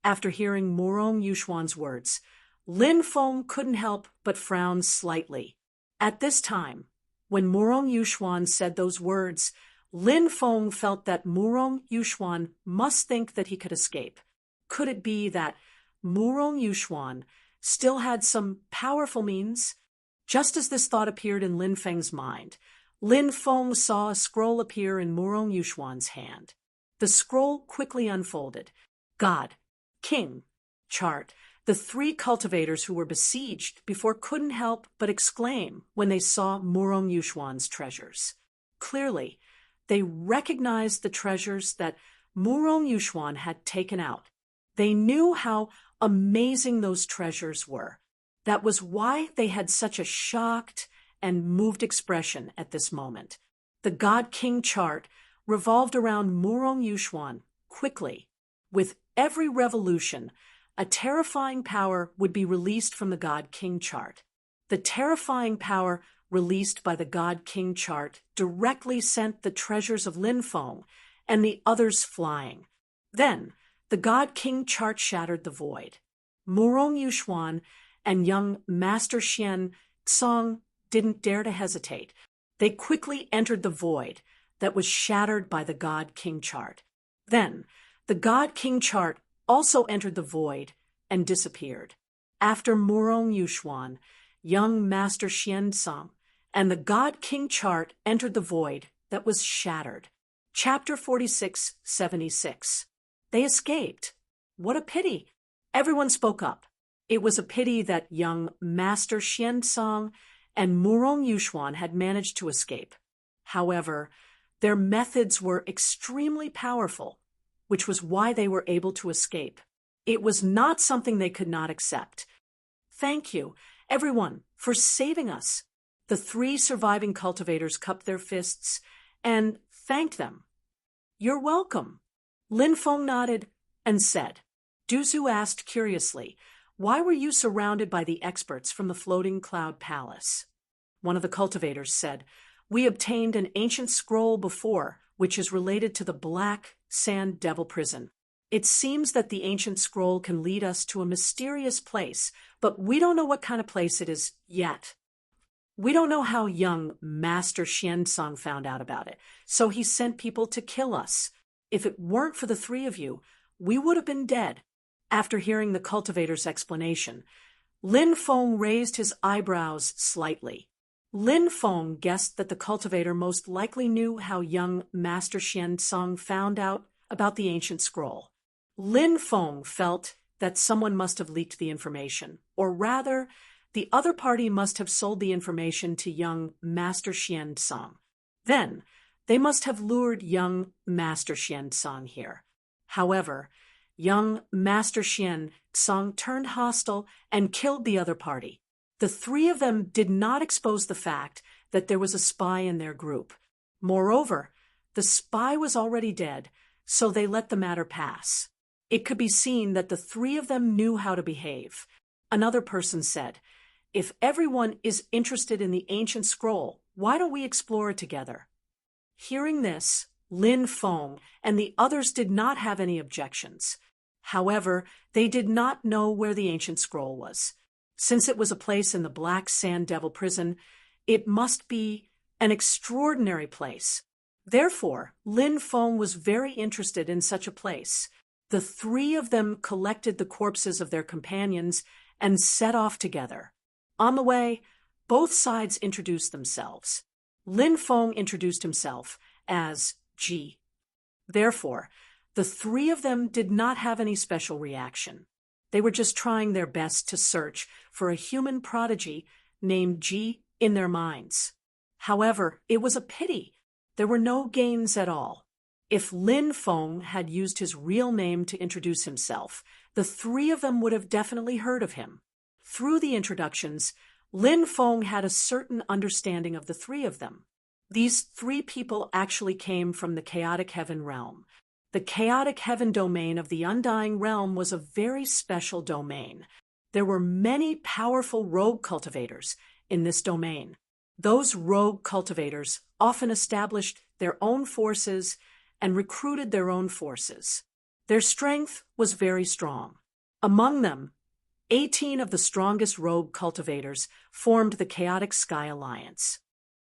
After hearing Murong Yuxuan's words, Lin Feng couldn't help but frown slightly. At this time, when Murong Yuxuan said those words, Lin Feng felt that Murong Yuxuan must think that he could escape. Could it be that Murong Yuxuan still had some powerful means? Just as this thought appeared in Lin Feng's mind, Lin Feng saw a scroll appear in Murong Yuxuan's hand. The scroll quickly unfolded. God, King, Chart. The three cultivators who were besieged before couldn't help but exclaim when they saw Murong Yuxuan's treasures. Clearly, they recognized the treasures that Murong Yuxuan had taken out. They knew how amazing those treasures were. That was why they had such a shocked and moved expression at this moment. The God King chart revolved around Murong Yuxuan quickly. With every revolution, a terrifying power would be released from the God King chart. The terrifying power released by the God King chart directly sent the treasures of Lin Feng and the others flying. Then, the God King chart shattered the void. Murong Yuxuan and young Master Xian Xong didn't dare to hesitate. They quickly entered the void that was shattered by the God King chart. Then, the God King chart also entered the void and disappeared. After Murong Yuxuan, young Master Xian Xong, and the God King chart entered the void that was shattered. Chapter 46:76. They escaped. What a pity. Everyone spoke up. It was a pity that young Master Xian Xong and Murong Yuxuan had managed to escape. However, their methods were extremely powerful, which was why they were able to escape. It was not something they could not accept. Thank you, everyone, for saving us. The three surviving cultivators cupped their fists and thanked them. You're welcome. Lin Feng nodded and said. Duzu asked curiously, why were you surrounded by the experts from the floating cloud palace? One of the cultivators said, we obtained an ancient scroll before, which is related to the Black Sand Devil Prison. It seems that the ancient scroll can lead us to a mysterious place, but we don't know what kind of place it is yet. We don't know how young Master Xianzong found out about it, so he sent people to kill us. If it weren't for the three of you, we would have been dead. After hearing the cultivator's explanation, Lin Feng raised his eyebrows slightly. Lin Feng guessed that the cultivator most likely knew how young Master Xianzong found out about the ancient scroll. Lin Feng felt that someone must have leaked the information, or rather, the other party must have sold the information to young Master Xianzong. Then, they must have lured young Master Xianzong here. However, young Master Xianzong turned hostile and killed the other party. The three of them did not expose the fact that there was a spy in their group. Moreover, the spy was already dead, so they let the matter pass. It could be seen that the three of them knew how to behave. Another person said, if everyone is interested in the ancient scroll, why don't we explore it together? Hearing this, Lin Feng and the others did not have any objections. However, they did not know where the ancient scroll was. Since it was a place in the Black Sand Devil Prison, it must be an extraordinary place. Therefore, Lin Feng was very interested in such a place. The three of them collected the corpses of their companions and set off together. On the way, both sides introduced themselves. Lin Feng introduced himself as Ji. Therefore, the three of them did not have any special reaction. They were just trying their best to search for a human prodigy named Ji in their minds. However, it was a pity. There were no gains at all. If Lin Feng had used his real name to introduce himself, the three of them would have definitely heard of him. Through the introductions, Lin Feng had a certain understanding of the three of them. These three people actually came from the chaotic heaven realm. The chaotic heaven domain of the Undying Realm was a very special domain. There were many powerful rogue cultivators in this domain. Those rogue cultivators often established their own forces and recruited their own forces. Their strength was very strong. Among them, 18 of the strongest rogue cultivators formed the Chaotic Sky Alliance.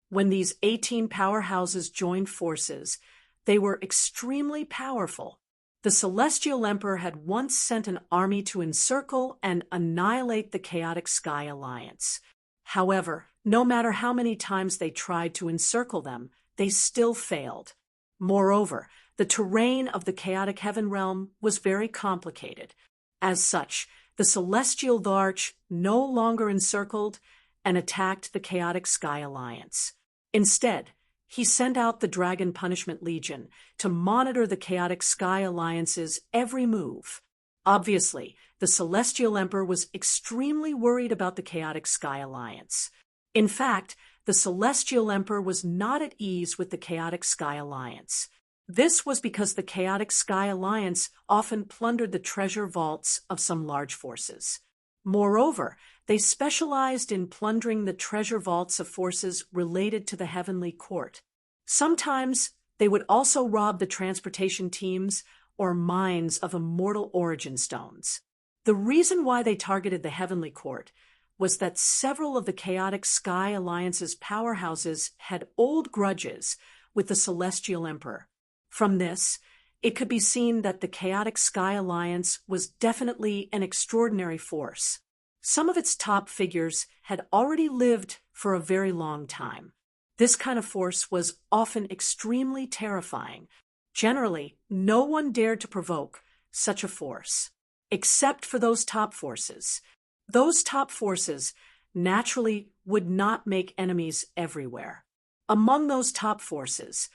When these 18 powerhouses joined forces, they were extremely powerful. The Celestial Emperor had once sent an army to encircle and annihilate the Chaotic Sky Alliance. However, no matter how many times they tried to encircle them, they still failed. Moreover, the terrain of the Chaotic Heaven Realm was very complicated. As such, the Celestial Arch no longer encircled and attacked the Chaotic Sky Alliance. Instead, he sent out the Dragon Punishment Legion to monitor the Chaotic Sky Alliance's every move. Obviously, the Celestial Emperor was extremely worried about the Chaotic Sky Alliance. In fact, the Celestial Emperor was not at ease with the Chaotic Sky Alliance. This was because the Chaotic Sky Alliance often plundered the treasure vaults of some large forces. Moreover, they specialized in plundering the treasure vaults of forces related to the Heavenly Court. Sometimes they would also rob the transportation teams or mines of immortal origin stones. The reason why they targeted the Heavenly Court was that several of the Chaotic Sky Alliance's powerhouses had old grudges with the Celestial Emperor. From this, it could be seen that the Chaotic Sky Alliance was definitely an extraordinary force. Some of its top figures had already lived for a very long time. This kind of force was often extremely terrifying. Generally, no one dared to provoke such a force, except for those top forces. Those top forces naturally would not make enemies everywhere. Among those top forces,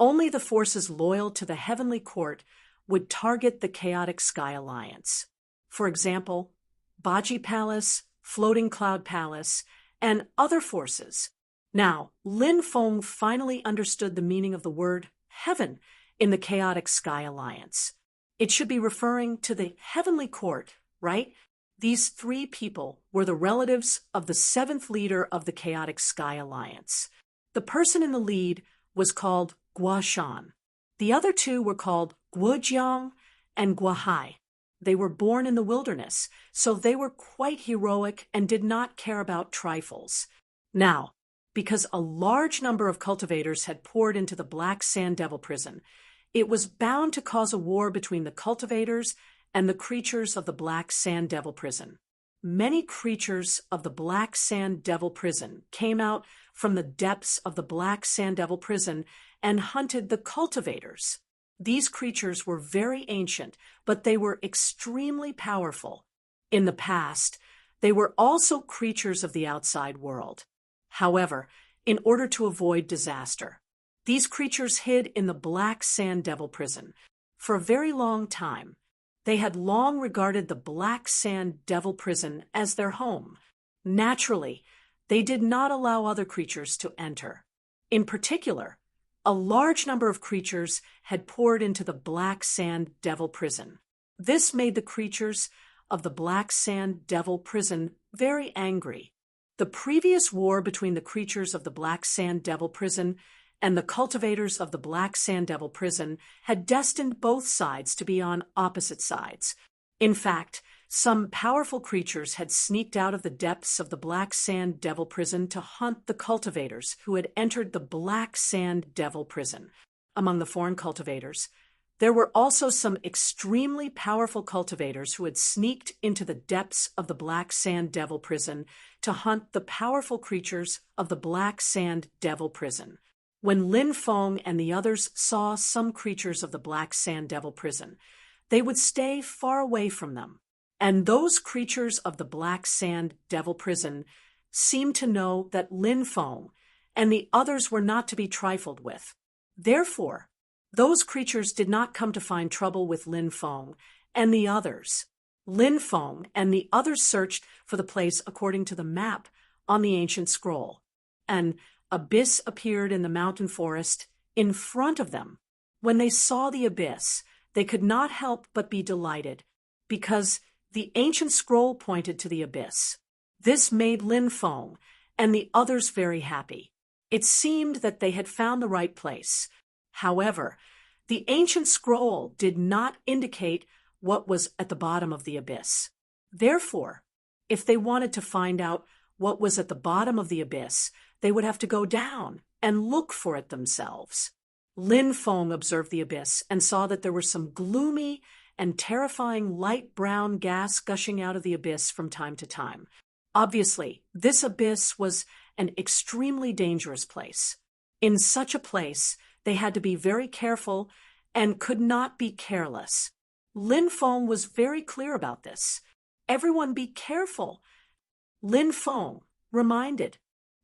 only the forces loyal to the Heavenly Court would target the Chaotic Sky Alliance. For example, Baji Palace, Floating Cloud Palace, and other forces. Now, Lin Feng finally understood the meaning of the word heaven in the Chaotic Sky Alliance. It should be referring to the Heavenly Court, right? These three people were the relatives of the seventh leader of the Chaotic Sky Alliance. The person in the lead was called Gua Shan. The other two were called Guojiang and Guahai. They were born in the wilderness, so they were quite heroic and did not care about trifles. Now, because a large number of cultivators had poured into the Black Sand Devil Prison, it was bound to cause a war between the cultivators and the creatures of the Black Sand Devil Prison. Many creatures of the Black Sand Devil Prison came out from the depths of the Black Sand Devil Prison and hunted the cultivators. These creatures were very ancient, but they were extremely powerful. In the past, they were also creatures of the outside world. However, in order to avoid disaster, these creatures hid in the Black Sand Devil Prison for a very long time. They had long regarded the Black Sand Devil Prison as their home. Naturally, they did not allow other creatures to enter. In particular, a large number of creatures had poured into the Black Sand Devil Prison. This made the creatures of the Black Sand Devil Prison very angry. The previous war between the creatures of the Black Sand Devil Prison and the cultivators of the Black Sand Devil Prison had destined both sides to be on opposite sides. In fact, some powerful creatures had sneaked out of the depths of the Black Sand Devil Prison to hunt the cultivators who had entered the Black Sand Devil Prison. Among the foreign cultivators, there were also some extremely powerful cultivators who had sneaked into the depths of the Black Sand Devil Prison to hunt the powerful creatures of the Black Sand Devil Prison. When Lin Feng and the others saw some creatures of the Black Sand Devil Prison, they would stay far away from them. And those creatures of the Black Sand Devil Prison seemed to know that Lin Feng and the others were not to be trifled with. Therefore, those creatures did not come to find trouble with Lin Feng and the others. Lin Feng and the others searched for the place according to the map on the ancient scroll. An abyss appeared in the mountain forest in front of them. When they saw the abyss, they could not help but be delighted, because the ancient scroll pointed to the abyss. This made Lin Feng and the others very happy. It seemed that they had found the right place. However, the ancient scroll did not indicate what was at the bottom of the abyss. Therefore, if they wanted to find out what was at the bottom of the abyss, they would have to go down and look for it themselves. Lin Feng observed the abyss and saw that there were some gloomy and terrifying light brown gas gushing out of the abyss from time to time. Obviously, this abyss was an extremely dangerous place. In such a place, they had to be very careful and could not be careless. Lin Feng was very clear about this. Everyone be careful. Lin Feng reminded.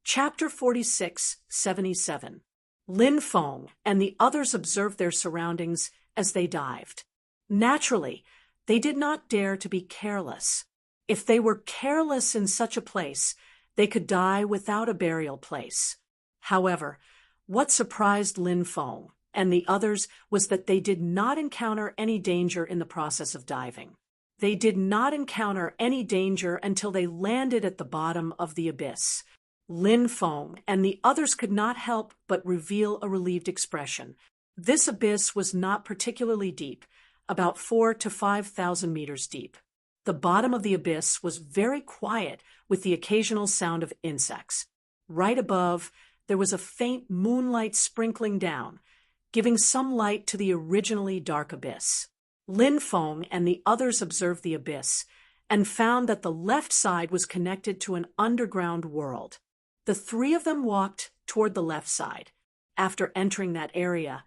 Chapter 46:77. Lin Feng and the others observed their surroundings as they dived. Naturally, they did not dare to be careless. If they were careless in such a place, they could die without a burial place. However, what surprised Lin Feng and the others was that they did not encounter any danger in the process of diving. They did not encounter any danger until they landed at the bottom of the abyss. Lin Feng and the others could not help but reveal a relieved expression. This abyss was not particularly deep, about 4,000 to 5,000 meters deep. The bottom of the abyss was very quiet, with the occasional sound of insects. Right above, there was a faint moonlight sprinkling down, giving some light to the originally dark abyss. Lin Feng and the others observed the abyss and found that the left side was connected to an underground world. The three of them walked toward the left side. After entering that area,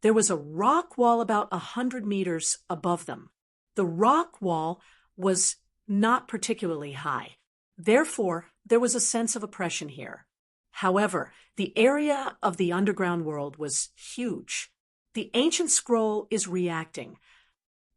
there was a rock wall about 100 meters above them. The rock wall was not particularly high. Therefore, there was a sense of oppression here. However, the area of the underground world was huge. The ancient scroll is reacting.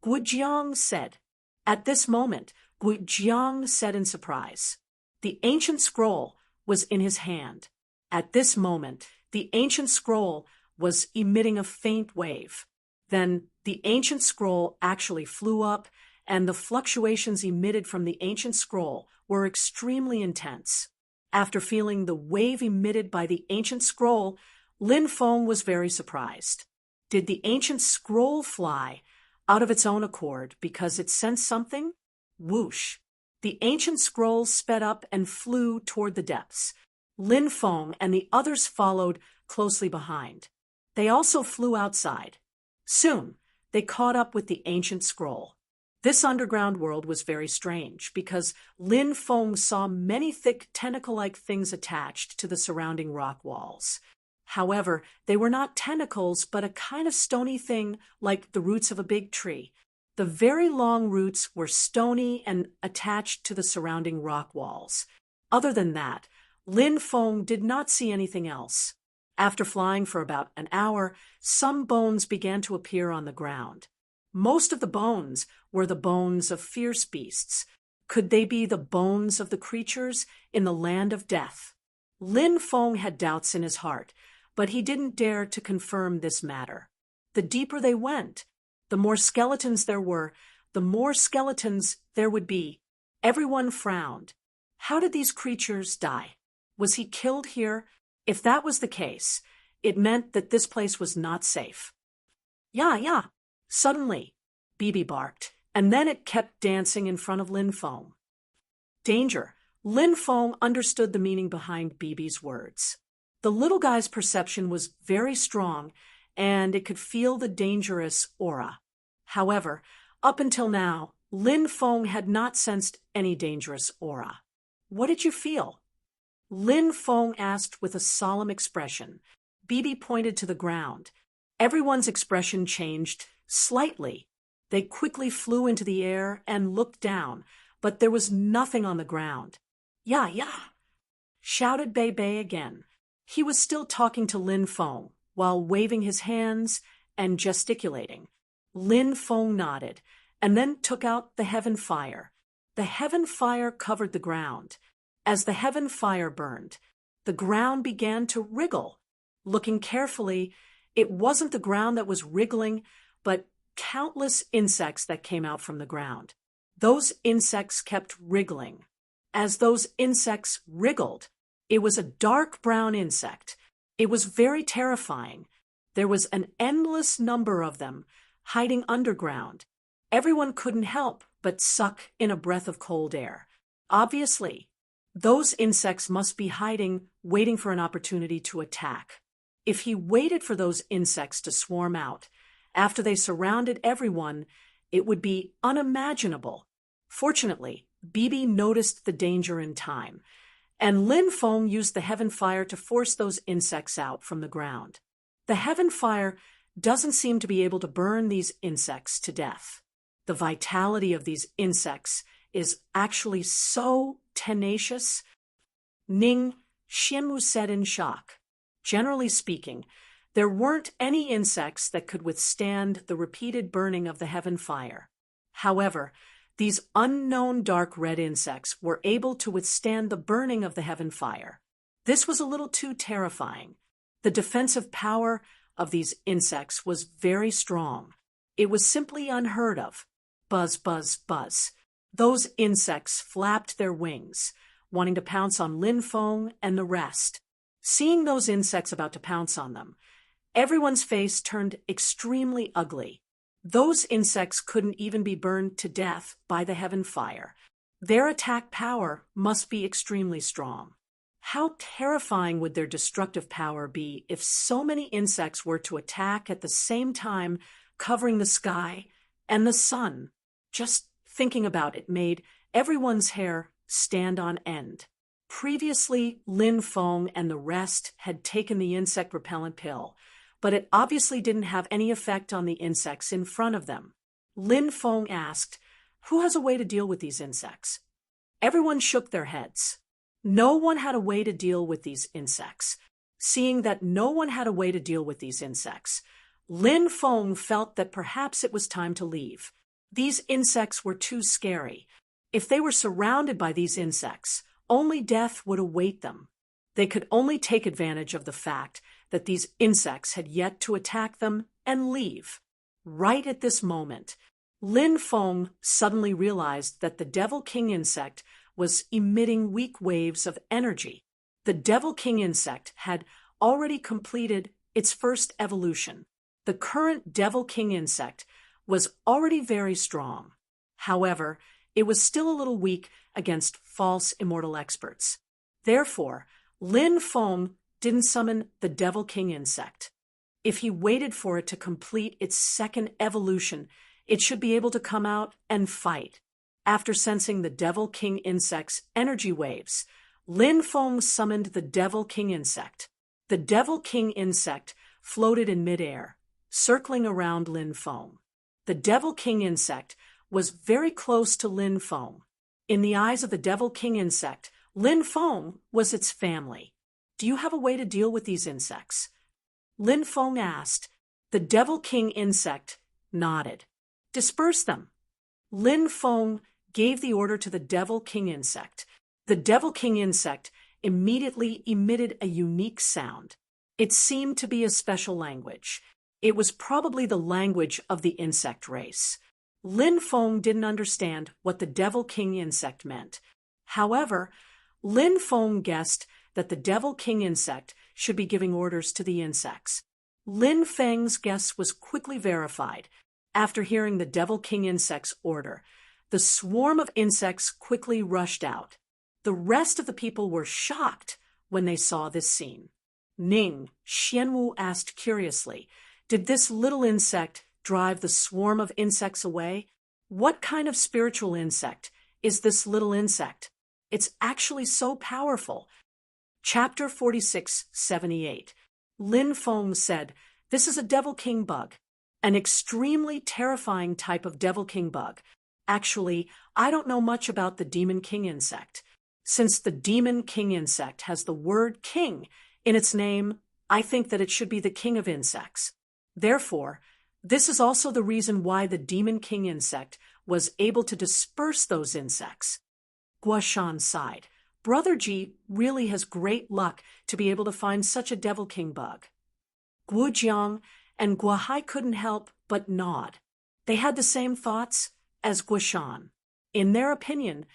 Gujiang said. At this moment, Gujiang said in surprise. The ancient scroll was in his hand. At this moment, the ancient scroll was emitting a faint wave. Then the ancient scroll actually flew up, and the fluctuations emitted from the ancient scroll were extremely intense. After feeling the wave emitted by the ancient scroll, Lin Feng was very surprised. Did the ancient scroll fly out of its own accord because it sensed something? Whoosh! The ancient scroll sped up and flew toward the depths. Lin Feng and the others followed closely behind. They also flew outside. Soon, they caught up with the ancient scroll. This underground world was very strange because Lin Feng saw many thick tentacle-like things attached to the surrounding rock walls. However, they were not tentacles, but a kind of stony thing like the roots of a big tree. The very long roots were stony and attached to the surrounding rock walls. Other than that, Lin Feng did not see anything else. After flying for about an hour, some bones began to appear on the ground. Most of the bones were the bones of fierce beasts. Could they be the bones of the creatures in the land of death? Lin Feng had doubts in his heart, but he didn't dare to confirm this matter. The deeper they went, the more skeletons there were, the more skeletons there would be. Everyone frowned. How did these creatures die? Was he killed here? If that was the case, it meant that this place was not safe. Yeah. Suddenly, Bibi barked, and then it kept dancing in front of Lin Feng. Danger. Lin Feng understood the meaning behind Bibi's words. The little guy's perception was very strong, and it could feel the dangerous aura. However, up until now, Lin Feng had not sensed any dangerous aura. What did you feel? Lin Feng asked with a solemn expression. Bibi pointed to the ground. Everyone's expression changed slightly. They quickly flew into the air and looked down, but there was nothing on the ground. Yeah, shouted Bei Bei again. He was still talking to Lin Feng while waving his hands and gesticulating. Lin Feng nodded and then took out the heaven fire. The heaven fire covered the ground. As the heaven fire burned, the ground began to wriggle. Looking carefully, it wasn't the ground that was wriggling, but countless insects that came out from the ground. Those insects kept wriggling. As those insects wriggled, it was a dark brown insect. It was very terrifying. There was an endless number of them, hiding underground. Everyone couldn't help but suck in a breath of cold air. Obviously, those insects must be hiding, waiting for an opportunity to attack. If he waited for those insects to swarm out, after they surrounded everyone, it would be unimaginable. Fortunately, Bibi noticed the danger in time, and Lin Feng used the heaven fire to force those insects out from the ground. The heaven fire doesn't seem to be able to burn these insects to death. The vitality of these insects is actually so tenacious. Ning Xianwu said in shock. Generally speaking, there weren't any insects that could withstand the repeated burning of the heaven fire. However, these unknown dark red insects were able to withstand the burning of the heaven fire. This was a little too terrifying. The defensive power of these insects was very strong. It was simply unheard of. Buzz, buzz, buzz. Those insects flapped their wings, wanting to pounce on Lin Feng and the rest. Seeing those insects about to pounce on them, everyone's face turned extremely ugly. Those insects couldn't even be burned to death by the heaven fire. Their attack power must be extremely strong. How terrifying would their destructive power be if so many insects were to attack at the same time, covering the sky and the sun? Just thinking about it made everyone's hair stand on end. Previously, Lin Feng and the rest had taken the insect repellent pill, but it obviously didn't have any effect on the insects in front of them. Lin Feng asked, "Who has a way to deal with these insects?" Everyone shook their heads. No one had a way to deal with these insects. Seeing that no one had a way to deal with these insects, Lin Feng felt that perhaps it was time to leave. These insects were too scary. If they were surrounded by these insects, only death would await them. They could only take advantage of the fact that these insects had yet to attack them and leave. Right at this moment, Lin Feng suddenly realized that the Devil King insect was emitting weak waves of energy. The Devil King insect had already completed its first evolution. The current Devil King insect was already very strong. However, it was still a little weak against false immortal experts. Therefore, Lin Feng didn't summon the Devil King insect. If he waited for it to complete its second evolution, it should be able to come out and fight. After sensing the Devil King insect's energy waves, Lin Feng summoned the Devil King insect. The Devil King insect floated in midair, circling around Lin Feng. The Devil King insect was very close to Lin Feng. In the eyes of the Devil King insect, Lin Feng was its family. "Do you have a way to deal with these insects?" Lin Feng asked. The Devil King insect nodded. "Disperse them." Lin Feng gave the order to the Devil King insect. The Devil King insect immediately emitted a unique sound. It seemed to be a special language. It was probably the language of the insect race. Lin Feng didn't understand what the Devil King insect meant. However, Lin Feng guessed that the Devil King insect should be giving orders to the insects. Lin Feng's guess was quickly verified. After hearing the Devil King insect's order, the swarm of insects quickly rushed out. The rest of the people were shocked when they saw this scene. Ning Xianwu asked curiously, "Did this little insect drive the swarm of insects away? What kind of spiritual insect is this little insect? It's actually so powerful." Chapter 4678. Lin Feng said, "This is a Devil King bug, an extremely terrifying type of Devil King bug. Actually, I don't know much about the Demon King insect. Since the Demon King insect has the word king in its name, I think that it should be the king of insects. Therefore, this is also the reason why the Demon King insect was able to disperse those insects." Guoshan sighed. "Brother Ji really has great luck to be able to find such a Devil King bug." Guojiang and Guohai couldn't help but nod. They had the same thoughts as Guishan. In their opinion,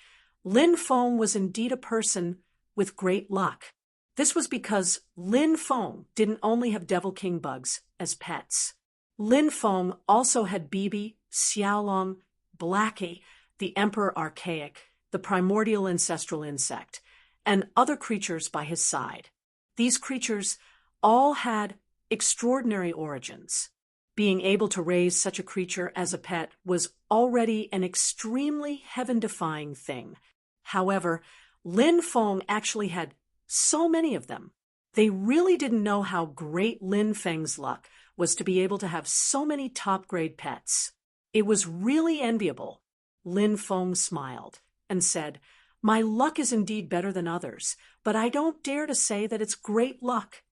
Lin Feng was indeed a person with great luck. This was because Lin Feng didn't only have Devil King bugs as pets. Lin Feng also had Bibi, Xiaolong, Blackie, the Emperor Archaic, the primordial ancestral insect, and other creatures by his side. These creatures all had extraordinary origins. Being able to raise such a creature as a pet was already an extremely heaven-defying thing. However, Lin Feng actually had so many of them. They really didn't know how great Lin Feng's luck was to be able to have so many top-grade pets. It was really enviable. Lin Feng smiled and said, "My luck is indeed better than others, but I don't dare to say that it's great luck."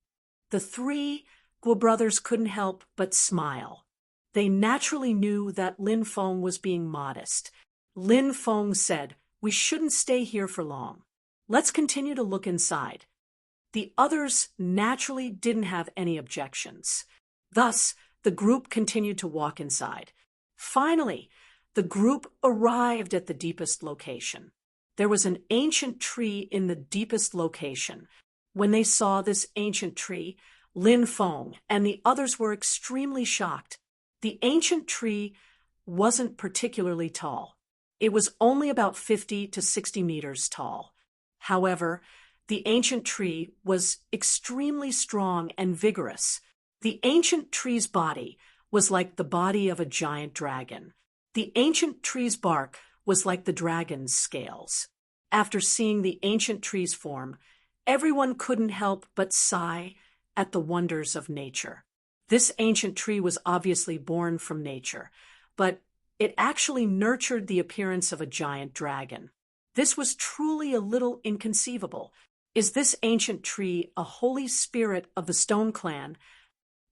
The three Guo brothers couldn't help but smile. They naturally knew that Lin Feng was being modest. Lin Feng said, "We shouldn't stay here for long. Let's continue to look inside." The others naturally didn't have any objections. Thus, the group continued to walk inside. Finally, the group arrived at the deepest location. There was an ancient tree in the deepest location. When they saw this ancient tree, Lin Feng and the others were extremely shocked. The ancient tree wasn't particularly tall. It was only about 50 to 60 meters tall. However, the ancient tree was extremely strong and vigorous. The ancient tree's body was like the body of a giant dragon. The ancient tree's bark was like the dragon's scales. After seeing the ancient tree's form, everyone couldn't help but sigh at the wonders of nature. This ancient tree was obviously born from nature, but it actually nurtured the appearance of a giant dragon. This was truly a little inconceivable. Is this ancient tree a holy spirit of the Stone Clan?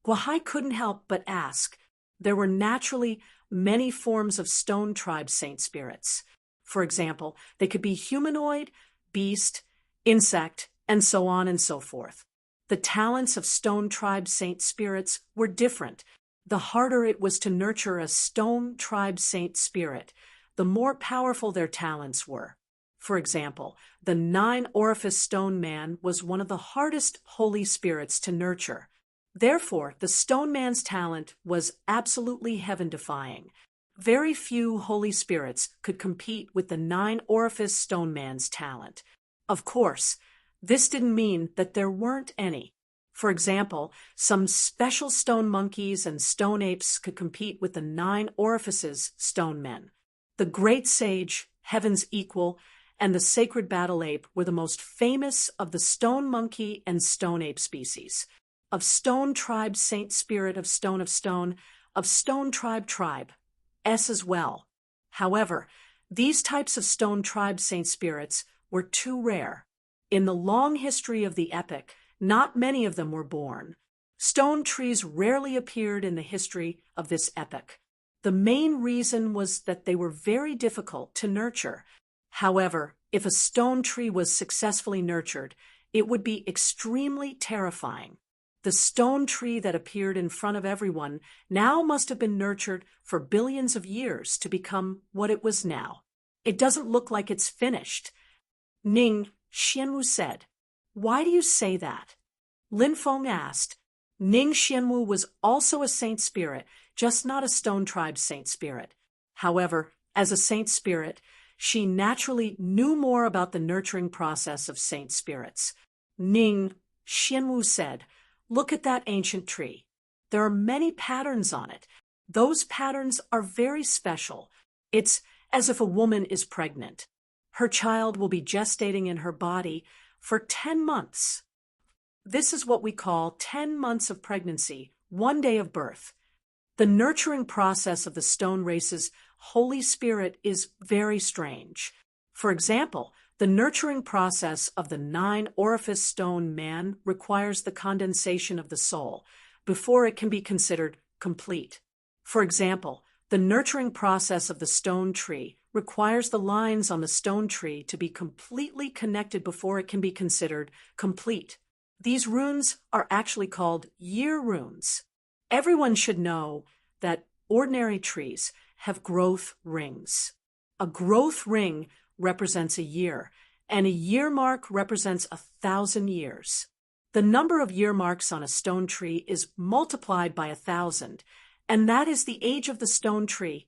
Guahai couldn't help but ask. There were naturally many forms of Stone Tribe saint spirits. For example, they could be humanoid, beast, insect, and so on and so forth. The talents of Stone Tribe saint spirits were different. The harder it was to nurture a Stone Tribe saint spirit, the more powerful their talents were. For example, the 9-orifice stone man was one of the hardest holy spirits to nurture. Therefore, the stone man's talent was absolutely heaven-defying. Very few holy spirits could compete with the 9-orifice stone man's talent. Of course, this didn't mean that there weren't any. For example, some special stone monkeys and stone apes could compete with the 9 orifices stone men. The great sage, Heaven's Equal, and the sacred battle ape were the most famous of the stone monkey and stone ape species. Of Stone Tribe Saint Spirit of Stone, of Stone Tribe, S as well. However, these types of Stone Tribe Saint Spirits were too rare. In the long history of the epic, not many of them were born. Stone trees rarely appeared in the history of this epic. The main reason was that they were very difficult to nurture. However, if a stone tree was successfully nurtured, it would be extremely terrifying. The stone tree that appeared in front of everyone now must have been nurtured for billions of years to become what it was now. It doesn't look like it's finished. Ning Xianwu said, "Why do you say that?" Lin Feng asked. Ning Xianwu was also a saint spirit, just not a Stone Tribe saint spirit. However, as a saint spirit, she naturally knew more about the nurturing process of saint spirits. Ning Xianwu said, "Look at that ancient tree. There are many patterns on it. Those patterns are very special. It's as if a woman is pregnant. Her child will be gestating in her body for 10 months. This is what we call 10 months of pregnancy, 1 day of birth. The nurturing process of the stone race's Holy Spirit is very strange. For example, the nurturing process of the 9-orifice stone man requires the condensation of the soul before it can be considered complete. For example, the nurturing process of the stone tree requires the lines on the stone tree to be completely connected before it can be considered complete. These runes are actually called year runes. Everyone should know that ordinary trees, have growth rings. A growth ring represents a year, and a year mark represents 1,000 years. The number of year marks on a stone tree is multiplied by 1,000, and that is the age of the stone tree.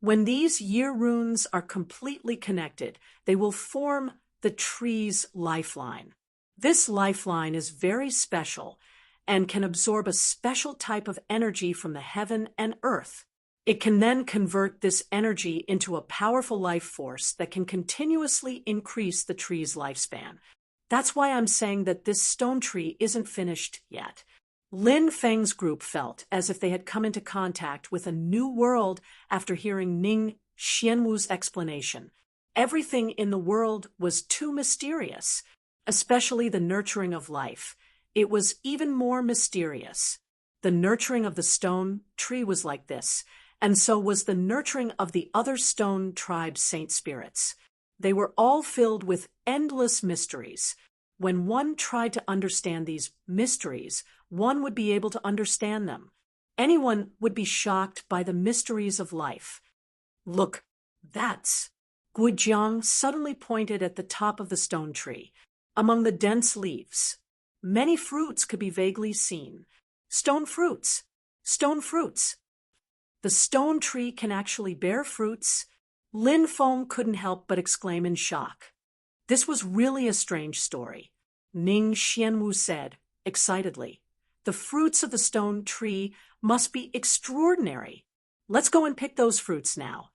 When these year runes are completely connected, they will form the tree's lifeline. This lifeline is very special and can absorb a special type of energy from the heaven and earth. It can then convert this energy into a powerful life force that can continuously increase the tree's lifespan. That's why I'm saying that this stone tree isn't finished yet. Lin Feng's group felt as if they had come into contact with a new world after hearing Ning Xianwu's explanation. Everything in the world was too mysterious, especially the nurturing of life. It was even more mysterious. The nurturing of the stone tree was like this, and so was the nurturing of the other stone tribe saint spirits. They were all filled with endless mysteries. When one tried to understand these mysteries, one would be able to understand them. Anyone would be shocked by the mysteries of life. Look, that's... Guijiang suddenly pointed at the top of the stone tree, among the dense leaves. Many fruits could be vaguely seen. Stone fruits! Stone fruits! The stone tree can actually bear fruits. Lin Feng couldn't help but exclaim in shock. This was really a strange story. Ning Xianwu said, excitedly. The fruits of the stone tree must be extraordinary. Let's go and pick those fruits now.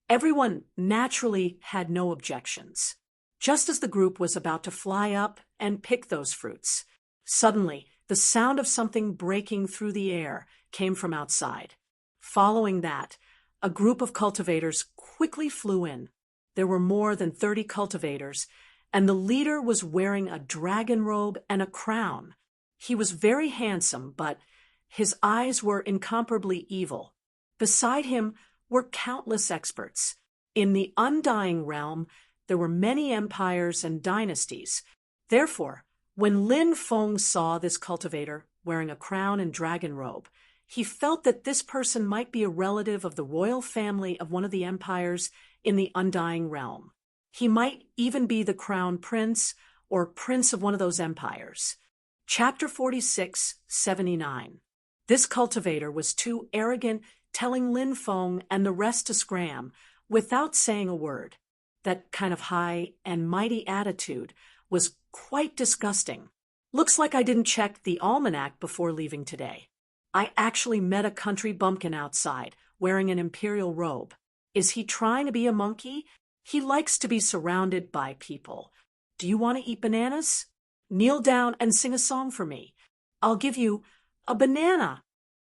Everyone naturally had no objections. Just as the group was about to fly up and pick those fruits, suddenly the sound of something breaking through the air came from outside. Following that, a group of cultivators quickly flew in. There were more than 30 cultivators, and the leader was wearing a dragon robe and a crown. He was very handsome, but his eyes were incomparably evil. Beside him were countless experts. In the undying realm, there were many empires and dynasties. Therefore, when Lin Feng saw this cultivator wearing a crown and dragon robe, he felt that this person might be a relative of the royal family of one of the empires in the undying realm. He might even be the crown prince or prince of one of those empires. Chapter 46, 79. This cultivator was too arrogant, telling Lin Feng and the rest to scram without saying a word. That kind of high and mighty attitude was quite disgusting. Looks like I didn't check the almanac before leaving today. I actually met a country bumpkin outside, wearing an imperial robe. Is he trying to be a monkey? He likes to be surrounded by people. Do you want to eat bananas? Kneel down and sing a song for me. I'll give you a banana.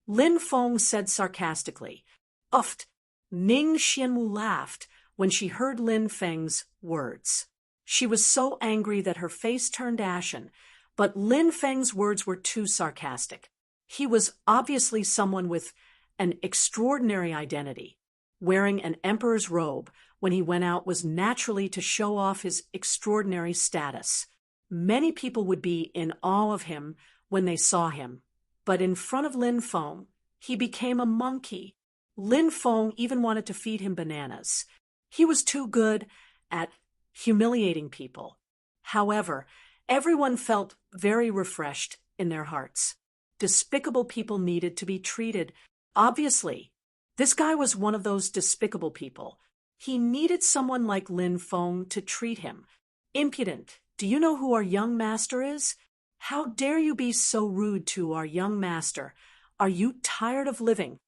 Lin Feng said sarcastically. Uffed. Ning Xianwu laughed when she heard Lin Feng's words. She was so angry that her face turned ashen, but Lin Feng's words were too sarcastic. He was obviously someone with an extraordinary identity. Wearing an emperor's robe when he went out was naturally to show off his extraordinary status. Many people would be in awe of him when they saw him. But in front of Lin Feng, he became a monkey. Lin Feng even wanted to feed him bananas. He was too good at humiliating people. However, everyone felt very refreshed in their hearts. Despicable people needed to be treated. Obviously, this guy was one of those despicable people. He needed someone like Lin Feng to treat him. Impudent. Do you know who our young master is? How dare you be so rude to our young master? Are you tired of living?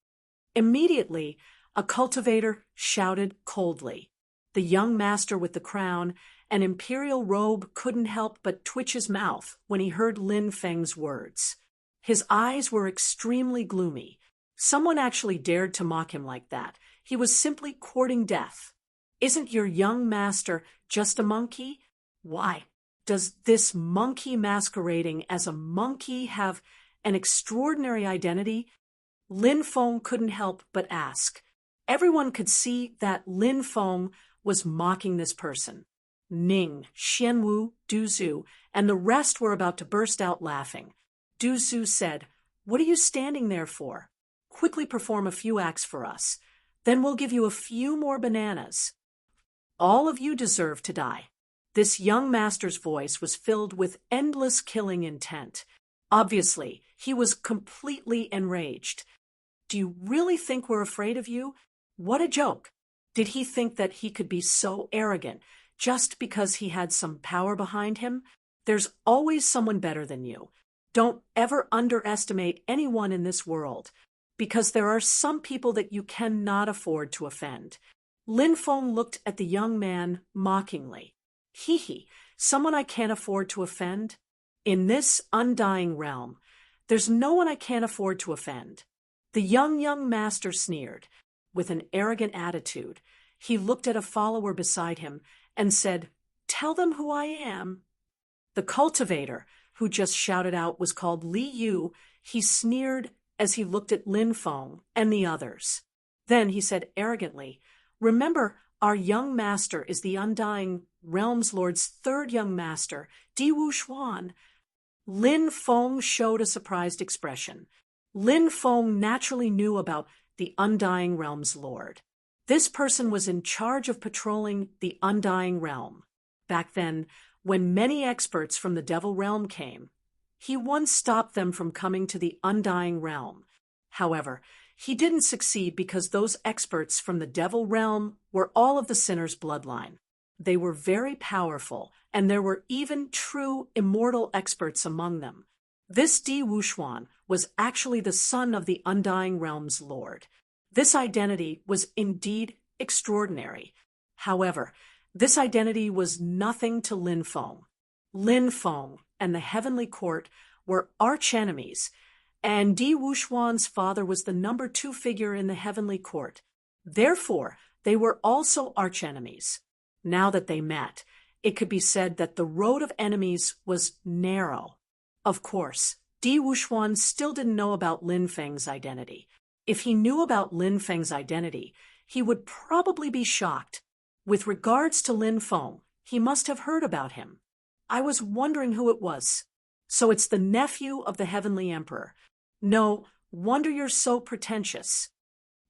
Immediately, a cultivator shouted coldly. The young master with the crown and imperial robe couldn't help but twitch his mouth when he heard Lin Feng's words. His eyes were extremely gloomy. Someone actually dared to mock him like that. He was simply courting death. Isn't your young master just a monkey? Why? Does this monkey masquerading as a monkey have an extraordinary identity? Lin Feng couldn't help but ask. Everyone could see that Lin Feng was mocking this person. Ning, Xianwu, Du Zhu, and the rest were about to burst out laughing. Du Zhu said, "What are you standing there for?" quickly perform a few acts for us. Then we'll give you a few more bananas. All of you deserve to die. This young master's voice was filled with endless killing intent. Obviously, he was completely enraged. Do you really think we're afraid of you? What a joke. Did he think that he could be so arrogant just because he had some power behind him? There's always someone better than you. Don't ever underestimate anyone in this world, because there are some people that you cannot afford to offend. Lin Feng looked at the young man mockingly. Hee hee, someone I can't afford to offend? In this undying realm, there's no one I can't afford to offend. The young master sneered. With an arrogant attitude, he looked at a follower beside him and said, "Tell them who I am." The cultivator, who just shouted out, was called Li Yu. He sneered as he looked at Lin Feng and the others. Then he said arrogantly, "Remember, our young master is the undying realm's lord's third young master, Di Wuxuan." Lin Feng showed a surprised expression. Lin Feng naturally knew about the undying realm's lord. This person was in charge of patrolling the undying realm. Back then, when many experts from the devil realm came, he once stopped them from coming to the undying realm. However, he didn't succeed because those experts from the devil realm were all of the sinner's bloodline. They were very powerful, and there were even true immortal experts among them. This Di Wuxuan was actually the son of the undying realm's lord. This identity was indeed extraordinary. However, this identity was nothing to Lin Feng. Lin Feng and the heavenly court were archenemies, and Di Wuxuan's father was the number 2 figure in the heavenly court. Therefore, they were also archenemies. Now that they met, it could be said that the road of enemies was narrow. Of course, Di Wuxuan still didn't know about Lin Feng's identity. If he knew about Lin Feng's identity, he would probably be shocked. With regards to Lin Feng, he must have heard about him. I was wondering who it was. So it's the nephew of the Heavenly Emperor. No wonder you're so pretentious.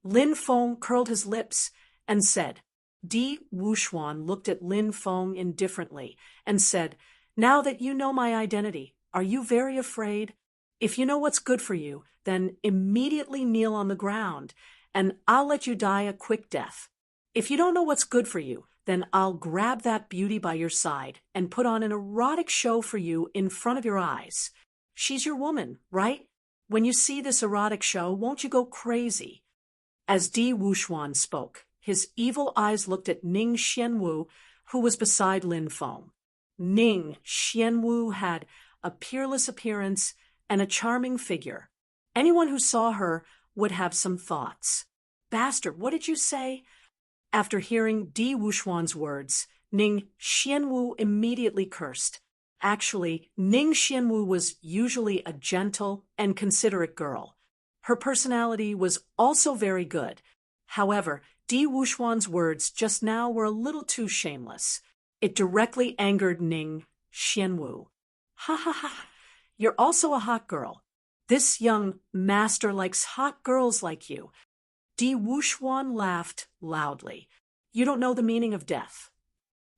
Lin Feng curled his lips and said. Di Wuxuan looked at Lin Feng indifferently and said, "Now that you know my identity, are you very afraid? If you know what's good for you, then immediately kneel on the ground, and I'll let you die a quick death. If you don't know what's good for you, then I'll grab that beauty by your side and put on an erotic show for you in front of your eyes. She's your woman, right? When you see this erotic show, won't you go crazy?" As Di Wuxuan spoke, his evil eyes looked at Ning Xianwu, who was beside Lin Feng. Ning Xianwu had a peerless appearance and a charming figure. Anyone who saw her would have some thoughts. "Bastard, what did you say?" After hearing Di Wuxuan's words, Ning Xianwu immediately cursed. Actually, Ning Xianwu was usually a gentle and considerate girl. Her personality was also very good. However, Di Wuxuan's words just now were a little too shameless. It directly angered Ning Xianwu. "Ha ha ha, you're also a hot girl. This young master likes hot girls like you." Di Wuxuan laughed loudly. "You don't know the meaning of death."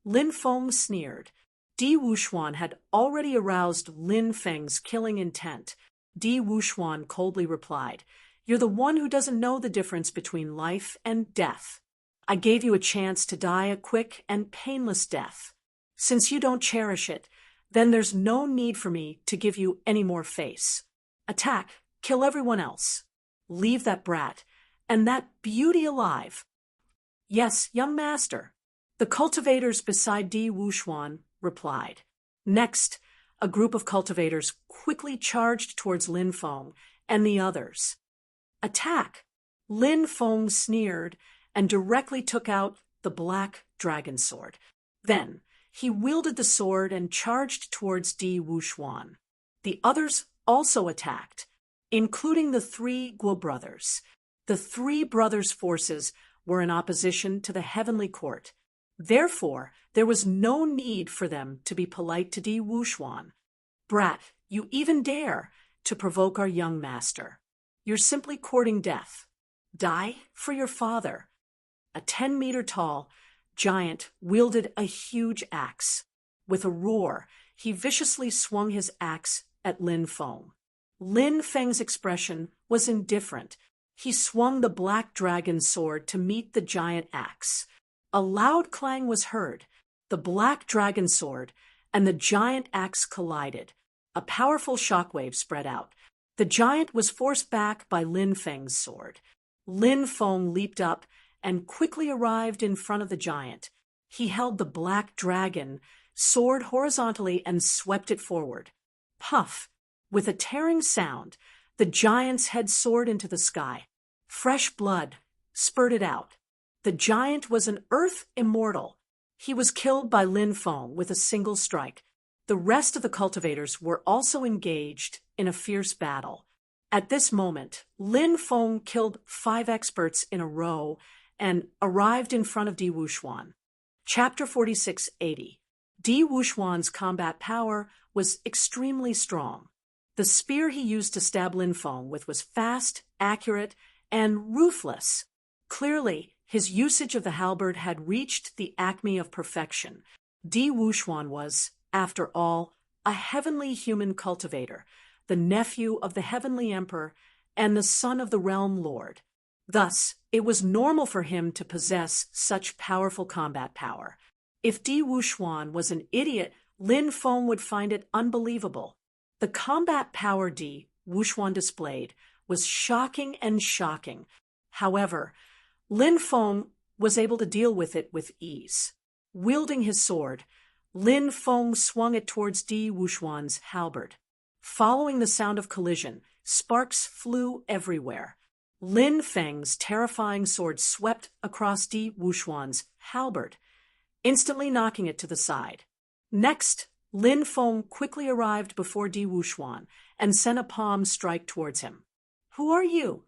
Lin Feng sneered. Di Wuxuan had already aroused Lin Feng's killing intent. Di Wuxuan coldly replied, "You're the one who doesn't know the difference between life and death. I gave you a chance to die a quick and painless death. Since you don't cherish it, then there's no need for me to give you any more face. Attack, kill everyone else. Leave that brat and that beauty alive." "Yes, young master," the cultivators beside Di Wuxuan replied. Next, a group of cultivators quickly charged towards Lin Feng and the others. "Attack!" Lin Feng sneered and directly took out the black dragon sword. Then he wielded the sword and charged towards Di Wuxuan. The others also attacked, including the 3 Guo brothers. The 3 brothers' forces were in opposition to the heavenly court. Therefore, there was no need for them to be polite to Di Wuxuan. "Brat, you even dare to provoke our young master." You're simply courting death. Die for your father." A 10-meter-tall giant wielded a huge axe. With a roar, he viciously swung his axe at Lin Feng. Lin Feng's expression was indifferent. He swung the black dragon sword to meet the giant axe. A loud clang was heard. The black dragon sword and the giant axe collided. A powerful shockwave spread out. The giant was forced back by Lin Feng's sword. Lin Feng leaped up and quickly arrived in front of the giant. He held the black dragon sword horizontally and swept it forward. Puff! With a tearing sound, the giant's head soared into the sky. Fresh blood spurted out. The giant was an earth immortal. He was killed by Lin Feng with a single strike. The rest of the cultivators were also engaged in a fierce battle. At this moment, Lin Feng killed 5 experts in a row and arrived in front of Di Wuxuan. Chapter 4680. Di Wuxuan's combat power was extremely strong. The spear he used to stab Lin Feng with was fast, accurate, and ruthless. Clearly, his usage of the halberd had reached the acme of perfection. Di Wuxuan was, after all, a heavenly human cultivator, the nephew of the heavenly emperor and the son of the realm lord. Thus, it was normal for him to possess such powerful combat power. If Di Wuxuan was an idiot, Lin Feng would find it unbelievable. The combat power Di Wuxuan displayed was shocking and shocking. However, Lin Feng was able to deal with it with ease. Wielding his sword, Lin Feng swung it towards Di Wuxuan's halberd. Following the sound of collision, sparks flew everywhere. Lin Feng's terrifying sword swept across Di Wuxuan's halberd, instantly knocking it to the side. Next, Lin Feng quickly arrived before Di Wuxuan and sent a palm strike towards him. "Who are you?"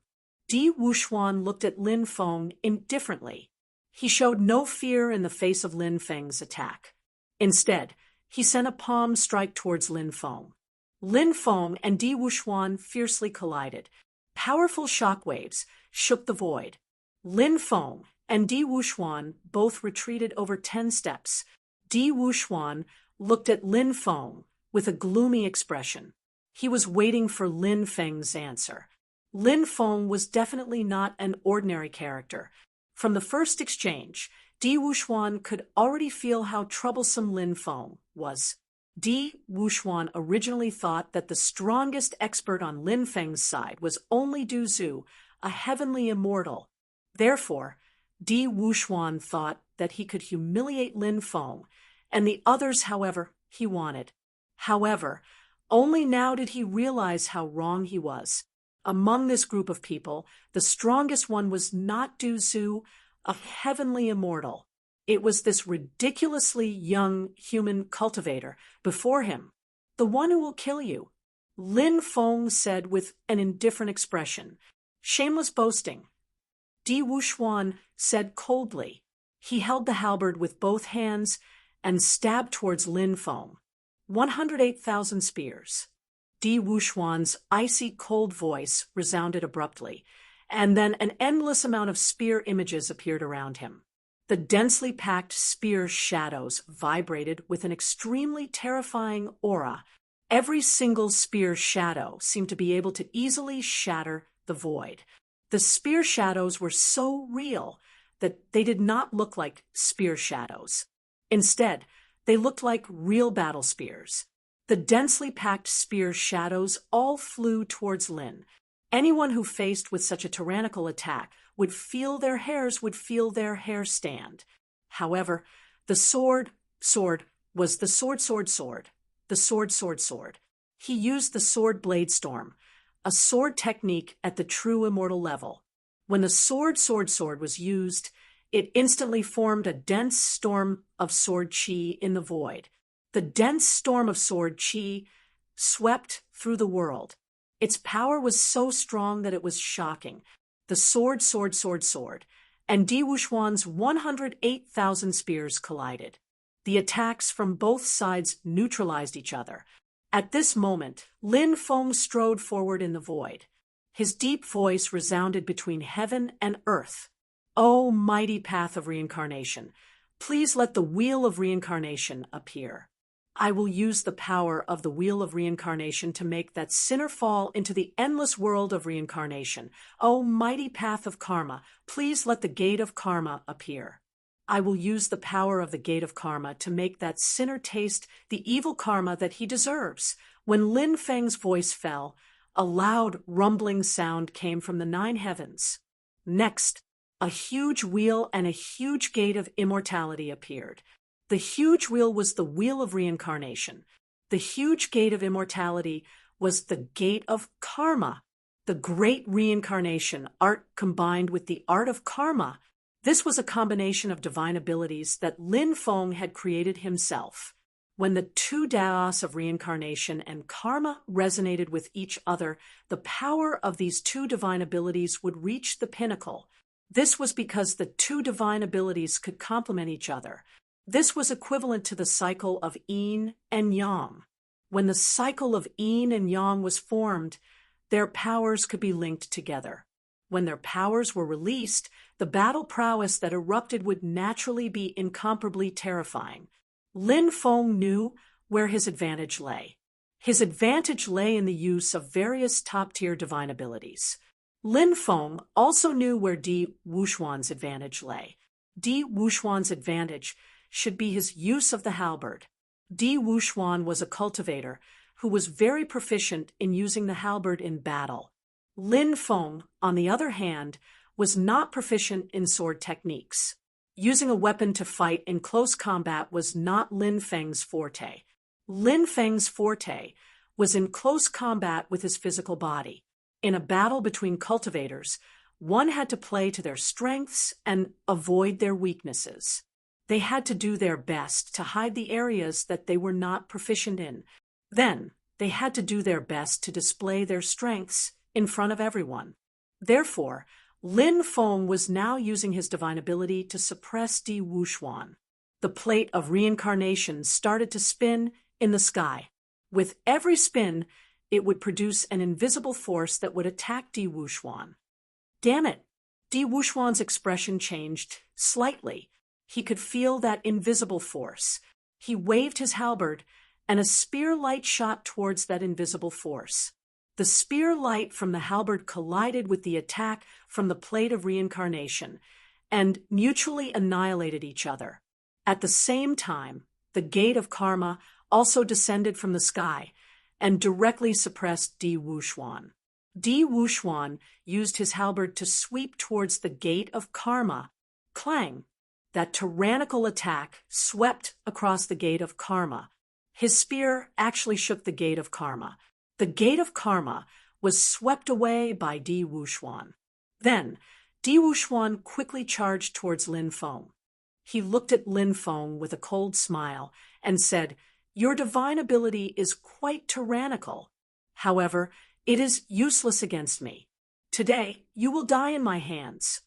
Di Wuxuan looked at Lin Feng indifferently. He showed no fear in the face of Lin Feng's attack. Instead, he sent a palm strike towards Lin Feng. Lin Feng and Di Wuxuan fiercely collided. Powerful shockwaves shook the void. Lin Feng and Di Wuxuan both retreated over 10 steps. Di Wuxuan looked at Lin Feng with a gloomy expression. He was waiting for Lin Feng's answer. Lin Feng was definitely not an ordinary character. From the first exchange, Di Wuxuan could already feel how troublesome Lin Feng was. Di Wuxuan originally thought that the strongest expert on Lin Feng's side was only Du Zhu, a heavenly immortal. Therefore, Di Wuxuan thought that he could humiliate Lin Feng, and the others, however, he wanted. However, only now did he realize how wrong he was. Among this group of people, the strongest one was not Du Zhu, a heavenly immortal. It was this ridiculously young human cultivator before him, the one who will kill you. Lin Feng said with an indifferent expression. "Shameless boasting." Di Wuxuan said coldly. He held the halberd with both hands and stabbed towards Lin Feng. 108,000 spears. Di Wuxuan's icy cold voice resounded abruptly, and then an endless amount of spear images appeared around him. The densely packed spear shadows vibrated with an extremely terrifying aura. Every single spear shadow seemed to be able to easily shatter the void. The spear shadows were so real that they did not look like spear shadows. Instead, they looked like real battle spears. The densely packed spear shadows all flew towards Lin. Anyone who faced with such a tyrannical attack would feel their hair stand. However, the sword was the sword. He used the sword blade storm, a sword technique at the true immortal level. When the sword was used, it instantly formed a dense storm of sword chi in the void. The dense storm of sword chi swept through the world. Its power was so strong that it was shocking. The sword, and Di Wuxuan's 108,000 spears collided. The attacks from both sides neutralized each other. At this moment, Lin Feng strode forward in the void. His deep voice resounded between heaven and earth. "O mighty path of reincarnation, please let the wheel of reincarnation appear. I will use the power of the wheel of reincarnation to make that sinner fall into the endless world of reincarnation. O mighty path of karma, please let the gate of karma appear. I will use the power of the gate of karma to make that sinner taste the evil karma that he deserves." When Lin Feng's voice fell, a loud rumbling sound came from the 9 heavens. Next, a huge wheel and a huge gate of immortality appeared. The huge wheel was the wheel of reincarnation. The huge gate of immortality was the gate of karma, the great reincarnation art combined with the art of karma. This was a combination of divine abilities that Lin Feng had created himself. When the 2 daos of reincarnation and karma resonated with each other, the power of these 2 divine abilities would reach the pinnacle. This was because the 2 divine abilities could complement each other. This was equivalent to the cycle of yin and yang. When the cycle of yin and yang was formed, their powers could be linked together. When their powers were released, the battle prowess that erupted would naturally be incomparably terrifying. Lin Feng knew where his advantage lay. His advantage lay in the use of various top-tier divine abilities. Lin Feng also knew where Di Wuxuan's advantage lay. Di Wuxuan's advantage should be his use of the halberd. Di Wuxuan was a cultivator who was very proficient in using the halberd in battle. Lin Feng, on the other hand, was not proficient in sword techniques. Using a weapon to fight in close combat was not Lin Feng's forte. Lin Feng's forte was in close combat with his physical body. In a battle between cultivators, one had to play to their strengths and avoid their weaknesses. They had to do their best to hide the areas that they were not proficient in. Then, they had to do their best to display their strengths in front of everyone. Therefore, Lin Feng was now using his divine ability to suppress Di Wuxuan. The plate of reincarnation started to spin in the sky. With every spin, it would produce an invisible force that would attack Di Wuxuan. Damn it! Di Wuxuan's expression changed slightly. He could feel that invisible force. He waved his halberd, and a spear light shot towards that invisible force. The spear light from the halberd collided with the attack from the plate of reincarnation and mutually annihilated each other. At the same time, the gate of karma also descended from the sky and directly suppressed Di Wuxuan. Di Wuxuan used his halberd to sweep towards the gate of karma. Clang! That tyrannical attack swept across the gate of karma. His spear actually shook the gate of karma. The gate of karma was swept away by Di Wuxuan. Then, Di Wuxuan quickly charged towards Lin Feng. He looked at Lin Feng with a cold smile and said, "Your divine ability is quite tyrannical. However, it is useless against me. Today, you will die in my hands."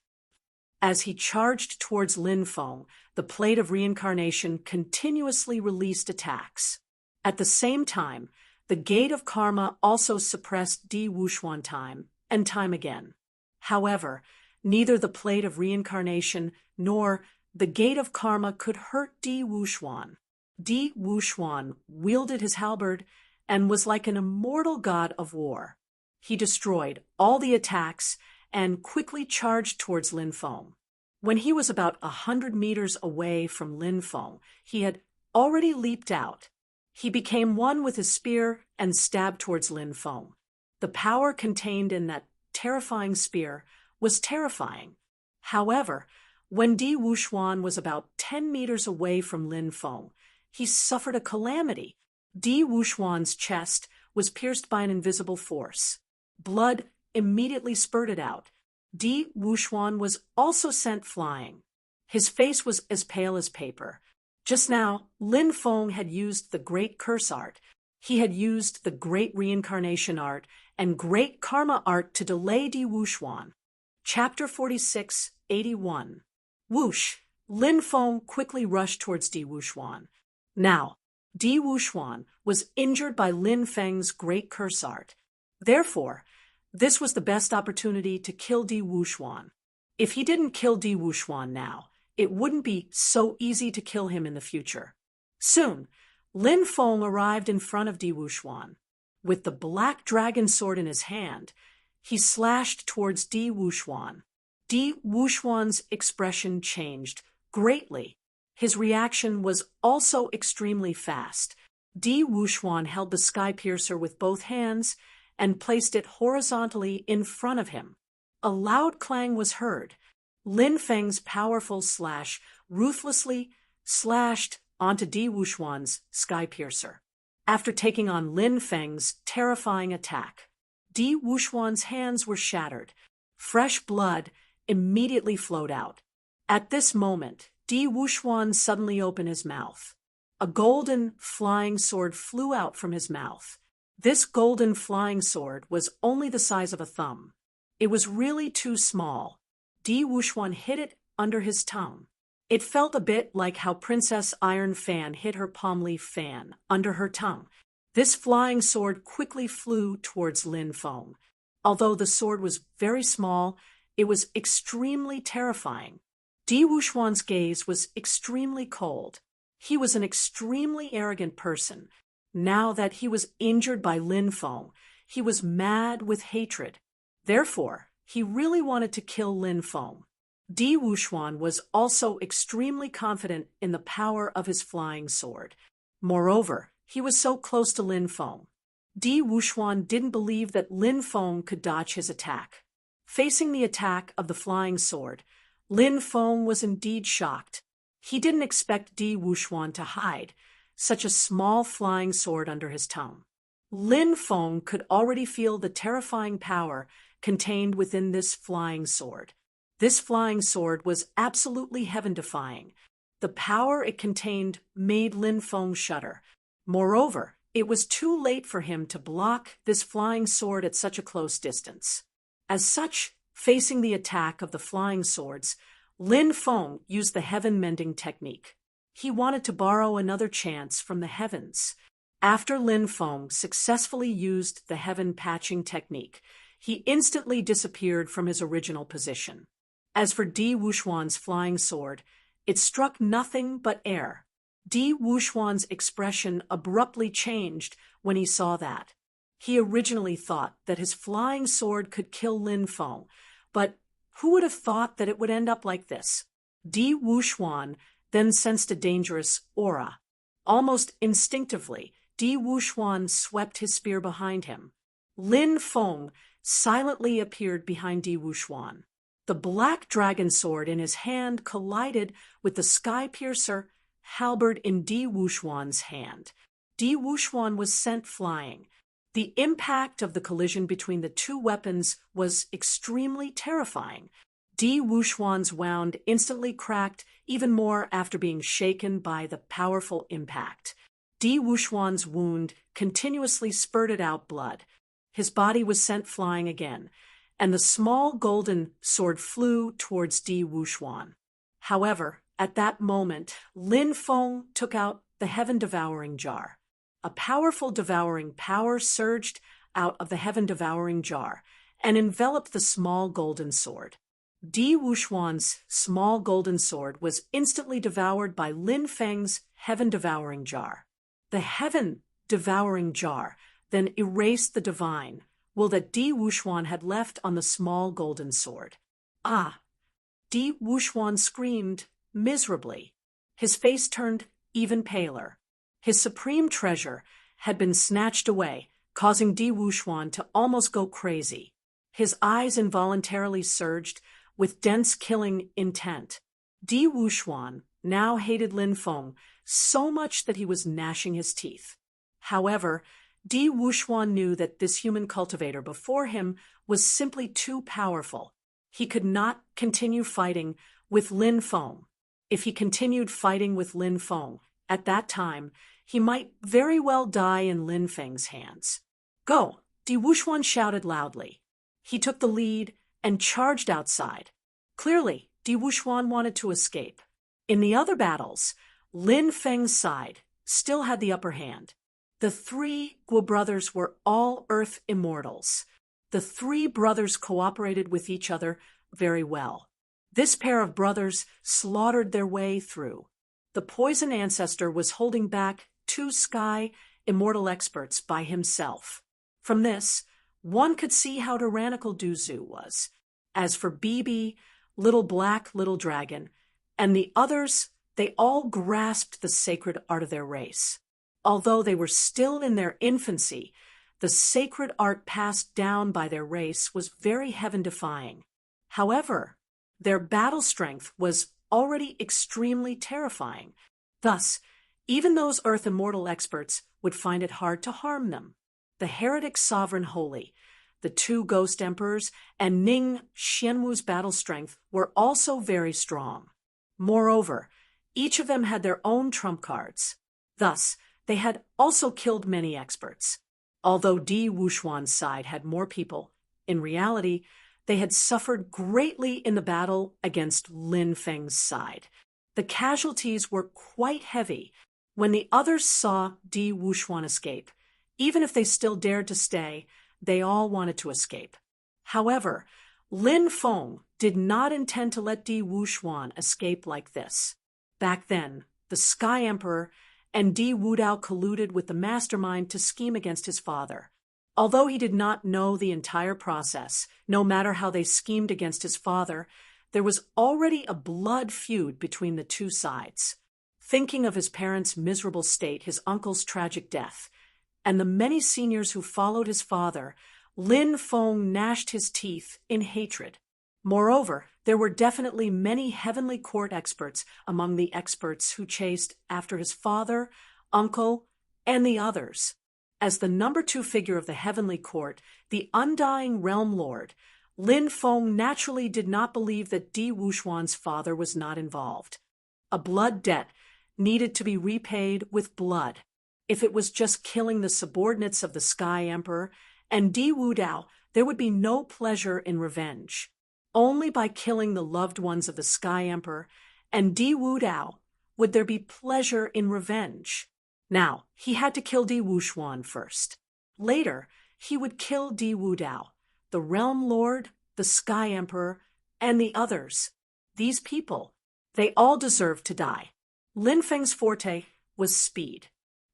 As he charged towards Lin Feng, the plate of reincarnation continuously released attacks. At the same time, the gate of karma also suppressed Di Wuxuan time and time again. However, neither the plate of reincarnation nor the gate of karma could hurt Di Wuxuan. Di Wuxuan wielded his halberd and was like an immortal god of war. He destroyed all the attacks and quickly charged towards Lin Feng. When he was about 100 meters away from Lin Feng, he had already leaped out. He became one with his spear and stabbed towards Lin Feng. The power contained in that terrifying spear was terrifying. However, when Di Wuxuan was about 10 meters away from Lin Feng, he suffered a calamity. Di Wuxuan's chest was pierced by an invisible force. Blood immediately spurted out. Di Wuxuan was also sent flying. His face was as pale as paper. Just now, Lin Feng had used the great curse art. He had used the great reincarnation art and great karma art to delay Di Wuxuan. Chapter 46, 81. Whoosh! Lin Feng quickly rushed towards Di Wuxuan. Now, Di Wuxuan was injured by Lin Feng's great curse art. Therefore, This was the best opportunity to kill Di Wuxuan. If he didn't kill Di Wuxuan now, it wouldn't be so easy to kill him in the future. Soon, Lin Feng arrived in front of Di Wuxuan. With the black dragon sword in his hand, he slashed towards Di Wuxuan. Di Wuxuan's expression changed greatly. His reaction was also extremely fast. Di Wuxuan held the sky piercer with both hands and placed it horizontally in front of him. A loud clang was heard. Lin Feng's powerful slash ruthlessly slashed onto Di Wuxuan's sky piercer. After taking on Lin Feng's terrifying attack, Di Wuxuan's hands were shattered. Fresh blood immediately flowed out. At this moment, Di Wuxuan suddenly opened his mouth. A golden flying sword flew out from his mouth. This golden flying sword was only the size of a thumb. It was really too small. Di Wuxuan hid it under his tongue. It felt a bit like how Princess Iron Fan hid her palm leaf fan under her tongue. This flying sword quickly flew towards Lin Feng. Although the sword was very small, it was extremely terrifying. Di Wuxuan's gaze was extremely cold. He was an extremely arrogant person. Now that he was injured by Lin Feng, he was mad with hatred. Therefore, he really wanted to kill Lin Feng. Di Wuxuan was also extremely confident in the power of his flying sword. Moreover, he was so close to Lin Feng. Di Wuxuan didn't believe that Lin Feng could dodge his attack. Facing the attack of the flying sword, Lin Feng was indeed shocked. He didn't expect Di Wuxuan to hide such a small flying sword under his tongue. Lin Feng could already feel the terrifying power contained within this flying sword. This flying sword was absolutely heaven-defying. The power it contained made Lin Feng shudder. Moreover, it was too late for him to block this flying sword at such a close distance. As such, facing the attack of the flying swords, Lin Feng used the heaven-mending technique. He wanted to borrow another chance from the heavens. After Lin Feng successfully used the heaven-patching technique, he instantly disappeared from his original position. As for Di Wuxuan's flying sword, it struck nothing but air. Di Wuxuan's expression abruptly changed when he saw that. He originally thought that his flying sword could kill Lin Feng, but who would have thought that it would end up like this? Di Wuxuan then sensed a dangerous aura. Almost instinctively, Di Wuxuan swept his spear behind him. Lin Feng silently appeared behind Di Wuxuan. The black dragon sword in his hand collided with the sky piercer halberd in Di Wuxuan's hand. Di Wuxuan was sent flying. The impact of the collision between the two weapons was extremely terrifying. Di Wuxuan's wound instantly cracked even more after being shaken by the powerful impact. Di Wuxuan's wound continuously spurted out blood. His body was sent flying again, and the small golden sword flew towards Di Wuxuan. However, at that moment, Lin Feng took out the heaven-devouring jar. A powerful devouring power surged out of the heaven-devouring jar and enveloped the small golden sword. Di Wuxuan's small golden sword was instantly devoured by Lin Feng's heaven-devouring jar. The heaven-devouring jar then erased the divine will that Di Wuxuan had left on the small golden sword. Ah! Di Wuxuan screamed miserably. His face turned even paler. His supreme treasure had been snatched away, causing Di Wuxuan to almost go crazy. His eyes involuntarily surged with dense killing intent. Di Wuxuan now hated Lin Feng so much that he was gnashing his teeth. However, Di Wuxuan knew that this human cultivator before him was simply too powerful. He could not continue fighting with Lin Feng. If he continued fighting with Lin Feng, at that time, he might very well die in Lin Feng's hands. Go! Di Wuxuan shouted loudly. He took the lead and charged outside. Clearly, Di Wuxuan wanted to escape. In the other battles, Lin Feng's side still had the upper hand. The three Guo brothers were all Earth immortals. The three brothers cooperated with each other very well. This pair of brothers slaughtered their way through. The poison ancestor was holding back two sky immortal experts by himself. From this, one could see how tyrannical Duzu was. As for Bibi, Little Black Little Dragon, and the others, they all grasped the sacred art of their race. Although they were still in their infancy, the sacred art passed down by their race was very heaven-defying. However, their battle strength was already extremely terrifying. Thus, even those Earth Immortal experts would find it hard to harm them. The heretic Sovereign Holy, the two Ghost Emperors, and Ning Xianwu's battle strength were also very strong. Moreover, each of them had their own trump cards. Thus, they had also killed many experts. Although Di Wuxuan's side had more people, in reality, they had suffered greatly in the battle against Lin Feng's side. The casualties were quite heavy. When the others saw Di Wuxuan escape, even if they still dared to stay, they all wanted to escape. However, Lin Feng did not intend to let Di Wuxuan escape like this. Back then, the Sky Emperor and Di Wudao colluded with the mastermind to scheme against his father. Although he did not know the entire process, no matter how they schemed against his father, there was already a blood feud between the two sides. Thinking of his parents' miserable state, his uncle's tragic death, and the many seniors who followed his father, Lin Feng gnashed his teeth in hatred. Moreover, there were definitely many heavenly court experts among the experts who chased after his father, uncle, and the others. As the number 2 figure of the heavenly court, the undying realm lord, Lin Feng naturally did not believe that Di Wuxuan's father was not involved. A blood debt needed to be repaid with blood. If it was just killing the subordinates of the Sky Emperor and Di Wudao, there would be no pleasure in revenge. Only by killing the loved ones of the Sky Emperor and Di Wudao would there be pleasure in revenge. Now, he had to kill Di Wuxuan first. Later, he would kill Di Wudao, the Realm Lord, the Sky Emperor, and the others. These people, they all deserved to die. Lin Feng's forte was speed.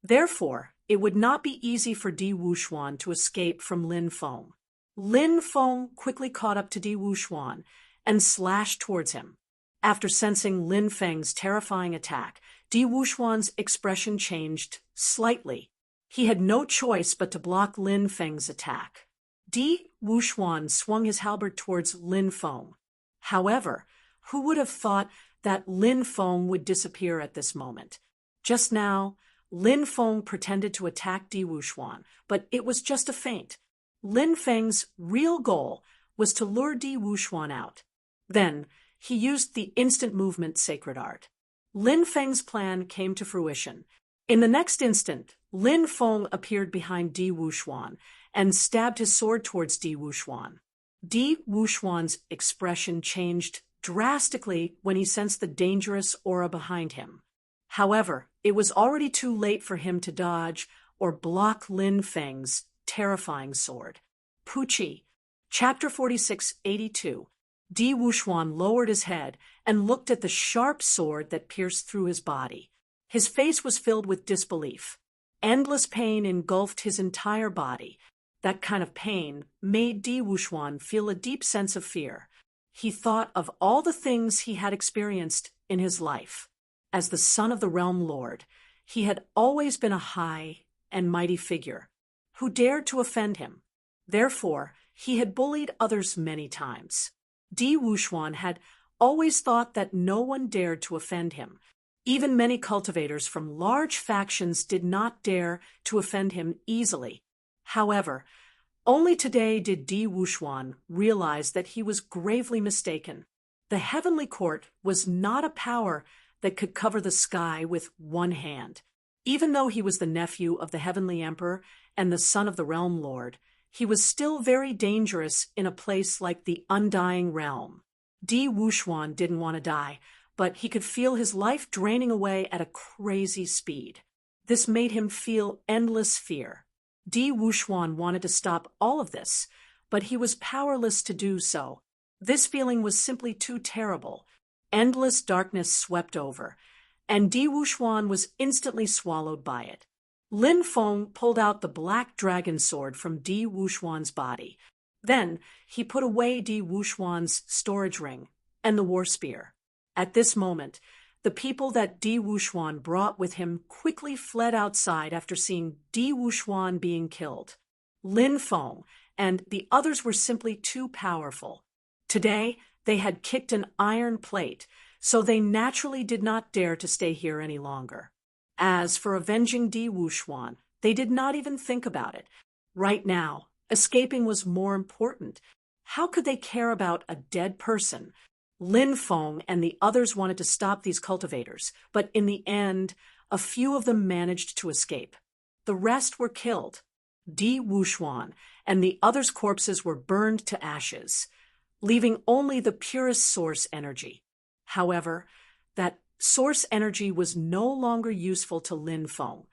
Therefore, it would not be easy for Di Wuxuan to escape from Lin Feng. Lin Feng quickly caught up to Di Wuxuan and slashed towards him. After sensing Lin Feng's terrifying attack, Di Wuxuan's expression changed slightly. He had no choice but to block Lin Feng's attack. Di Wuxuan swung his halberd towards Lin Feng. However, who would have thought that Lin Feng would disappear at this moment? Just now, Lin Feng pretended to attack Di Wuxuan, but it was just a feint. Lin Feng's real goal was to lure Di Wuxuan out. Then, he used the instant movement sacred art. Lin Feng's plan came to fruition. In the next instant, Lin Feng appeared behind Di Wuxuan and stabbed his sword towards Di Wuxuan. Di Wuxuan's expression changed drastically when he sensed the dangerous aura behind him. However, it was already too late for him to dodge or block Lin Feng's terrifying sword. Puchi, Chapter 4682. Di Wuxuan lowered his head and looked at the sharp sword that pierced through his body. His face was filled with disbelief. Endless pain engulfed his entire body. That kind of pain made Di Wuxuan feel a deep sense of fear. He thought of all the things he had experienced in his life. As the son of the Realm Lord, he had always been a high and mighty figure who dared to offend him. Therefore, he had bullied others many times. Di Wuxuan had always thought that no one dared to offend him. Even many cultivators from large factions did not dare to offend him easily. However, only today did Di Wuxuan realize that he was gravely mistaken. The heavenly court was not a power that could cover the sky with one hand. Even though he was the nephew of the heavenly emperor and the son of the realm lord, he was still very dangerous in a place like the Undying Realm. Di Wuxuan didn't want to die, but he could feel his life draining away at a crazy speed. This made him feel endless fear. Di Wuxuan wanted to stop all of this, but he was powerless to do so. This feeling was simply too terrible. Endless darkness swept over, and Di Wuxuan was instantly swallowed by it. Lin Feng pulled out the black dragon sword from Di Wuxuan's body. Then he put away Di Wuxuan's storage ring and the war spear. At this moment, the people that Di Wuxuan brought with him quickly fled outside after seeing Di Wuxuan being killed. Lin Feng and the others were simply too powerful. Today, they had kicked an iron plate, so they naturally did not dare to stay here any longer. As for avenging Di Wuxuan, they did not even think about it. Right now, escaping was more important. How could they care about a dead person? Lin Feng and the others wanted to stop these cultivators, but in the end, a few of them managed to escape. The rest were killed. Di Wuxuan and the others' corpses were burned to ashes, leaving only the purest source energy. However, that source energy was no longer useful to Lin Feng,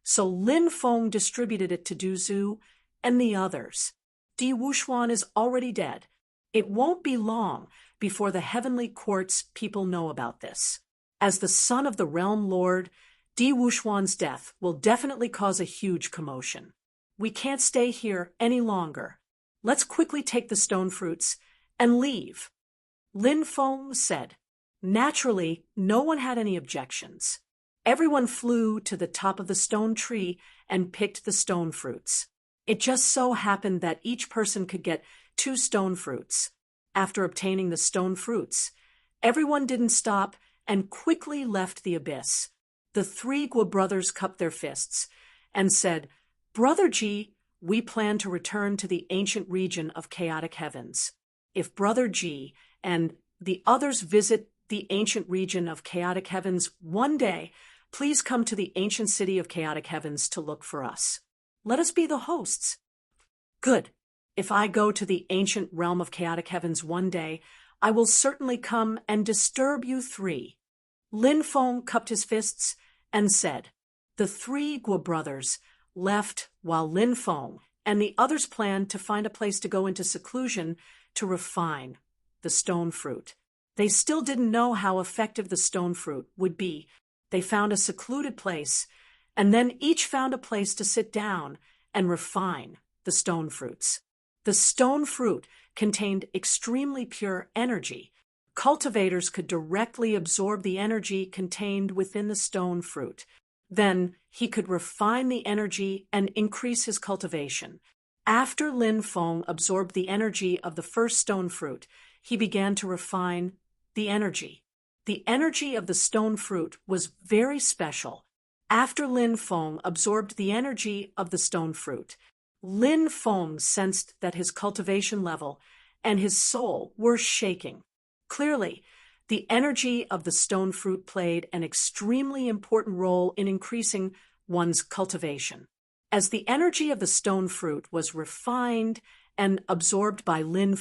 so Lin Feng distributed it to Du Zhu and the others. Di Wuxuan is already dead. It won't be long before the heavenly court's people know about this. As the son of the realm lord, Di Wuxuan's death will definitely cause a huge commotion. We can't stay here any longer. Let's quickly take the stone fruits and leave. Lin Feng said. Naturally, no one had any objections. Everyone flew to the top of the stone tree and picked the stone fruits. It just so happened that each person could get 2 stone fruits. After obtaining the stone fruits, everyone didn't stop and quickly left the abyss. The 3 Guo brothers cupped their fists and said, "Brother Ji, we plan to return to the ancient region of chaotic heavens. If Brother Ji and the others visit the ancient region of chaotic heavens one day, please come to the ancient city of chaotic heavens to look for us. Let us be the hosts." Good. If I go to the ancient realm of chaotic heavens one day, I will certainly come and disturb you 3. Lin Feng cupped his fists and said. The 3 Guo brothers left while Lin Feng and the others planned to find a place to go into seclusion to refine the stone fruit. They still didn't know how effective the stone fruit would be. They found a secluded place, and then each found a place to sit down and refine the stone fruits. The stone fruit contained extremely pure energy. Cultivators could directly absorb the energy contained within the stone fruit. Then he could refine the energy and increase his cultivation. After Lin Feng absorbed the energy of the first stone fruit, he began to refine the energy. The energy of the stone fruit was very special. After Lin Feng absorbed the energy of the stone fruit, Lin Feng sensed that his cultivation level and his soul were shaking. Clearly, the energy of the stone fruit played an extremely important role in increasing one's cultivation. As the energy of the stone fruit was refined and absorbed by Lin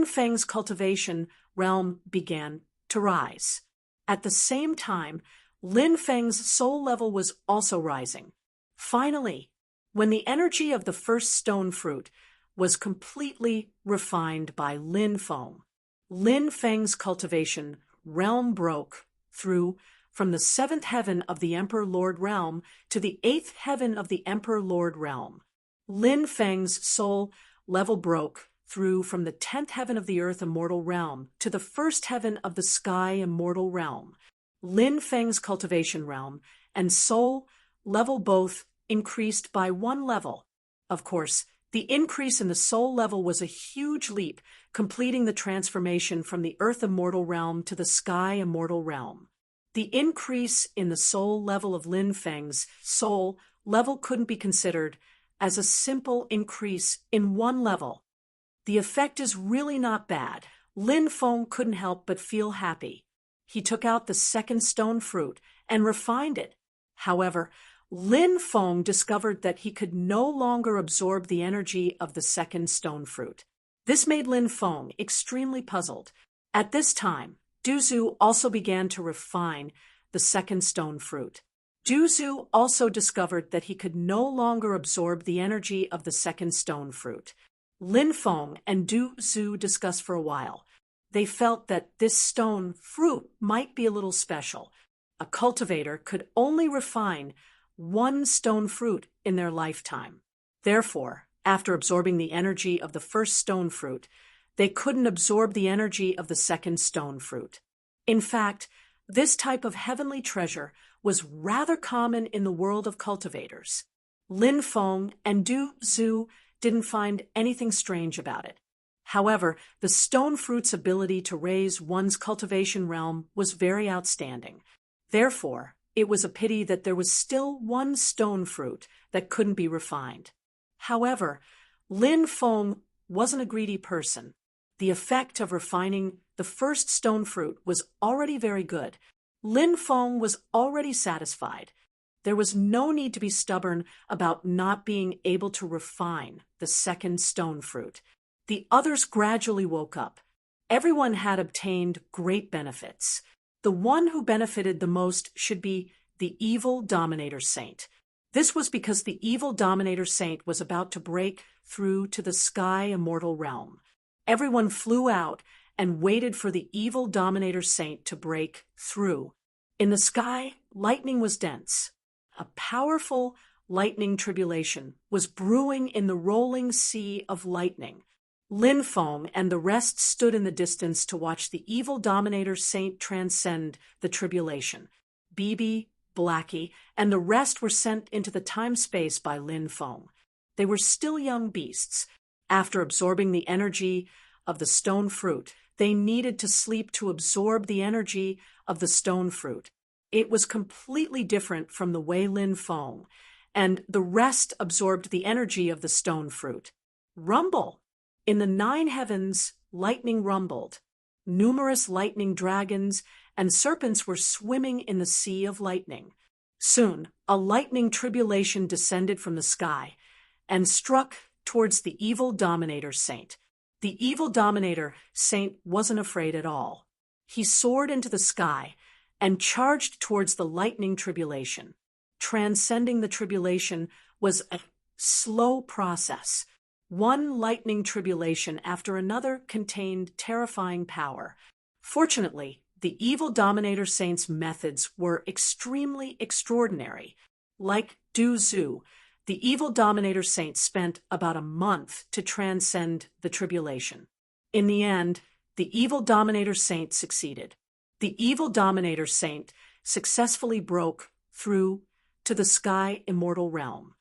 Feng's cultivation realm began to rise. At the same time, Lin Feng's soul level was also rising. Finally, when the energy of the first stone fruit was completely refined by Lin Feng's cultivation realm broke through from the 7th heaven of the Emperor Lord realm to the 8th heaven of the Emperor Lord realm. Lin Feng's soul level broke through from the 10th heaven of the Earth Immortal realm to the 1st heaven of the Sky Immortal realm. Lin Feng's cultivation realm and soul level both increased by 1 level. Of course, the increase in the soul level was a huge leap, completing the transformation from the Earth Immortal realm to the Sky Immortal realm. The increase in the soul level of Lin Feng's soul level couldn't be considered as a simple increase in 1 level. The effect is really not bad. Lin Feng couldn't help but feel happy. He took out the 2nd stone fruit and refined it. However, Lin Feng discovered that he could no longer absorb the energy of the 2nd stone fruit. This made Lin Feng extremely puzzled. At this time, Du Zhu also began to refine the 2nd stone fruit. Du Zhu also discovered that he could no longer absorb the energy of the 2nd stone fruit. Lin Feng and Du Zhu discussed for a while. They felt that this stone fruit might be a little special. A cultivator could only refine one stone fruit in their lifetime. Therefore, after absorbing the energy of the first stone fruit, they couldn't absorb the energy of the second stone fruit. In fact, this type of heavenly treasure was rather common in the world of cultivators. Lin Feng and Du Zhu didn't find anything strange about it. However, the stone fruit's ability to raise one's cultivation realm was very outstanding. Therefore, it was a pity that there was still one stone fruit that couldn't be refined. However, Lin Feng wasn't a greedy person. The effect of refining the first stone fruit was already very good. Lin Feng was already satisfied. There was no need to be stubborn about not being able to refine the second stone fruit. The others gradually woke up. Everyone had obtained great benefits. The one who benefited the most should be the evil Dominator Saint. This was because the evil Dominator Saint was about to break through to the sky immortal realm. Everyone flew out and waited for the evil Dominator Saint to break through. In the sky, lightning was dense. A powerful lightning tribulation was brewing in the rolling sea of lightning. Lin Feng and the rest stood in the distance to watch the evil Dominator Saint transcend the tribulation. Bibi, Blackie, and the rest were sent into the time-space by Lin Feng. They were still young beasts. After absorbing the energy of the stone fruit, they needed to sleep to absorb the energy of the stone fruit. It was completely different from the way Lin Feng and the rest absorbed the energy of the stone fruit. Rumble! In the 9 heavens, lightning rumbled. Numerous lightning dragons and serpents were swimming in the sea of lightning. Soon, a lightning tribulation descended from the sky and struck towards the evil Dominator Saint. The evil Dominator Saint wasn't afraid at all. He soared into the sky and charged towards the lightning tribulation. Transcending the tribulation was a slow process. One lightning tribulation after another contained terrifying power. Fortunately, the evil Dominator Saint's methods were extremely extraordinary. Like Du Zhu, the evil Dominator Saint spent about a month to transcend the tribulation. In the end, the evil Dominator Saint succeeded. The evil Dominator Saint successfully broke through to the sky immortal realm.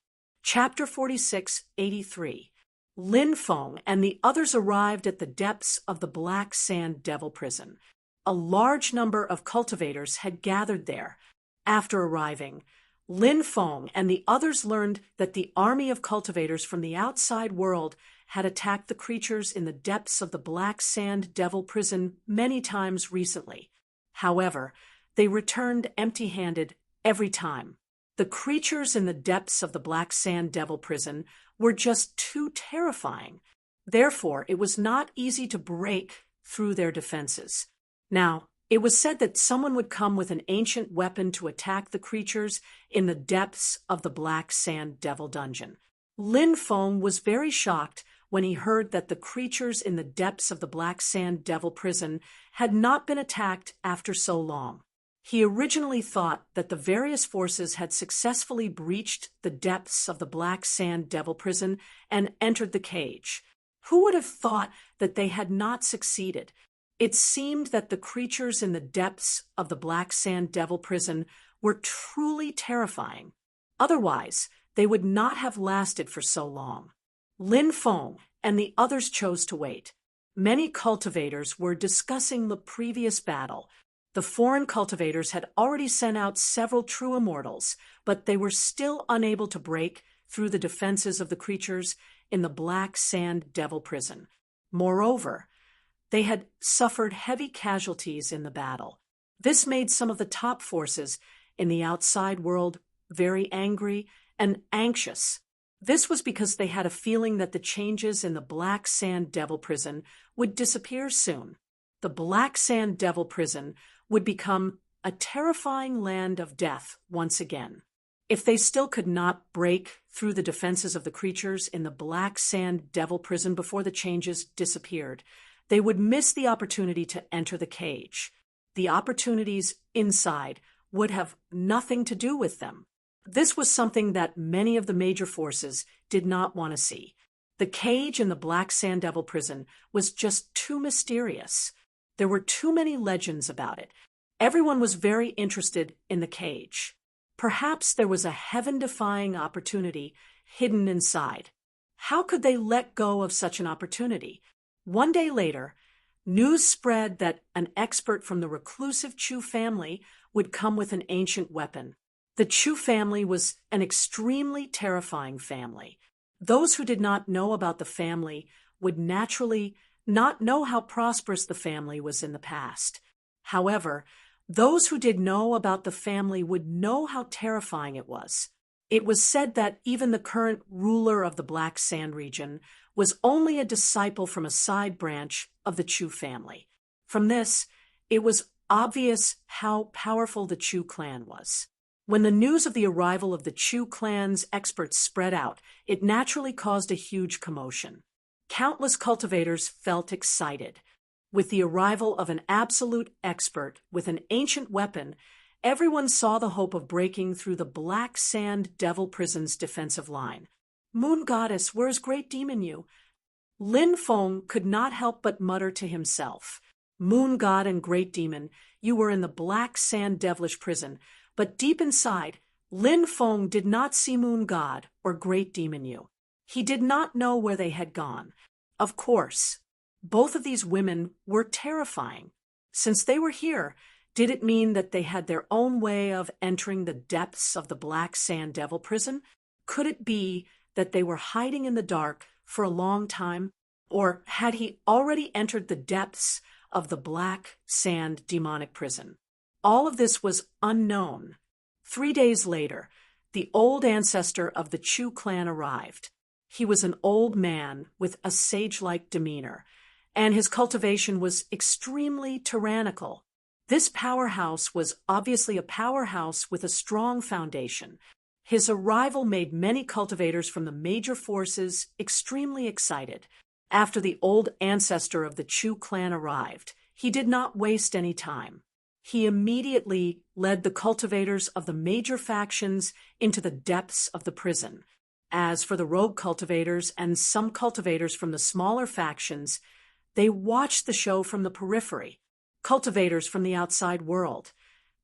Chapter 46:83. Lin Feng and the others arrived at the depths of the Black Sand Devil Prison. A large number of cultivators had gathered there. After arriving, Lin Feng and the others learned that the army of cultivators from the outside world had attacked the creatures in the depths of the Black Sand Devil Prison many times recently. However, they returned empty-handed every time. The creatures in the depths of the Black Sand Devil Prison were just too terrifying. Therefore, it was not easy to break through their defenses. Now, it was said that someone would come with an ancient weapon to attack the creatures in the depths of the Black Sand Devil Dungeon. Lin Feng was very shocked when he heard that the creatures in the depths of the Black Sand Devil Prison had not been attacked after so long. He originally thought that the various forces had successfully breached the depths of the Black Sand Devil Prison and entered the cage. Who would have thought that they had not succeeded? It seemed that the creatures in the depths of the Black Sand Devil Prison were truly terrifying. Otherwise, they would not have lasted for so long. Lin Feng and the others chose to wait. Many cultivators were discussing the previous battle. The foreign cultivators had already sent out several true immortals, but they were still unable to break through the defenses of the creatures in the Black Sand Devil Prison. Moreover, they had suffered heavy casualties in the battle. This made some of the top forces in the outside world very angry and anxious. This was because they had a feeling that the changes in the Black Sand Devil Prison would disappear soon. The Black Sand Devil Prison would become a terrifying land of death once again. If they still could not break through the defenses of the creatures in the black sand devil prison before the changes disappeared, they would miss the opportunity to enter the cage. The opportunities inside would have nothing to do with them. This was something that many of the major forces did not want to see. The cage in the black sand devil prison was just too mysterious. There were too many legends about it. Everyone was very interested in the cage. Perhaps there was a heaven-defying opportunity hidden inside. How could they let go of such an opportunity? One day later, news spread that an expert from the reclusive Chu family would come with an ancient weapon. The Chu family was an extremely terrifying family. Those who did not know about the family would naturally not know how prosperous the family was in the past. However, those who did know about the family would know how terrifying it was. It was said that even the current ruler of the Black Sand region was only a disciple from a side branch of the Chu family. From this, it was obvious how powerful the Chu clan was. When the news of the arrival of the Chu clan's experts spread out, it naturally caused a huge commotion. Countless cultivators felt excited. With the arrival of an absolute expert with an ancient weapon, everyone saw the hope of breaking through the black sand devil prison's defensive line. Moon Goddess, where's Great Demon you? Lin Feng could not help but mutter to himself. Moon God and Great Demon, you were in the black sand devilish prison, but deep inside, Lin Feng did not see Moon God or Great Demon you. He did not know where they had gone. Of course, both of these women were terrifying. Since they were here, did it mean that they had their own way of entering the depths of the black sand devil prison? Could it be that they were hiding in the dark for a long time? Or had he already entered the depths of the black sand demonic prison? All of this was unknown. 3 days later, the old ancestor of the Chu clan arrived. He was an old man with a sage-like demeanor, and his cultivation was extremely tyrannical. This powerhouse was obviously a powerhouse with a strong foundation. His arrival made many cultivators from the major forces extremely excited. After the old ancestor of the Chu clan arrived, he did not waste any time. He immediately led the cultivators of the major factions into the depths of the prison. As for the rogue cultivators and some cultivators from the smaller factions, they watched the show from the periphery. Cultivators from the outside world.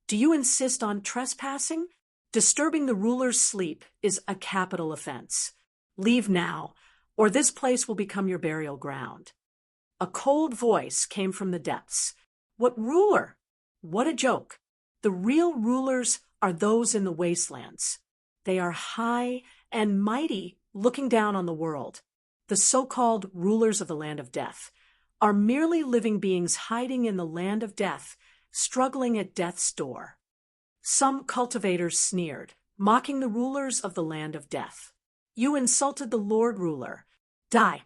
Do you insist on trespassing? Disturbing the ruler's sleep is a capital offense. Leave now, or this place will become your burial ground. A cold voice came from the depths. What ruler? What a joke. The real rulers are those in the wastelands. They are high and mighty, looking down on the world. The so-called rulers of the land of death are merely living beings hiding in the land of death, struggling at death's door. Some cultivators sneered, mocking the rulers of the land of death. You insulted the Lord Ruler. Die.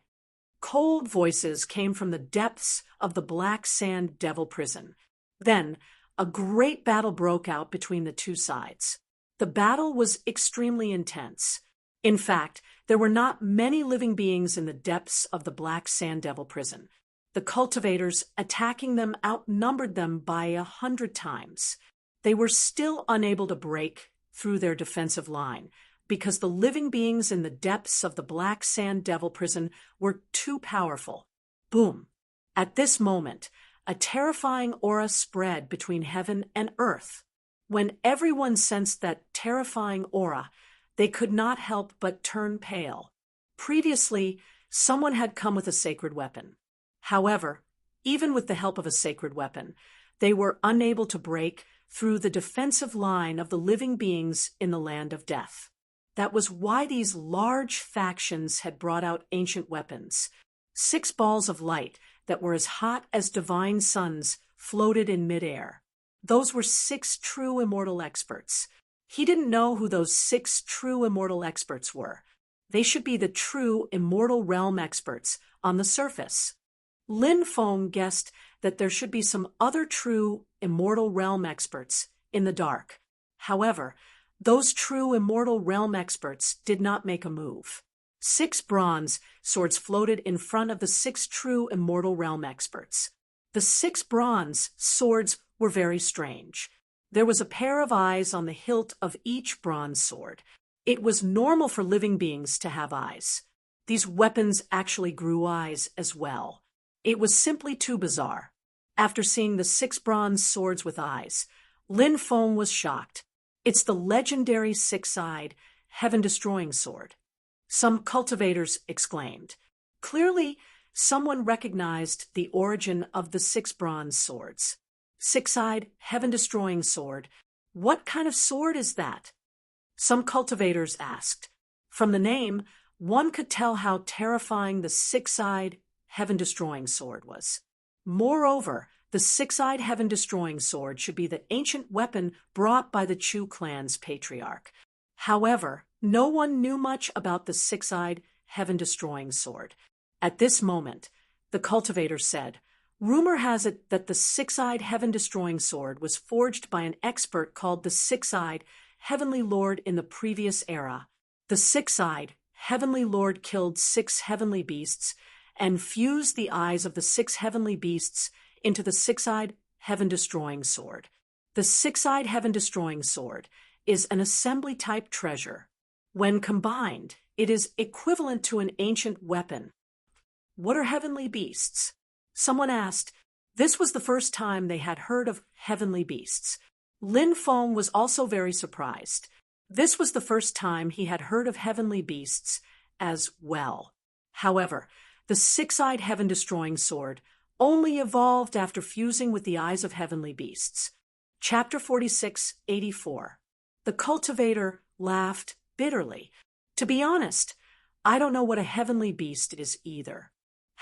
Cold voices came from the depths of the black sand devil prison. Then, a great battle broke out between the two sides. The battle was extremely intense. In fact, there were not many living beings in the depths of the black sand devil prison. The cultivators attacking them outnumbered them by 100 times. They were still unable to break through their defensive line because the living beings in the depths of the black sand devil prison were too powerful. Boom! At this moment, a terrifying aura spread between heaven and earth. When everyone sensed that terrifying aura, they could not help but turn pale. Previously, someone had come with a sacred weapon. However, even with the help of a sacred weapon, they were unable to break through the defensive line of the living beings in the land of death. That was why these large factions had brought out ancient weapons. 6 balls of light that were as hot as divine suns floated in midair. Those were 6 true immortal experts. He didn't know who those 6 true immortal experts were. They should be the true immortal realm experts on the surface. Lin Feng guessed that there should be some other true immortal realm experts in the dark. However, Those true immortal realm experts did not make a move. 6 bronze swords floated in front of the 6 true immortal realm experts. The 6 bronze swords were very strange. There was a pair of eyes on the hilt of each bronze sword. It was normal for living beings to have eyes. These weapons actually grew eyes as well. It was simply too bizarre. After seeing the 6 bronze swords with eyes, Lin Feng was shocked. It's the legendary 6-eyed, heaven-destroying sword. Some cultivators exclaimed. Clearly, someone recognized the origin of the 6 bronze swords. 6-eyed, heaven-destroying sword. What kind of sword is that? Some cultivators asked. From the name, one could tell how terrifying the 6-eyed, heaven-destroying sword was. Moreover, the 6-eyed heaven-destroying sword should be the ancient weapon brought by the Chu clan's patriarch. However, no one knew much about the 6-eyed heaven-destroying sword. At this moment, the cultivator said, "Rumor has it that the 6-eyed heaven-destroying sword was forged by an expert called the 6-eyed Heavenly Lord in the previous era. The 6-eyed Heavenly Lord killed 6 heavenly beasts and fused the eyes of the 6 heavenly beasts into the 6-eyed heaven-destroying sword. The 6-eyed heaven-destroying sword is an assembly-type treasure. When combined, it is equivalent to an ancient weapon." What are heavenly beasts? Someone asked. This was the first time they had heard of heavenly beasts. Lin Feng was also very surprised. This was the first time he had heard of heavenly beasts as well. However, the 6-eyed heaven-destroying sword only evolved after fusing with the eyes of heavenly beasts. Chapter 46:84. The cultivator laughed bitterly. To be honest, I don't know what a heavenly beast is either.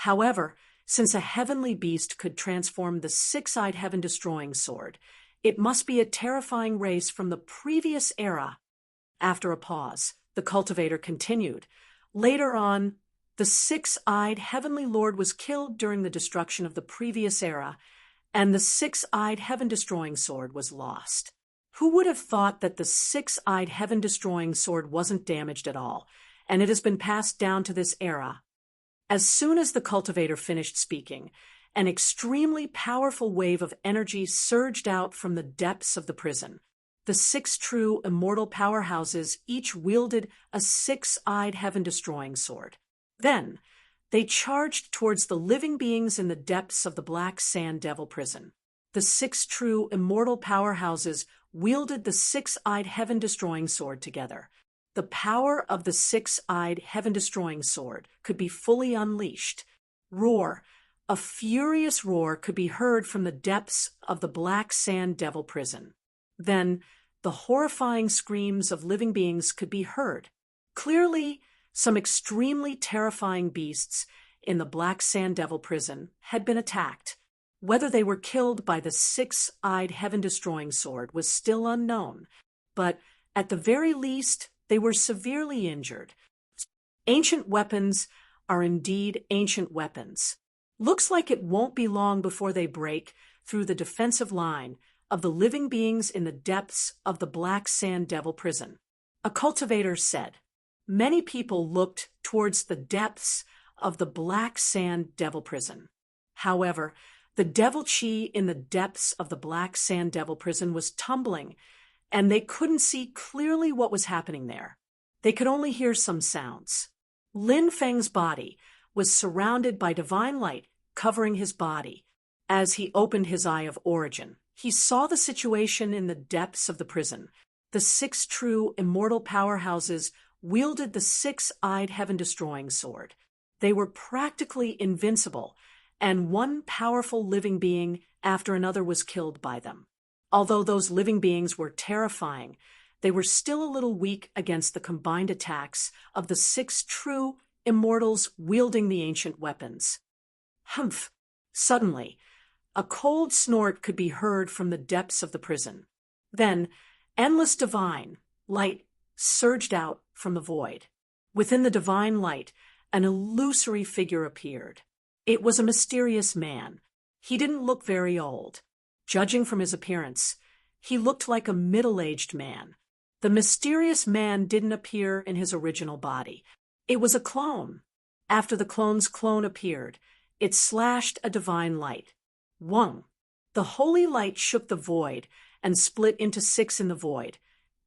However, since a heavenly beast could transform the 6-eyed heaven-destroying sword, it must be a terrifying race from the previous era. After a pause, the cultivator continued. Later on, the 6-eyed heavenly lord was killed during the destruction of the previous era, and the 6-eyed heaven-destroying sword was lost. Who would have thought that the 6-eyed heaven-destroying sword wasn't damaged at all, and it has been passed down to this era? As soon as the cultivator finished speaking, an extremely powerful wave of energy surged out from the depths of the prison. The 6 true immortal powerhouses each wielded a 6-eyed heaven-destroying sword. Then, they charged towards the living beings in the depths of the Black Sand Devil prison. The 6 true immortal powerhouses wielded the 6-eyed heaven-destroying sword together. The power of the 6-eyed heaven-destroying sword could be fully unleashed. Roar! A furious roar could be heard from the depths of the Black Sand Devil prison. Then, the horrifying screams of living beings could be heard. Clearly, some extremely terrifying beasts in the Black Sand Devil prison had been attacked. Whether they were killed by the 6-eyed heaven-destroying sword was still unknown, but at the very least, they were severely injured. Ancient weapons are indeed ancient weapons. Looks like it won't be long before they break through the defensive line of the living beings in the depths of the Black Sand Devil prison. A cultivator said. Many people looked towards the depths of the Black Sand Devil prison. However, the devil chi in the depths of the Black Sand Devil prison was tumbling, and they couldn't see clearly what was happening there. They could only hear some sounds. Lin Feng's body was surrounded by divine light covering his body. As he opened his eye of origin, he saw the situation in the depths of the prison. The 6 true immortal powerhouses wielded the 6-eyed heaven-destroying sword. They were practically invincible, and one powerful living being after another was killed by them. Although those living beings were terrifying, they were still a little weak against the combined attacks of the 6 true immortals wielding the ancient weapons. Humph! Suddenly, a cold snort could be heard from the depths of the prison. Then, endless divine light surged out from the void. Within the divine light, an illusory figure appeared. It was a mysterious man. He didn't look very old. Judging from his appearance, he looked like a middle-aged man. The mysterious man didn't appear in his original body. It was a clone. After the clone's clone appeared, it slashed a divine light. Wung. The holy light shook the void and split into 6 in the void,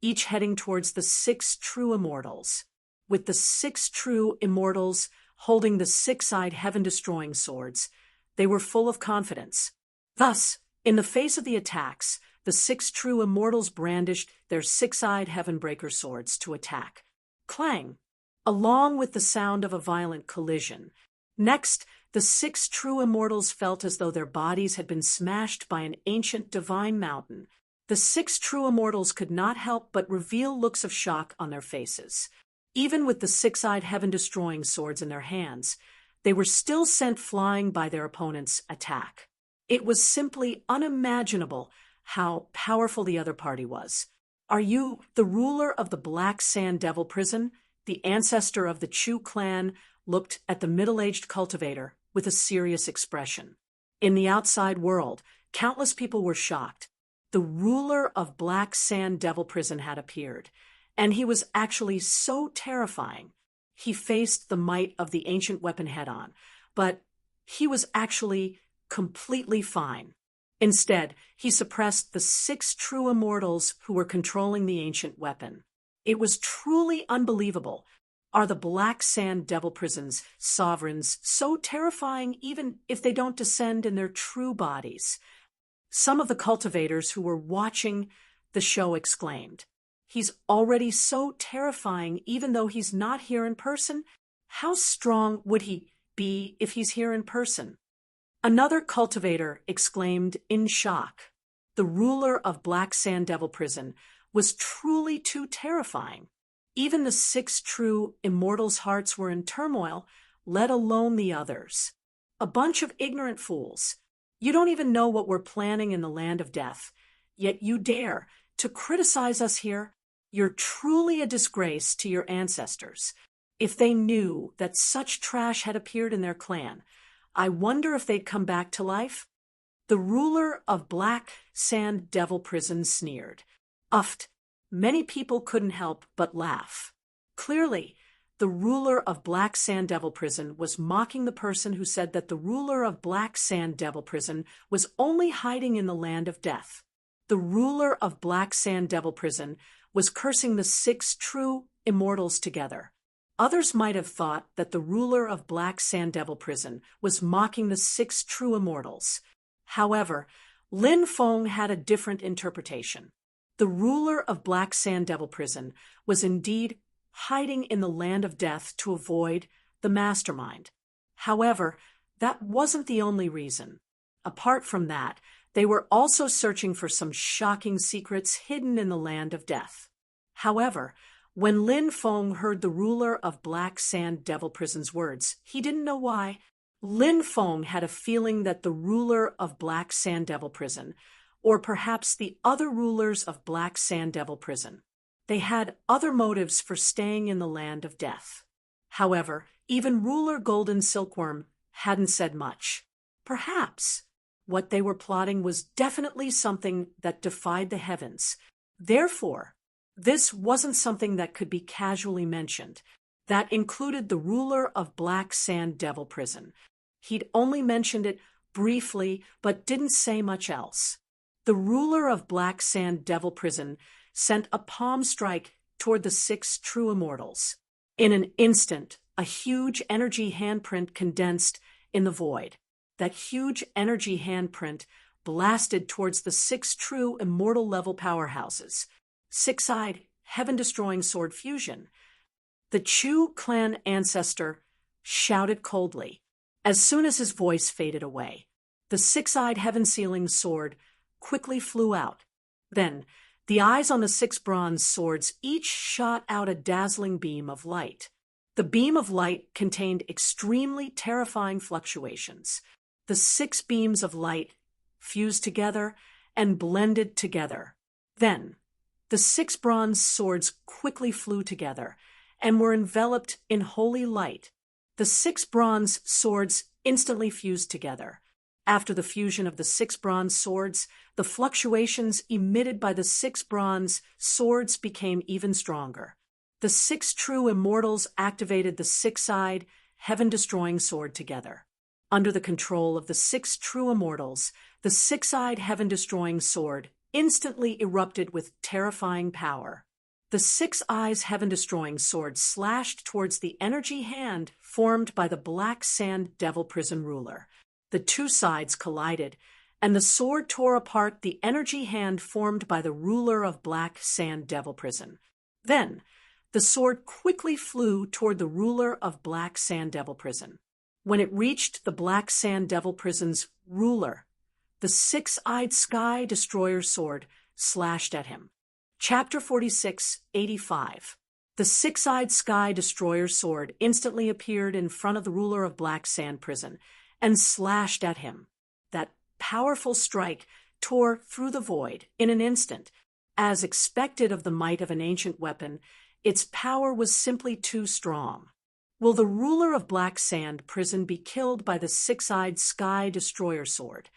each heading towards the 6 true immortals. With the 6 true immortals holding the 6-eyed heaven-destroying swords, they were full of confidence. Thus, in the face of the attacks, the 6 true immortals brandished their 6-eyed heaven-breaker swords to attack. Clang! Along with the sound of a violent collision. Next, the 6 true immortals felt as though their bodies had been smashed by an ancient divine mountain. The 6 true immortals could not help but reveal looks of shock on their faces. Even with the 6-eyed heaven-destroying swords in their hands, they were still sent flying by their opponent's attack. It was simply unimaginable how powerful the other party was. Are you the ruler of the Black Sand Devil Prison? The ancestor of the Chu clan looked at the middle-aged cultivator with a serious expression. In the outside world, countless people were shocked. The ruler of Black Sand Devil Prison had appeared, and he was actually so terrifying. He faced the might of the ancient weapon head-on, but he was actually completely fine. Instead, he suppressed the 6 true immortals who were controlling the ancient weapon. It was truly unbelievable. Are the Black Sand Devil Prison's sovereigns so terrifying even if they don't descend in their true bodies? Some of the cultivators who were watching the show exclaimed, "He's already so terrifying even though he's not here in person. How strong would he be if he's here in person?" Another cultivator exclaimed in shock, "The ruler of Black Sand Devil Prison was truly too terrifying. Even the 6 true immortals' hearts were in turmoil, let alone the others. A bunch of ignorant fools. You don't even know what we're planning in the land of death, yet you dare to criticize us here. You're truly a disgrace to your ancestors. If they knew that such trash had appeared in their clan, I wonder if they'd come back to life." The ruler of Black Sand Devil Prison sneered. Uffed. Many people couldn't help but laugh. Clearly, the ruler of Black Sand Devil Prison was mocking the person who said that the ruler of Black Sand Devil Prison was only hiding in the land of death. The ruler of Black Sand Devil Prison was cursing the 6 true immortals together. Others might have thought that the ruler of Black Sand Devil Prison was mocking the 6 true immortals. However, Lin Feng had a different interpretation. The ruler of Black Sand Devil Prison was indeed hiding in the land of death to avoid the mastermind. However, that wasn't the only reason. Apart from that, they were also searching for some shocking secrets hidden in the land of death. However, when Lin Feng heard the ruler of Black Sand Devil Prison's words, he didn't know why. Lin Feng had a feeling that the ruler of Black Sand Devil Prison, or perhaps the other rulers of Black Sand Devil Prison, they had other motives for staying in the land of death. However, even ruler Golden Silkworm hadn't said much. Perhaps what they were plotting was definitely something that defied the heavens. Therefore, this wasn't something that could be casually mentioned. That included the ruler of Black Sand Devil Prison. He'd only mentioned it briefly, but didn't say much else. The ruler of Black Sand Devil Prison sent a palm strike toward the 6 true immortals. In an instant, a huge energy handprint condensed in the void. That huge energy handprint blasted towards the 6 true immortal-level powerhouses. 6-eyed, heaven-destroying sword fusion. The Chu clan ancestor shouted coldly. As soon as his voice faded away, the 6-eyed heaven-sealing sword quickly flew out. Then, the eyes on the 6 bronze swords each shot out a dazzling beam of light. The beam of light contained extremely terrifying fluctuations. The 6 beams of light fused together and blended together. Then, the 6 bronze swords quickly flew together and were enveloped in holy light. The 6 bronze swords instantly fused together. After the fusion of the 6 bronze swords, the fluctuations emitted by the 6 bronze swords became even stronger. The 6 true immortals activated the 6-eyed, heaven-destroying sword together. Under the control of the 6 true immortals, the 6-eyed heaven-destroying sword instantly erupted with terrifying power. The 6 eyes heaven-destroying sword slashed towards the energy hand formed by the Black Sand Devil Prison ruler. The 2 sides collided, and the sword tore apart the energy hand formed by the ruler of Black Sand Devil Prison. Then, the sword quickly flew toward the ruler of Black Sand Devil Prison. When it reached the Black Sand Devil Prison's ruler, the 6-eyed Sky Destroyer sword slashed at him. Chapter 46, 85. The 6-eyed Sky Destroyer sword instantly appeared in front of the ruler of Black Sand Prison and slashed at him. That powerful strike tore through the void in an instant. As expected of the might of an ancient weapon, its power was simply too strong. Will the ruler of Black Sand Prison be killed by the 6-eyed Sky Destroyer sword?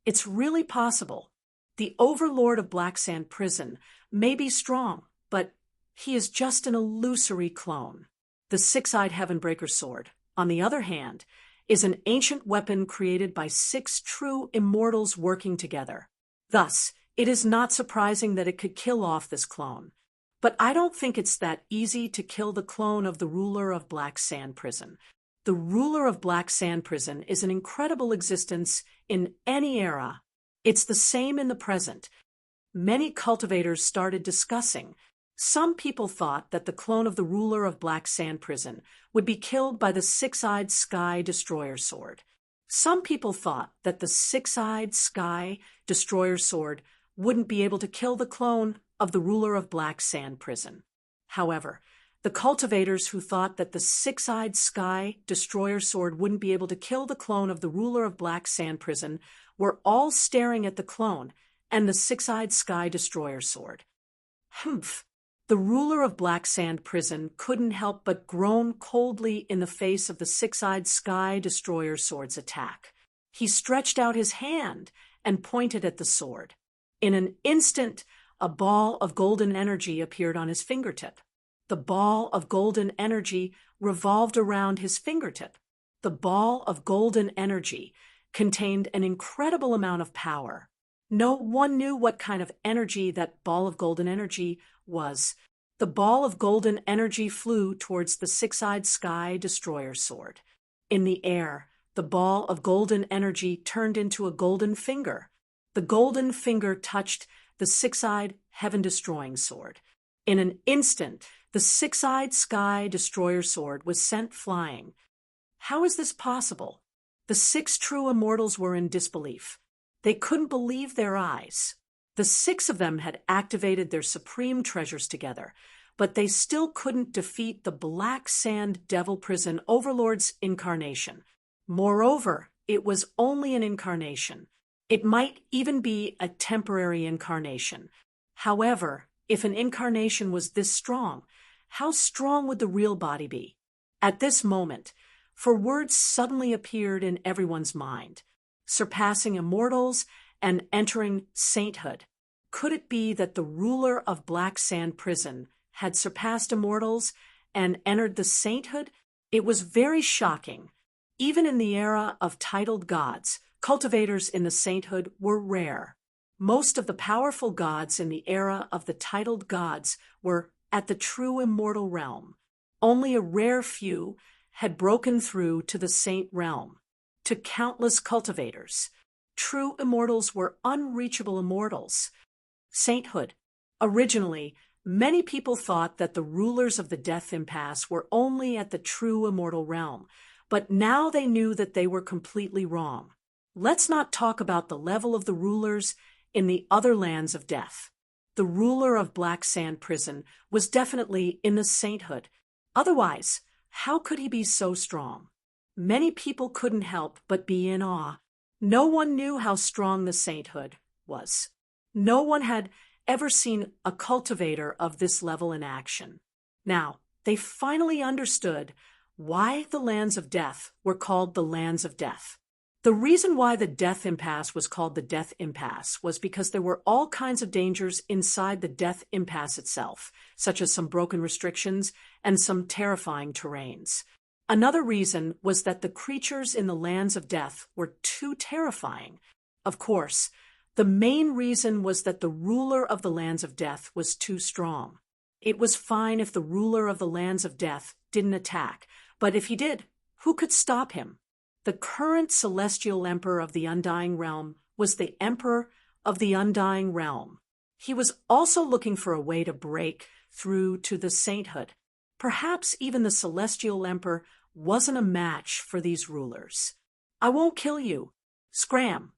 It's really possible. The overlord of Black Sand Prison may be strong, but he is just an illusory clone. The 6-eyed Heavenbreaker sword, on the other hand, is an ancient weapon created by 6 true immortals working together. Thus, it is not surprising that it could kill off this clone. But I don't think it's that easy to kill the clone of the ruler of Black Sand Prison. The ruler of Black Sand Prison is an incredible existence in any era. It's the same in the present. Many cultivators started discussing. Some people thought that the clone of the ruler of Black Sand Prison would be killed by the 6-eyed Sky Destroyer sword. Some people thought that the 6-eyed Sky Destroyer sword wouldn't be able to kill the clone of the ruler of Black Sand Prison. However, the cultivators who thought that the 6-eyed Sky Destroyer sword wouldn't be able to kill the clone of the ruler of Black Sand Prison were all staring at the clone and the 6-eyed Sky Destroyer sword. Humph! The ruler of Black Sand Prison couldn't help but groan coldly in the face of the 6-eyed Sky Destroyer sword's attack. He stretched out his hand and pointed at the sword. In an instant, a ball of golden energy appeared on his fingertip. The ball of golden energy revolved around his fingertip. The ball of golden energy contained an incredible amount of power. No one knew what kind of energy that ball of golden energy was. The ball of golden energy flew towards the 6-eyed Sky Destroyer sword. In the air, the ball of golden energy turned into a golden finger. The golden finger touched the 6-eyed heaven-destroying sword. In an instant, the 6-eyed Sky Destroyer sword was sent flying. How is this possible? The 6 true immortals were in disbelief. They couldn't believe their eyes. The 6 of them had activated their supreme treasures together, but they still couldn't defeat the Black Sand Devil Prison Overlord's incarnation. Moreover, it was only an incarnation. It might even be a temporary incarnation. However, if an incarnation was this strong, how strong would the real body be? At this moment, for words suddenly appeared in everyone's mind. Surpassing immortals and entering sainthood. Could it be that the ruler of Black Sand Prison had surpassed immortals and entered the sainthood? It was very shocking. Even in the era of titled gods, cultivators in the sainthood were rare. Most of the powerful gods in the era of the titled gods were at the true immortal realm. Only a rare few had broken through to the saint realm. To countless cultivators, true immortals were unreachable immortals. Sainthood. Originally, many people thought that the rulers of the death impasse were only at the true immortal realm, but now they knew that they were completely wrong. Let's not talk about the level of the rulers in the other lands of death. The ruler of Black Sand Prison was definitely in the sainthood. Otherwise, how could he be so strong? Many people couldn't help but be in awe. No one knew how strong the sainthood was. No one had ever seen a cultivator of this level in action. Now, they finally understood why the lands of death were called the lands of death. The reason why the death impasse was called the death impasse was because there were all kinds of dangers inside the death impasse itself, such as some broken restrictions and some terrifying terrains. Another reason was that the creatures in the lands of death were too terrifying. Of course, the main reason was that the ruler of the lands of death was too strong. It was fine if the ruler of the lands of death didn't attack, but if he did, who could stop him? The current celestial emperor of the Undying Realm was the Emperor of the Undying Realm. He was also looking for a way to break through to the sainthood. Perhaps even the celestial emperor wasn't a match for these rulers. I won't kill you. Scram.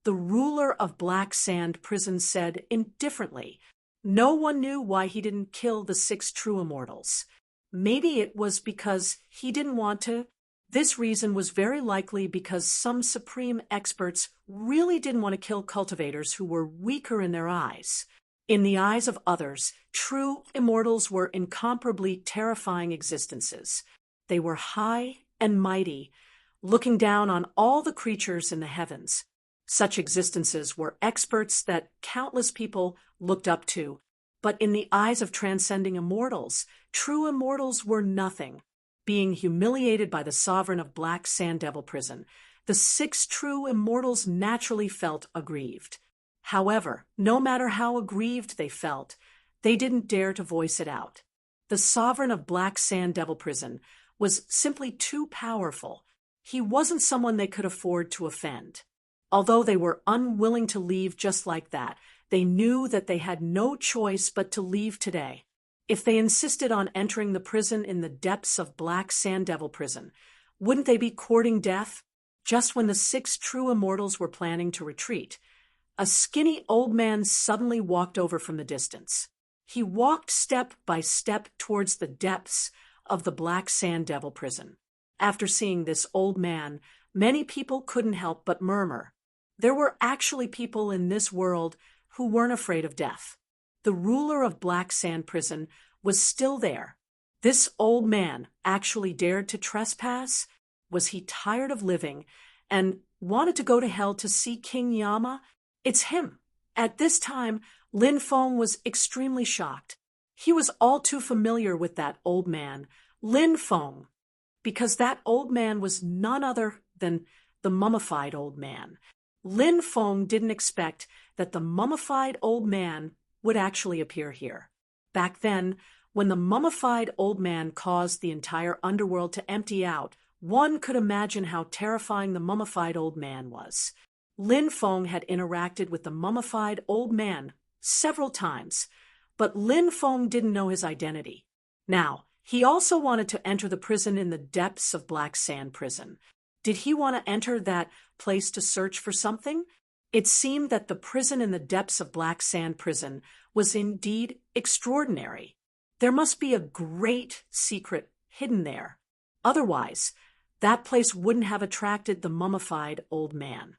The ruler of Black Sand Prison said indifferently. No one knew why he didn't kill the 6 true immortals. Maybe it was because he didn't want to. This reason was very likely because some supreme experts really didn't want to kill cultivators who were weaker in their eyes. In the eyes of others, true immortals were incomparably terrifying existences. They were high and mighty, looking down on all the creatures in the heavens. Such existences were experts that countless people looked up to, but in the eyes of transcending immortals, true immortals were nothing. Being humiliated by the sovereign of Black Sand Devil Prison, the 6 true immortals naturally felt aggrieved. However, no matter how aggrieved they felt, they didn't dare to voice it out. The sovereign of Black Sand Devil Prison was simply too powerful. He wasn't someone they could afford to offend. Although they were unwilling to leave just like that, they knew that they had no choice but to leave today. If they insisted on entering the prison in the depths of Black Sand Devil Prison, wouldn't they be courting death? Just when the 6 true immortals were planning to retreat, a skinny old man suddenly walked over from the distance. He walked step by step towards the depths of the Black Sand Devil Prison. After seeing this old man, many people couldn't help but murmur. There were actually people in this world who weren't afraid of death. The ruler of Black Sand Prison was still there. This old man actually dared to trespass? Was he tired of living and wanted to go to hell to see King Yama? It's him. At this time, Lin Feng was extremely shocked. He was all too familiar with that old man, Lin Feng, because that old man was none other than the mummified old man. Lin Feng didn't expect that the mummified old man would actually appear here. Back then, when the mummified old man caused the entire underworld to empty out, one could imagine how terrifying the mummified old man was. Lin Feng had interacted with the mummified old man several times, but Lin Feng didn't know his identity. Now, he also wanted to enter the prison in the depths of Black Sand Prison. Did he want to enter that place to search for something? It seemed that the prison in the depths of Black Sand Prison was indeed extraordinary. There must be a great secret hidden there. Otherwise, that place wouldn't have attracted the mummified old man.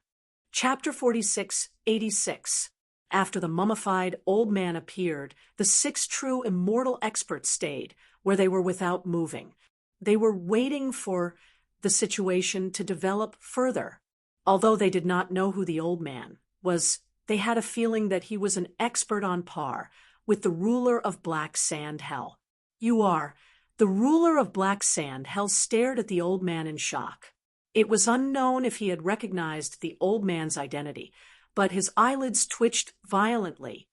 Chapter 46:86. After the mummified old man appeared, the 6 true immortal experts stayed, where they were without moving. They were waiting for the situation to develop further. Although they did not know who the old man was, they had a feeling that he was an expert on par with the ruler of Black Sand Hell. The ruler of Black Sand Hell stared at the old man in shock. It was unknown if he had recognized the old man's identity, but his eyelids twitched violently.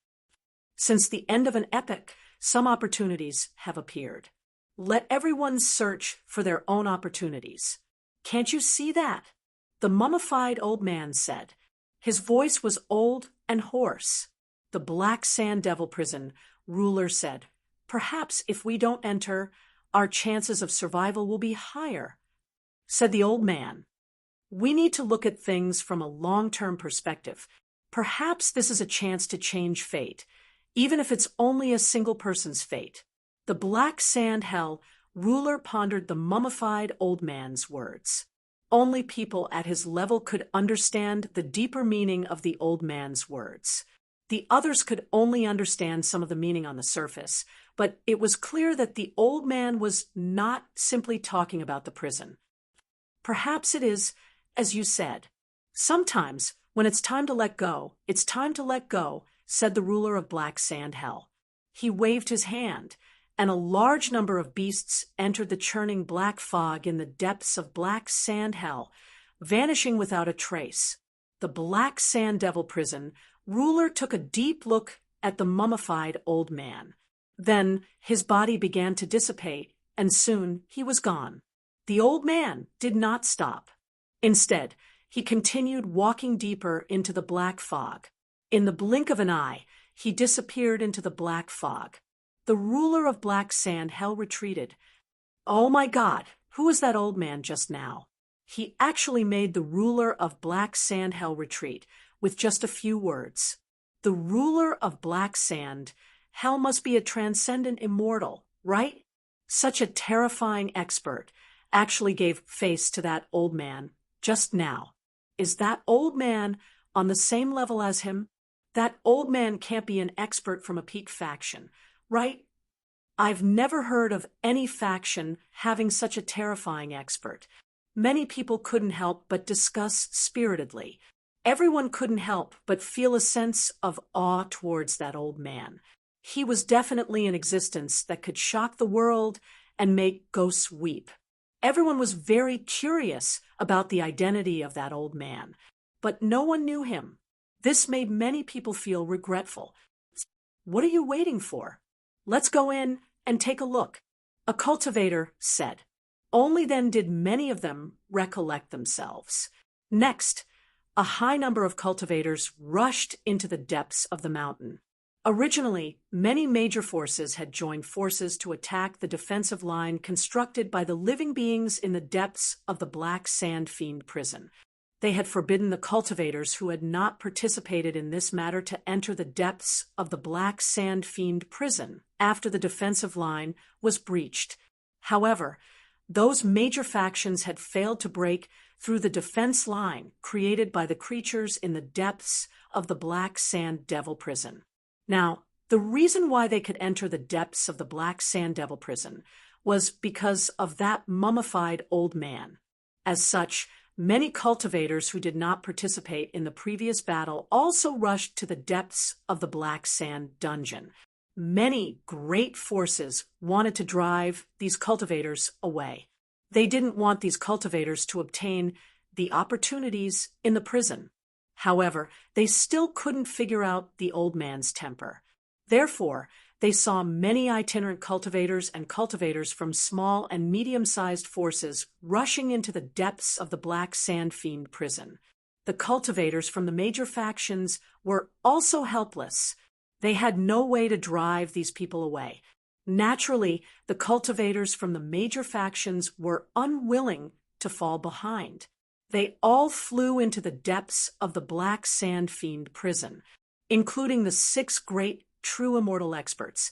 Since the end of an epoch, some opportunities have appeared. Let everyone search for their own opportunities. Can't you see that? The mummified old man said. His voice was old and hoarse. The Black Sand Devil Prison ruler said, "Perhaps if we don't enter, our chances of survival will be higher." Said the old man, "We need to look at things from a long-term perspective. Perhaps this is a chance to change fate, even if it's only a single person's fate." The Black Sand Hell ruler pondered the mummified old man's words. Only people at his level could understand the deeper meaning of the old man's words. The others could only understand some of the meaning on the surface, but it was clear that the old man was not simply talking about the prison. Perhaps it is as you said. Sometimes, when it's time to let go, it's time to let go, said the ruler of Black Sand Hell. He waved his hand, and a large number of beasts entered the churning black fog in the depths of Black Sand Hell, vanishing without a trace. The Black Sand Devil prison ruler took a deep look at the mummified old man. Then his body began to dissipate, and soon he was gone. The old man did not stop. Instead, he continued walking deeper into the black fog. In the blink of an eye, he disappeared into the black fog. The ruler of Black Sand Hell retreated. Oh my God, who was that old man just now? He actually made the ruler of Black Sand Hell retreat with just a few words. The ruler of Black Sand Hell must be a transcendent immortal, right? Such a terrifying expert actually gave face to that old man just now. Is that old man on the same level as him? That old man can't be an expert from a peak faction, right? I've never heard of any faction having such a terrifying expert. Many people couldn't help but discuss spiritedly. Everyone couldn't help but feel a sense of awe towards that old man. He was definitely an existence that could shock the world and make ghosts weep. Everyone was very curious about the identity of that old man, but no one knew him. This made many people feel regretful. What are you waiting for? Let's go in and take a look, a cultivator said. Only then did many of them recollect themselves. Next, a high number of cultivators rushed into the depths of the mountain. Originally, many major forces had joined forces to attack the defensive line constructed by the living beings in the depths of the Black Sand Fiend prison. They had forbidden the cultivators who had not participated in this matter to enter the depths of the Black Sand Fiend prison after the defensive line was breached. However, those major factions had failed to break through the defense line created by the creatures in the depths of the Black Sand Devil prison. Now, the reason why they could enter the depths of the Black Sand Devil prison was because of that mummified old man. As such, many cultivators who did not participate in the previous battle also rushed to the depths of the Black Sand dungeon. Many great forces wanted to drive these cultivators away. They didn't want these cultivators to obtain the opportunities in the prison. However, they still couldn't figure out the old man's temper. Therefore, they saw many itinerant cultivators and cultivators from small and medium-sized forces rushing into the depths of the Black Sand Fiend prison. The cultivators from the major factions were also helpless. They had no way to drive these people away. Naturally, the cultivators from the major factions were unwilling to fall behind. They all flew into the depths of the Black Sand Fiend prison, including the 6 great true immortal experts.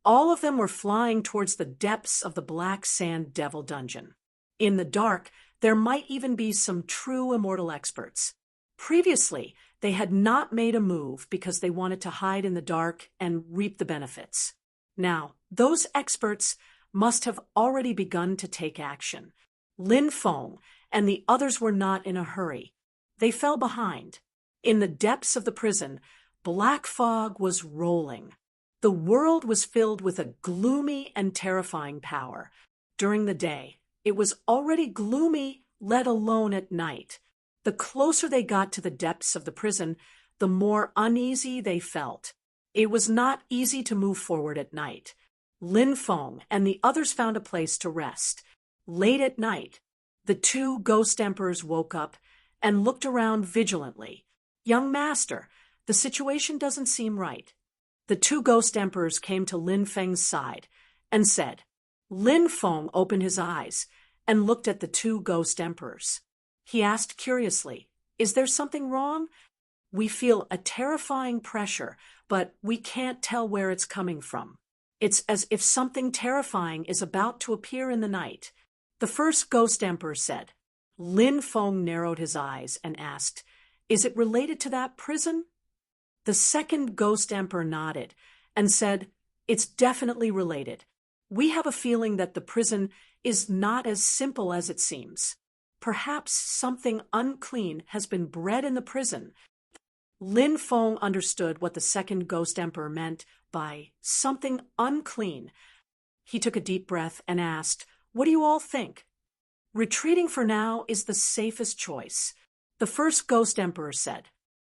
All of them were flying towards the depths of the Black Sand Devil dungeon. In the dark, there might even be some true immortal experts. Previously, they had not made a move because they wanted to hide in the dark and reap the benefits. Now, those experts must have already begun to take action. Lin Feng and the others were not in a hurry. They fell behind. In the depths of the prison, black fog was rolling. The world was filled with a gloomy and terrifying power. During the day, it was already gloomy, let alone at night. The closer they got to the depths of the prison, the more uneasy they felt. It was not easy to move forward at night. Lin Feng and the others found a place to rest. Late at night, the 2 ghost emperors woke up and looked around vigilantly. Young master, the situation doesn't seem right. The 2 ghost emperors came to Lin Feng's side and said. Lin Feng opened his eyes and looked at the 2 ghost emperors. He asked curiously, "Is there something wrong? We feel a terrifying pressure, but we can't tell where it's coming from. It's as if something terrifying is about to appear in the night." The first ghost emperor said. Lin Feng narrowed his eyes and asked, "Is it related to that prison?" The second ghost emperor nodded and said, "It's definitely related. We have a feeling that the prison is not as simple as it seems. Perhaps something unclean has been bred in the prison. Lin Feng understood what the second ghost emperor meant by something unclean. He took a deep breath and asked, "What do you all think?" "Retreating for now is the safest choice," the first ghost emperor said.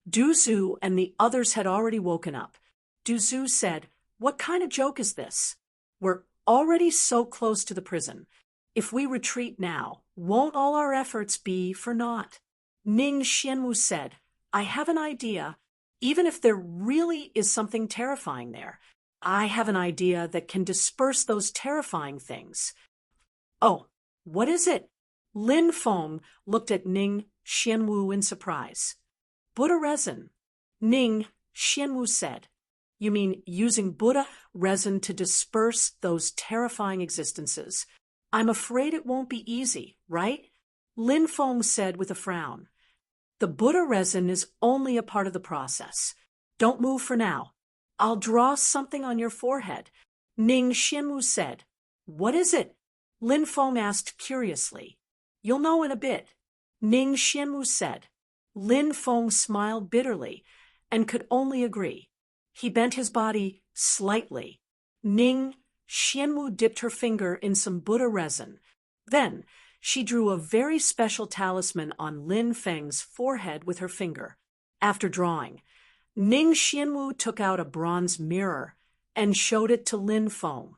Du Zhu and the others had already woken up. Du Zhu said, "What kind of joke is this? We're already so close to the prison. If we retreat now, won't all our efforts be for naught?" Ning Xianwu said, "I have an idea. Even if there really is something terrifying there, I have an idea that can disperse those terrifying things." "Oh, what is it?" Lin Feng looked at Ning Xianwu in surprise. "Buddha resin." Ning Xianwu said, "You mean using Buddha resin to disperse those terrifying existences? I'm afraid it won't be easy, right?" Lin Feng said with a frown. "The Buddha resin is only a part of the process. Don't move for now. I'll draw something on your forehead." Ning Xianwu said. "What is it?" Lin Feng asked curiously. "You'll know in a bit," Ning Xianwu said. Lin Feng smiled bitterly and could only agree. He bent his body slightly. Ning Xianwu dipped her finger in some Buddha resin. Then she drew a very special talisman on Lin Feng's forehead with her finger. After drawing, Ning Xianwu took out a bronze mirror and showed it to Lin Feng.